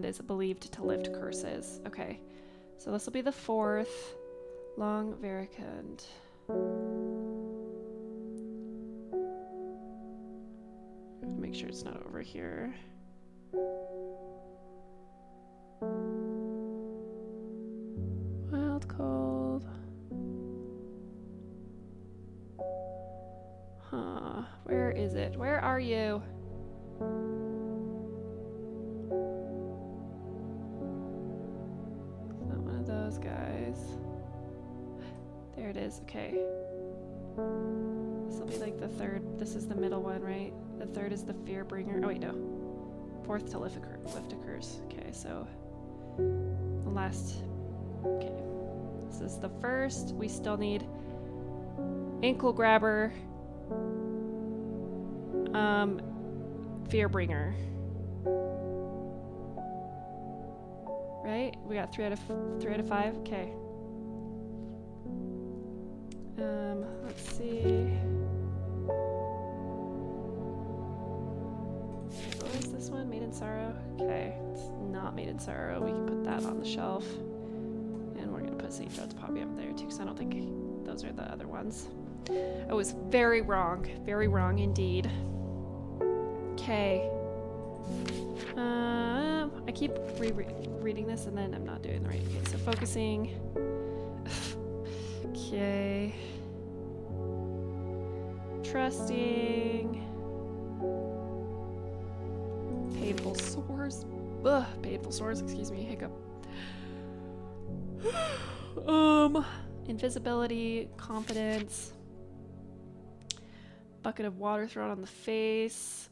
is believed to lift curses. Okay, so this will be the fourth. Long Veracund. Make sure it's not over here. Wild cold. Huh, where is it? Where are you? Guys, there it is. Okay, this will be like the third. This is the middle one, right? The third is the fear bringer. Oh wait, no. Fourth to lift a curse. Okay, so the last. Okay, this is the first. We still need ankle grabber, fear bringer. Right? We got 3 out of 5. Okay. Let's see. What is this one? Made in Sorrow? Okay. It's not Made in Sorrow. We can put that on the shelf. And we're gonna put St. John's Poppy up there too, because I don't think those are the other ones. I was very wrong. Very wrong indeed. Okay. I keep reading this and then I'm not doing the right. Okay, so focusing. Okay. Trusting. Painful sores. Ugh, painful sores, excuse me, hiccup. Invisibility, confidence. Bucket of water thrown on the face.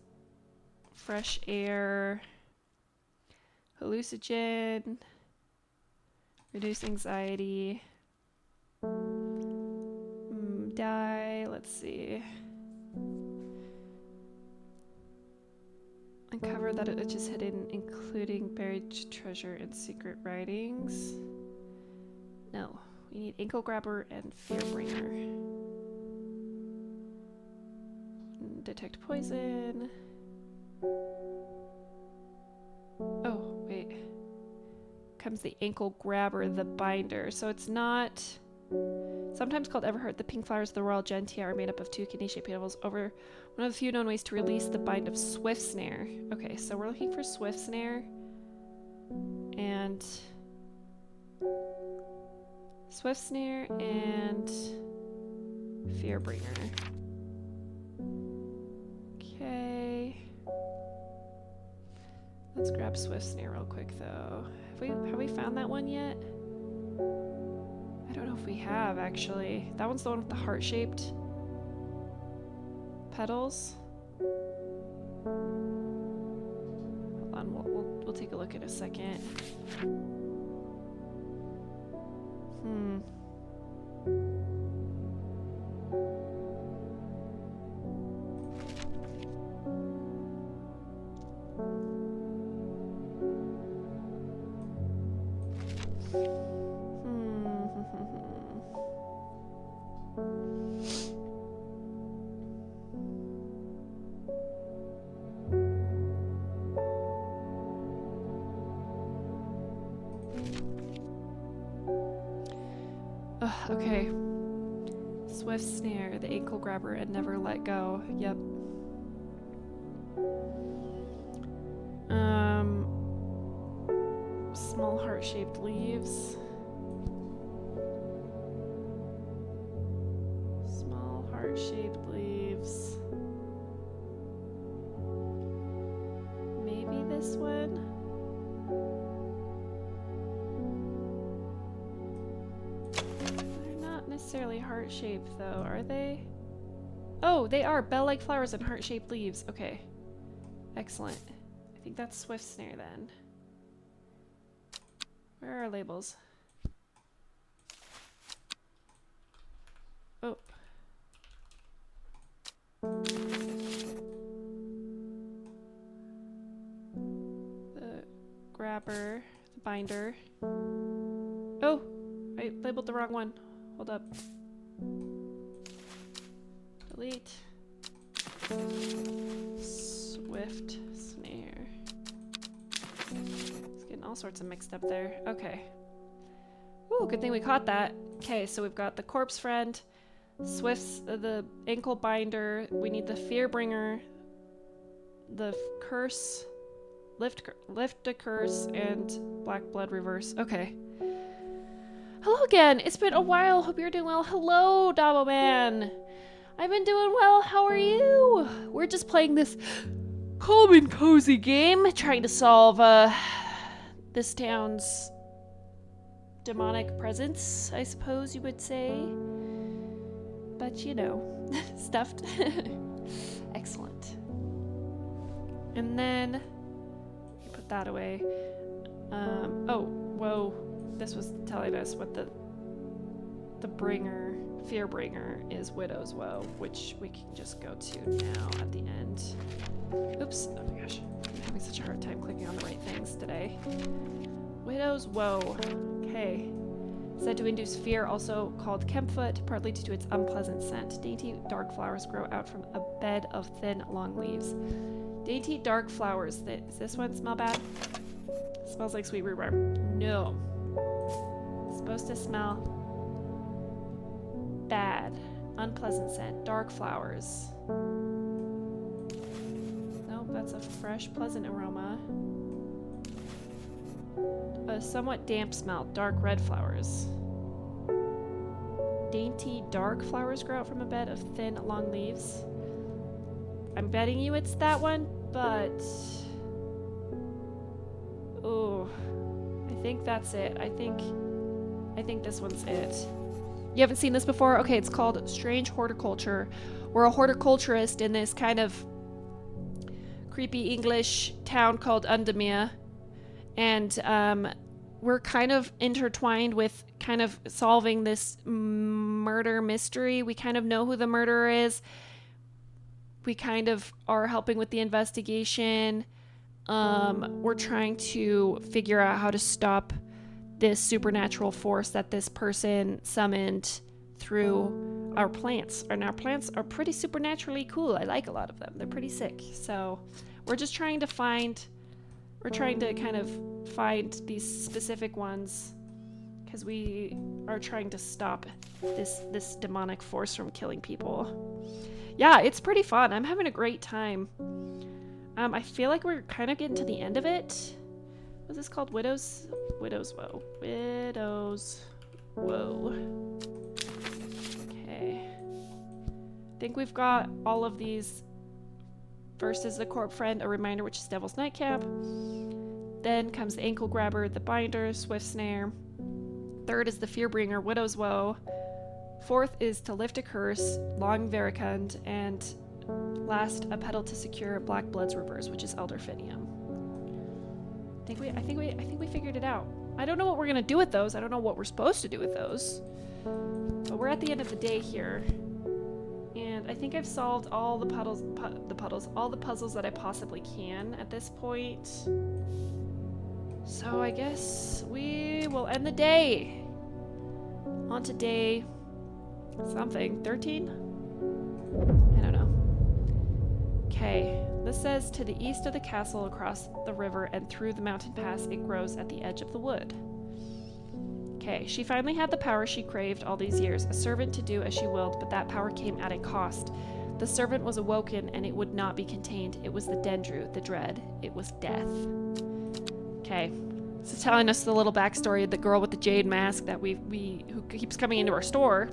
Fresh air. Hallucinogen. Reduce anxiety. Die. Let's see. Uncover that it is hidden, including buried treasure and secret writings. No. We need ankle grabber and fear bringer. Detect poison. Oh, wait. Comes the ankle grabber, the binder. So it's not... Sometimes called Everheart, the pink flowers of the royal gentian are made up of two kidney-shaped petals over one of the few known ways to release the bind of Swift Snare. Okay, so we're looking for Swift Snare. And... Swift Snare and... Fearbringer. Okay. Let's grab Swift Snare real quick, though. Have we found that one yet? I don't know if we have, actually. That one's the one with the heart-shaped petals. Hold on, we'll take a look in a second. Okay. Swift Snare, the ankle grabber, and never let go. Yep. Small heart-shaped leaves. Small heart-shaped leaves. Maybe this one? Necessarily heart-shaped though, are they? Oh, they are bell-like flowers and heart-shaped leaves. Okay. Excellent. I think that's Swift Snare then. Where are our labels? Oh. The grabber, the binder. Oh, I labeled the wrong one. Hold up. Delete. Swift Snare. It's getting all sorts of mixed up there. Okay. Ooh, good thing we caught that. Okay, so we've got the corpse friend, Swift's, the ankle binder. We need the Fearbringer, the curse, lift a curse, and black blood reverse. Okay. Hello again. It's been a while. Hope you're doing well. Hello, Dabo Man. I've been doing well. How are you? We're just playing this calm and cozy game, trying to solve this town's demonic presence, I suppose you would say. But you know, stuffed. Excellent. And then put that away. Oh, whoa. This was telling us what the Fearbringer is Widow's Woe, which we can just go to now at the end. Oops, oh my gosh, I'm having such a hard time clicking on the right things today. Widow's Woe, okay. Said to induce fear, also called Kempfoot, partly due to its unpleasant scent. Dainty dark flowers grow out from a bed of thin, long leaves. Dainty dark flowers, does this one smell bad? Smells like sweet rhubarb. No. Supposed to smell bad, unpleasant scent, dark flowers. Nope, that's a fresh, pleasant aroma. A somewhat damp smell, dark red flowers. Dainty dark flowers grow out from a bed of thin, long leaves. I'm betting you it's that one, but... Oh, I think that's it. I think this one's it. You haven't seen this before? Okay, it's called Strange Horticulture. We're a horticulturist in this kind of creepy English town called Undemere. And we're kind of intertwined with kind of solving this murder mystery. We kind of know who the murderer is. We kind of are helping with the investigation. We're trying to figure out how to stop this supernatural force that this person summoned through our plants. And our plants are pretty supernaturally cool. I like a lot of them. They're pretty sick. So we're just trying to find... We're trying to kind of find these specific ones because we are trying to stop this demonic force from killing people. Yeah, it's pretty fun. I'm having a great time. I feel like we're kind of getting to the end of it. What's this called? Widow's Woe. Widow's Woe. Okay. I think we've got all of these. First is the Corp Friend, a reminder, which is Devil's Nightcap. Then comes the Ankle Grabber, the Binder, Swift Snare. Third is the Fearbringer, Widow's Woe. Fourth is To Lift a Curse, Long Vericund. And last, a Petal to Secure, Black Blood's Reverse, which is Elder Finium. I think we figured it out. I don't know what we're gonna do with those. I don't know what we're supposed to do with those. But we're at the end of the day here. And I think I've solved all the all the puzzles that I possibly can at this point. So I guess we will end the day. On to day something, 13? I don't know. Okay, this says to the east of the castle, across the river and through the mountain pass, it grows at the edge of the wood. Okay, she finally had the power she craved all these years, a servant to do as she willed, but that power came at a cost. The servant was awoken, and it would not be contained. It was the Dendru, the dread. It was death. Okay, this is telling us the little backstory of the girl with the jade mask that who keeps coming into our store.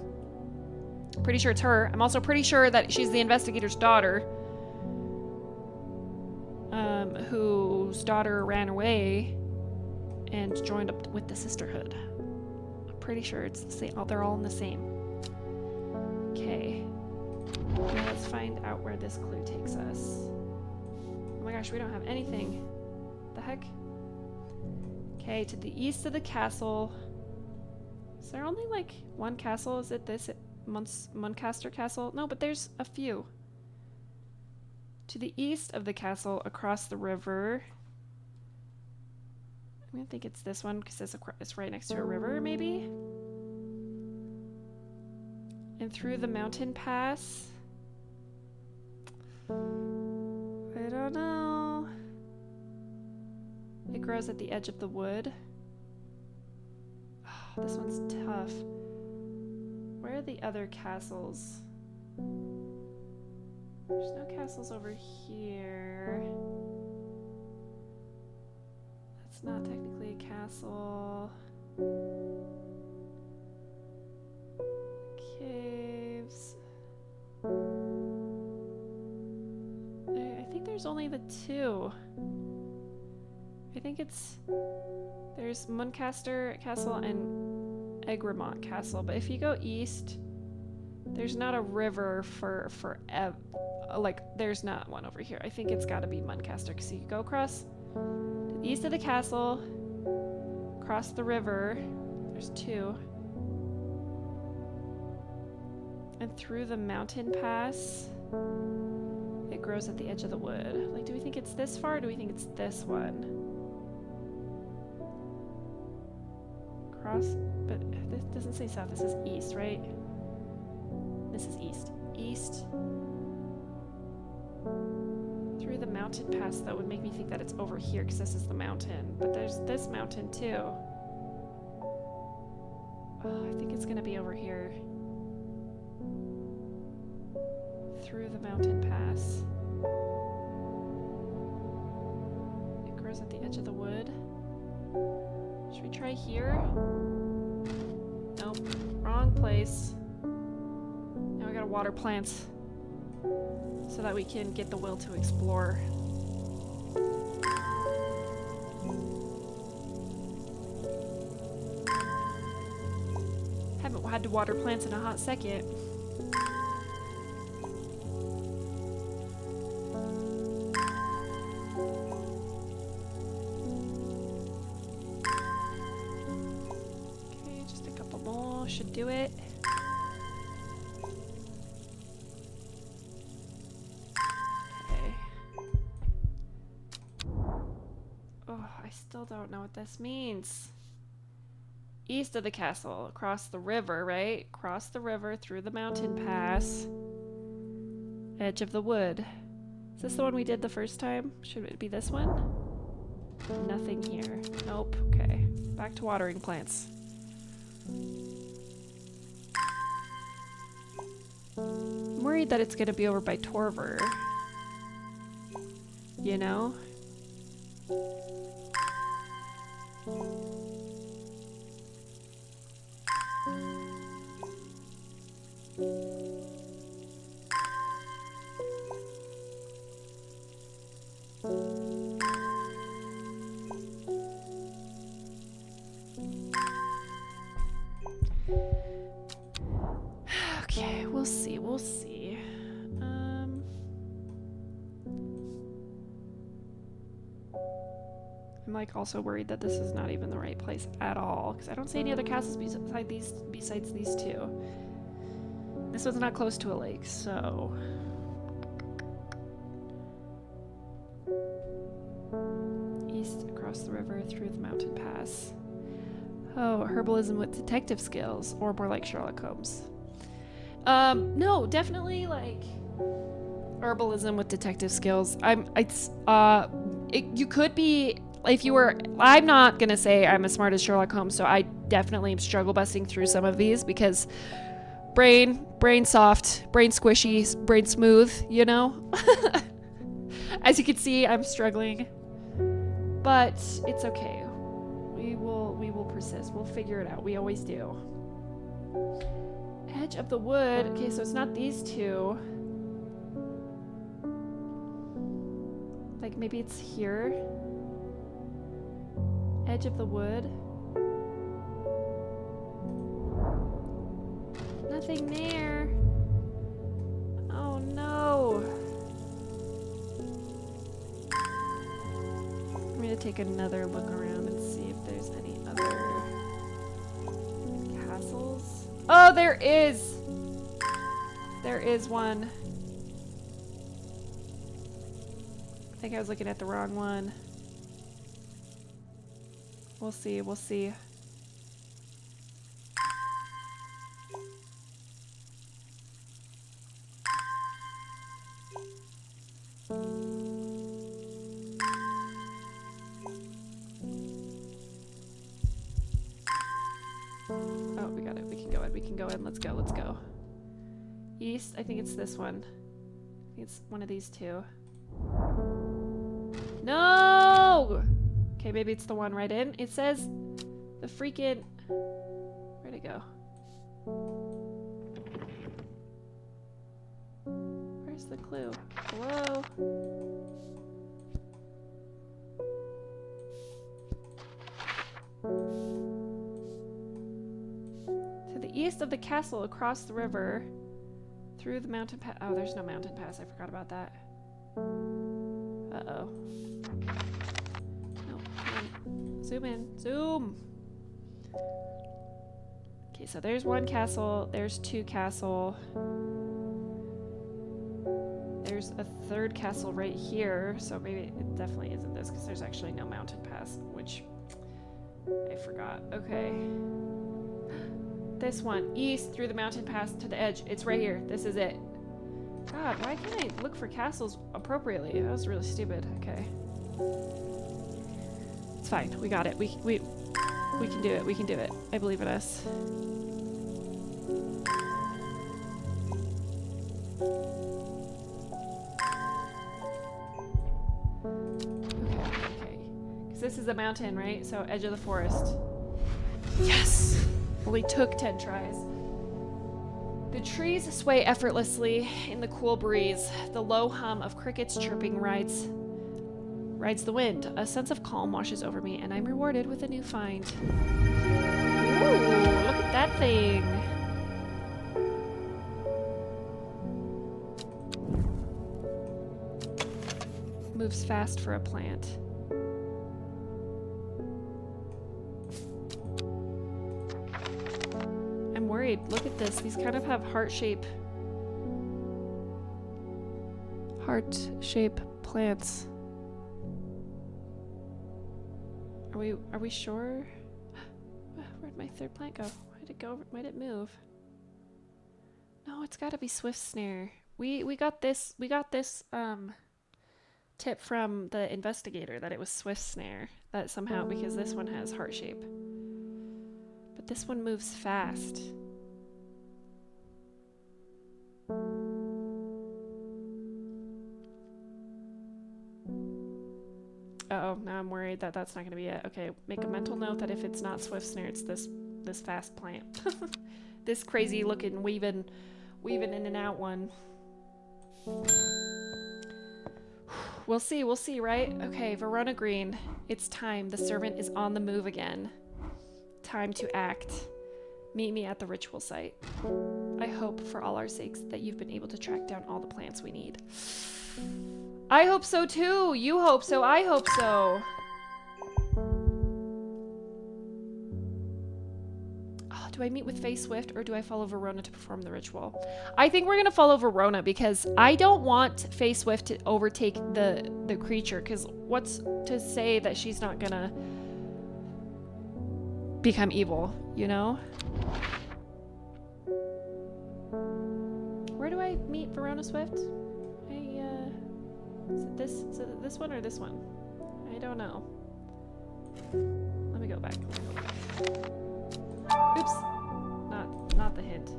Pretty sure it's her. I'm also pretty sure that she's the investigator's daughter, whose daughter ran away and joined up with the sisterhood. Pretty sure it's the same. Oh, they're all in the same. Okay. Let's find out where this clue takes us. Oh my gosh, we don't have anything. The heck? Okay, to the east of the castle. Is there only like one castle? Is it this Muncaster Castle? No, but there's a few. To the east of the castle, across the river. I'm gonna think it's this one because it's right next to a river, maybe? And through the mountain pass. I don't know. It grows at the edge of the wood. Oh, this one's tough. Where are the other castles? There's no castles over here. It's not technically a castle. Caves. I think there's only the two. I think there's Muncaster Castle and Egremont Castle, but if you go east, there's not a river like there's not one over here. I think it's got to be Muncaster because you go across to the east of the castle, across the river. There's two. And through the mountain pass, it grows at the edge of the wood. Like, do we think it's this far or do we think it's this one? Cross, but this doesn't say south, this is east, right? This is east. East. Through the mountain pass, that would make me think that it's over here because this is the mountain. But there's this mountain too. Oh, I think it's gonna be over here. Through the mountain pass. It grows at the edge of the wood. Should we try here? Nope. Wrong place. Now we gotta water plants so that we can get the will to explore. Haven't had to water plants in a hot second. Okay, just a couple more should do it. I still don't know what this means. east of the castle, across the river, right? Cross the river, through the mountain pass. Edge of the wood. Is this the one we did the first time? Should it be this one? Nothing here. Nope. Okay. Back to watering plants. I'm worried that it's gonna be over by Torver. You know? Okay, we'll see, we'll see. I'm like also worried that this is not even the right place at all, because I don't see any other castles besides these two. This one's not close to a lake, so east across the river through the mountain pass. Oh, herbalism with detective skills, or more like Sherlock Holmes. No, definitely like herbalism with detective skills. You could be, if you were, I'm not gonna say I'm as smart as Sherlock Holmes, so I definitely am struggle busting through some of these because brain soft, brain squishy, brain smooth, you know? As you can see, I'm struggling, but it's okay. We will persist. We'll figure it out. We always do. Edge of the wood. Okay, so it's not these two. Like maybe it's here. Edge of the wood. Nothing there. Oh no. I'm gonna take another look around and see if there's any other castles. Oh, there is! There is one. I think I was looking at the wrong one. We'll see, we'll see. Oh, we got it. We can go in. We can go in. Let's go. Let's go. East. I think it's this one. I think it's one of these two. No! Okay, maybe it's the one right in. It says the freaking... Where'd it go? Where's the clue? Hello? To the east of the castle, across the river, through the mountain pass. Oh, there's no mountain pass. I forgot about that. Uh-oh. No, come on. Zoom in. Zoom! Okay, so there's one castle. There's two castle. There's a third castle right here. So maybe it definitely isn't this because there's actually no mountain pass, which I forgot. Okay. This one. East through the mountain pass to the edge. It's right here. This is it. God, why can't I look for castles appropriately? That was really stupid. Okay. It's fine. We got it. We can do it. We can do it. I believe in us. Okay. Because this is a mountain, right? So edge of the forest. Yes! Only took 10 tries. The trees sway effortlessly in the cool breeze. The low hum of crickets chirping rides the wind. A sense of calm washes over me, and I'm rewarded with a new find. Ooh, look at that thing. Moves fast for a plant. Worried. Look at this. These kind of have heart shape plants. Are we sure? Where'd my third plant go? Why did it go? Why did it move? No, it's got to be Swift Snare. We got this tip from the investigator that it was Swift Snare. That somehow, because this one has heart shape. But this one moves fast. Uh-oh, now I'm worried that that's not going to be it. Okay, make a mental note that if it's not Swift Snare, it's this fast plant. This crazy looking weaving in and out one. We'll see, right? Okay, Verona Green. It's time. The servant is on the move again. Time to act. Meet me at the ritual site. I hope, for all our sakes, that you've been able to track down all the plants we need. I hope so too! You hope so, I hope so! Oh, do I meet with Faye Swift or do I follow Verona to perform the ritual? I think we're gonna follow Verona because I don't want Faye Swift to overtake the creature, because what's to say that she's not gonna become evil, you know? Where do I meet Verona Swift? Is it this one or this one? I don't know. Let me go back. Oops. Not the hint.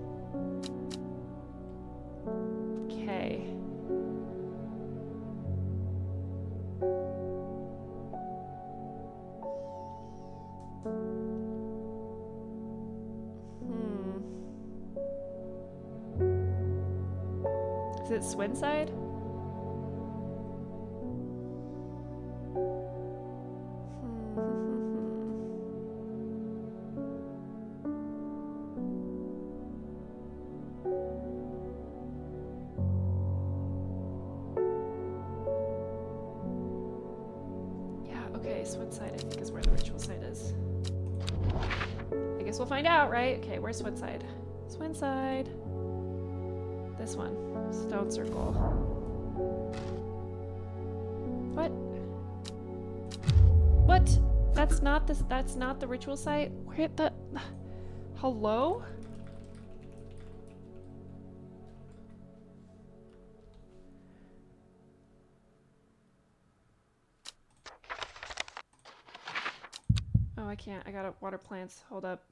Okay. Is it Swinside? Swinside, I think, is where the ritual site is. I guess we'll find out, right? Okay, where's Swinside? Swinside. This one. Stone circle. What? What? That's not the ritual site? Where the... Hello? I can't. I gotta water plants. Hold up.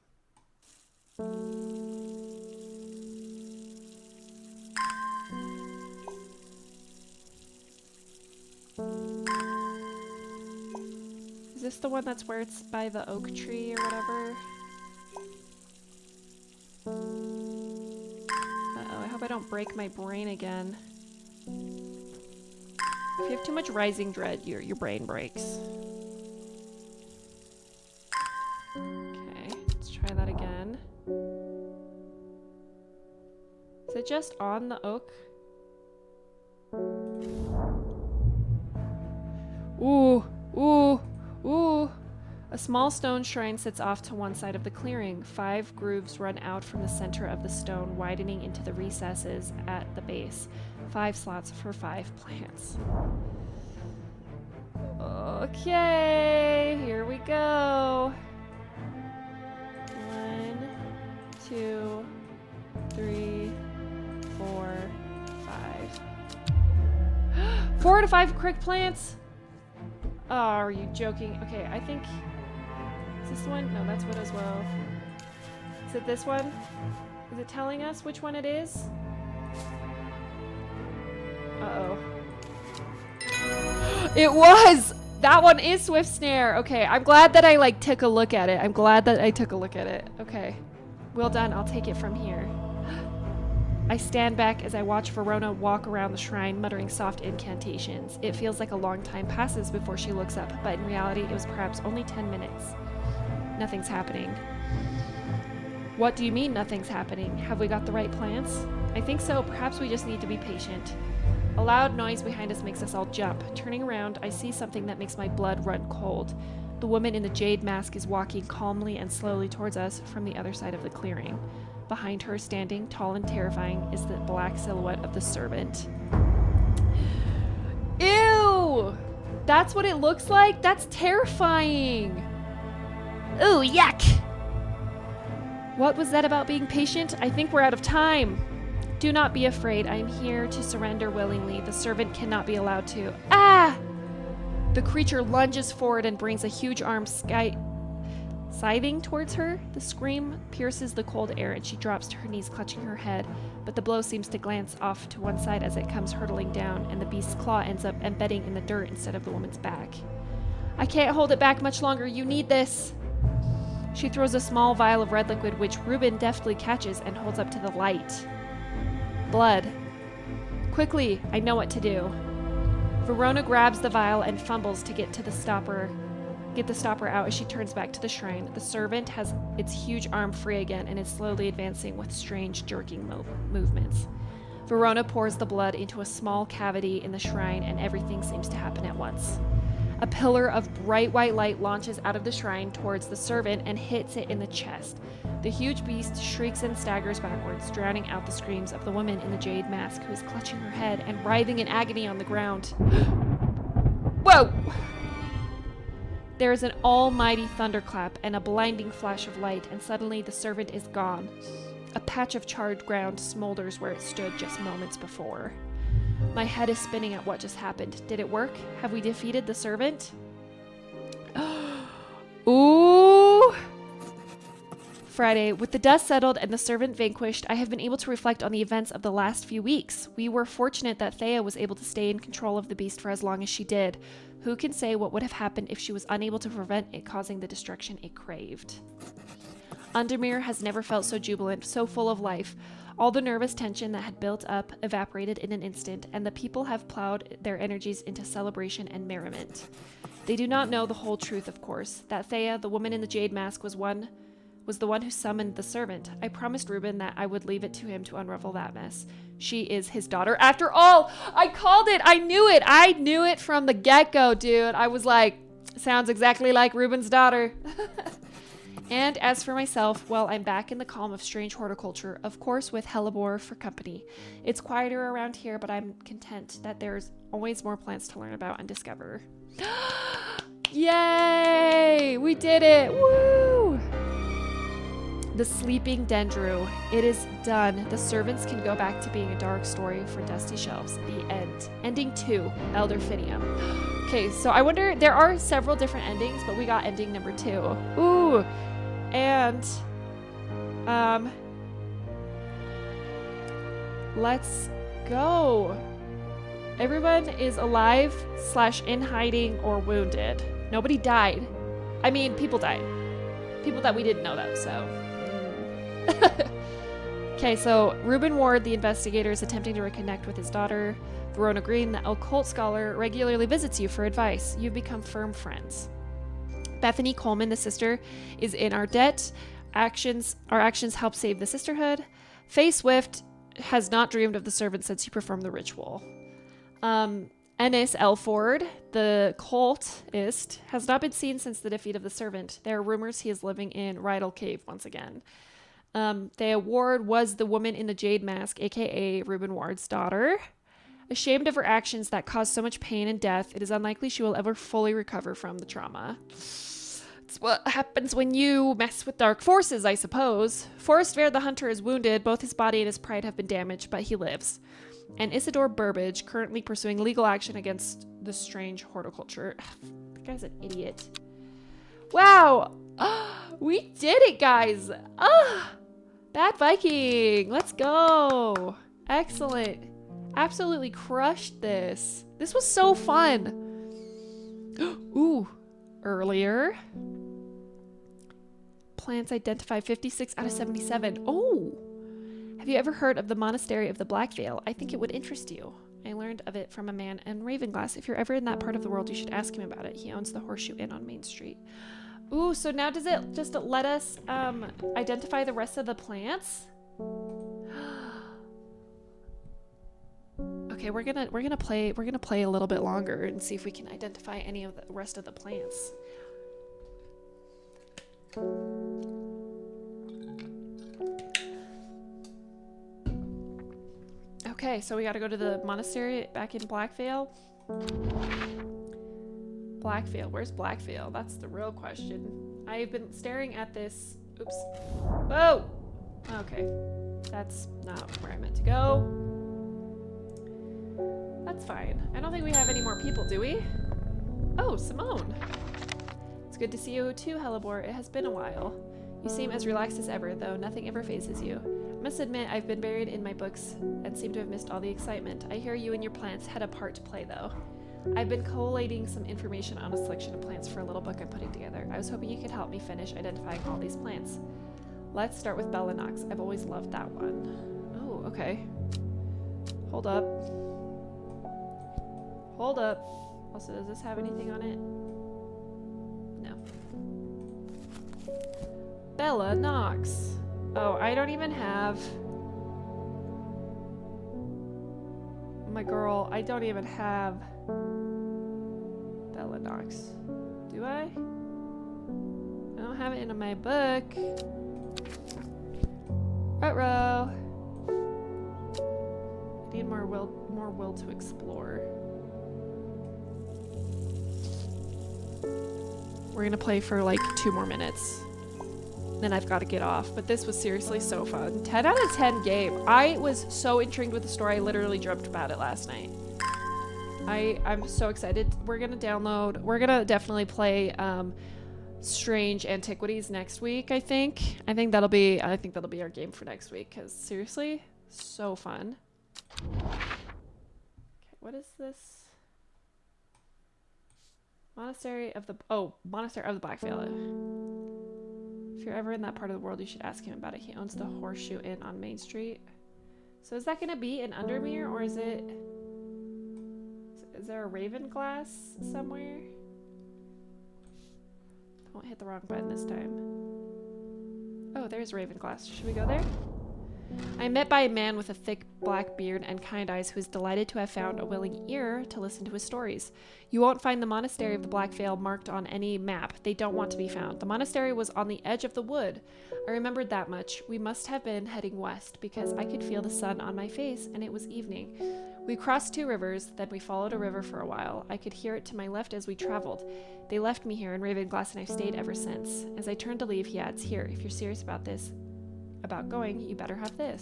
Is this the one that's where it's by the oak tree or whatever? Uh-oh, I hope I don't break my brain again. If you have too much rising dread, your brain breaks. That again. Is it just on the oak? Ooh, ooh, ooh. A small stone shrine sits off to one side of the clearing. 5 grooves run out from the center of the stone, widening into the recesses at the base. 5 slots for 5 plants. Okay, here we go. 2, 3, 4, 5. 4 to 5 correct plants? Oh, are you joking? Okay, I think... Is this the one? No, that's what as well. Is it this one? Is it telling us which one it is? Uh-oh. It was! That one is Swift Snare. Okay, I'm glad that I, took a look at it. I'm glad that I took a look at it. Okay. Well done, I'll take it from here. I stand back as I watch Verona walk around the shrine, muttering soft incantations. It feels like a long time passes before she looks up, but in reality, it was perhaps only 10 minutes. Nothing's happening. What do you mean nothing's happening? Have we got the right plants? I think so. Perhaps we just need to be patient. A loud noise behind us makes us all jump. Turning around, I see something that makes my blood run cold. The woman in the jade mask is walking calmly and slowly towards us from the other side of the clearing. Behind her, standing tall and terrifying, is the black silhouette of the servant. Ew! That's what it looks like? That's terrifying! Ooh, yuck! What was that about being patient? I think we're out of time. Do not be afraid. I am here to surrender willingly. The servant cannot be allowed to. Ah! The creature lunges forward and brings a huge arm scything towards her. The scream pierces the cold air and she drops to her knees, clutching her head. But the blow seems to glance off to one side as it comes hurtling down, and the beast's claw ends up embedding in the dirt instead of the woman's back. I can't hold it back much longer. You need this. She throws a small vial of red liquid, which Ruben deftly catches and holds up to the light. Blood. Quickly, I know what to do. Verona grabs the vial and fumbles to get the stopper out as she turns back to the shrine. The servant has its huge arm free again and is slowly advancing with strange jerking movements. Verona pours the blood into a small cavity in the shrine and everything seems to happen at once. A pillar of bright white light launches out of the shrine towards the servant and hits it in the chest. The huge beast shrieks and staggers backwards, drowning out the screams of the woman in the jade mask who is clutching her head and writhing in agony on the ground. Whoa! There is an almighty thunderclap and a blinding flash of light, and suddenly the servant is gone. A patch of charred ground smolders where it stood just moments before. My head is spinning at what just happened. Did it work? Have we defeated the servant? Ooh! Friday. With the dust settled and the servant vanquished, I have been able to reflect on the events of the last few weeks. We were fortunate that Thea was able to stay in control of the beast for as long as she did. Who can say what would have happened if she was unable to prevent it causing the destruction it craved? Undermere has never felt so jubilant, so full of life. All the nervous tension that had built up evaporated in an instant, and the people have plowed their energies into celebration and merriment. They do not know the whole truth, of course, that Thea, the woman in the jade mask, was the one who summoned the servant. I promised Ruben that I would leave it to him to unravel that mess. She is his daughter. After all, I called it. I knew it. I knew it from the get-go, dude. I was like, sounds exactly like Ruben's daughter. And as for myself, well, I'm back in the calm of Strange Horticulture, of course with Hellebore for company. It's quieter around here, but I'm content that there's always more plants to learn about and discover. Yay! We did it! Woo! The Sleeping Dendru. It is done. The servants can go back to being a dark story for dusty shelves. The end. Ending 2, Elder Finium. Okay, so I wonder, there are several different endings, but we got ending number 2. Ooh! And, let's go. Everyone is alive / in hiding or wounded. Nobody died. I mean, people died. People that we didn't know that, so. Okay, so Ruben Ward, the investigator, is attempting to reconnect with his daughter. Verona Green, the occult scholar, regularly visits you for advice. You've become firm friends. Bethany Coleman, the sister, is in our debt. Our actions help save the sisterhood. Faye Swift has not dreamed of the servant since he performed the ritual. Ennis Elford, the cultist, has not been seen since the defeat of the servant. There are rumors he is living in Rydal Cave once again. Thea Ward was the woman in the jade mask, aka Ruben Ward's daughter. Ashamed of her actions that caused so much pain and death, it is unlikely she will ever fully recover from the trauma. It's what happens when you mess with dark forces, I suppose. Forrest Vare the Hunter is wounded. Both his body and his pride have been damaged, but he lives. And Isidore Burbage, currently pursuing legal action against the Strange Horticulture. That guy's an idiot. Wow! We did it, guys! Bad Viking! Let's go! Excellent. Absolutely crushed this. This was so fun. Ooh, earlier. Plants identified 56 out of 77. Oh! Have you ever heard of the Monastery of the Black Veil? I think it would interest you. I learned of it from a man in Ravenglass. If you're ever in that part of the world, you should ask him about it. He owns the Horseshoe Inn on Main Street. Ooh, so now does it just let us identify the rest of the plants? Okay, we're gonna play a little bit longer and see if we can identify any of the rest of the plants. Okay, so we gotta go to the monastery back in Blackvale. Blackvale, where's Blackvale? That's the real question. I've been staring at this Oops. Whoa! Okay. That's not where I meant to go. That's fine. I don't think we have any more people, do we? Oh, Simone. It's good to see you too, Hellebore. It has been a while. You seem as relaxed as ever, though nothing ever phases you. I must admit, I've been buried in my books and seem to have missed all the excitement. I hear you and your plants had a part to play, though. I've been collating some information on a selection of plants for a little book I'm putting together. I was hoping you could help me finish identifying all these plants. Let's start with Bellinox. I've always loved that one. Oh, okay. Hold up. Hold up. Also, does this have anything on it? No. Bellinox. Oh, I don't even have... My girl, I don't even have Bellinox. Do I? I don't have it in my book. Ruh-roh. I need more will to explore. We're gonna play for like 2 more minutes. Then I've got to get off. But this was seriously so fun. 10 out of 10 game. I was so intrigued with the story. I literally dreamt about it last night. I'm so excited. We're gonna download. We're gonna definitely play Strange Antiquities next week. I think that'll be our game for next week. Cause seriously, so fun. Okay, what is this? Monastery of the Black Veil. If you're ever in that part of the world, you should ask him about it. He owns the Horseshoe Inn on Main Street. So is that gonna be in Undermere, or is there a Raven Glass somewhere? I won't hit the wrong button this time. Oh, there's Raven Glass. Should we go there? I am met by a man with a thick black beard and kind eyes who is delighted to have found a willing ear to listen to his stories. You won't find the Monastery of the Black Veil marked on any map. They don't want to be found. The monastery was on the edge of the wood. I remembered that much. We must have been heading west because I could feel the sun on my face and it was evening. We crossed 2 rivers, then we followed a river for a while. I could hear it to my left as we traveled. They left me here in Ravenglass and I've stayed ever since. As I turned to leave, he adds, here, if you're serious about going, you better have this.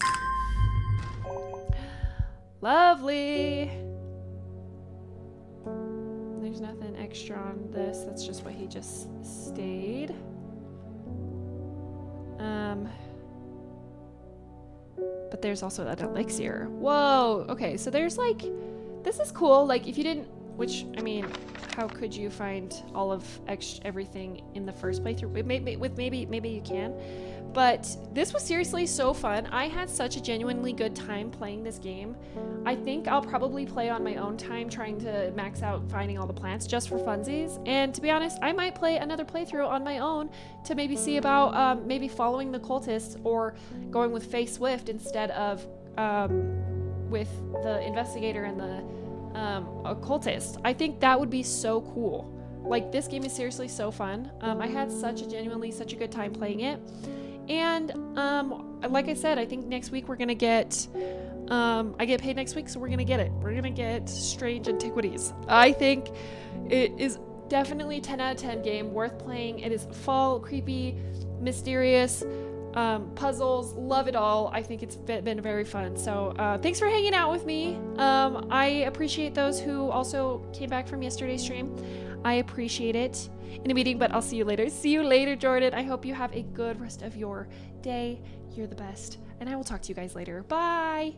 Lovely. There's nothing extra on this. That's just what he just stayed. But there's also an elixir. Whoa. Okay, so there's like, this is cool. Like if you didn't, which I mean, how could you find all of everything in the first playthrough? Maybe you can. But this was seriously so fun. I had such a genuinely good time playing this game. I think I'll probably play on my own time trying to max out finding all the plants just for funsies. And to be honest, I might play another playthrough on my own to maybe see about maybe following the cultists or going with Faye Swift instead of with the investigator and the occultist. I think that would be so cool. Like this game is seriously so fun. I had such a good time playing it. And like I said, I think next week we're gonna get I get paid next week, so we're gonna get it. We're gonna get Strange Antiquities. I think it is definitely 10 out of 10 game, worth playing. It is fall, creepy, mysterious, puzzles, love it all. I think it's been very fun. So thanks for hanging out with me. I appreciate those who also came back from yesterday's stream. I appreciate it. In a meeting, but I'll see you later. See you later, Jordan. I hope you have a good rest of your day. You're the best. And I will talk to you guys later. Bye.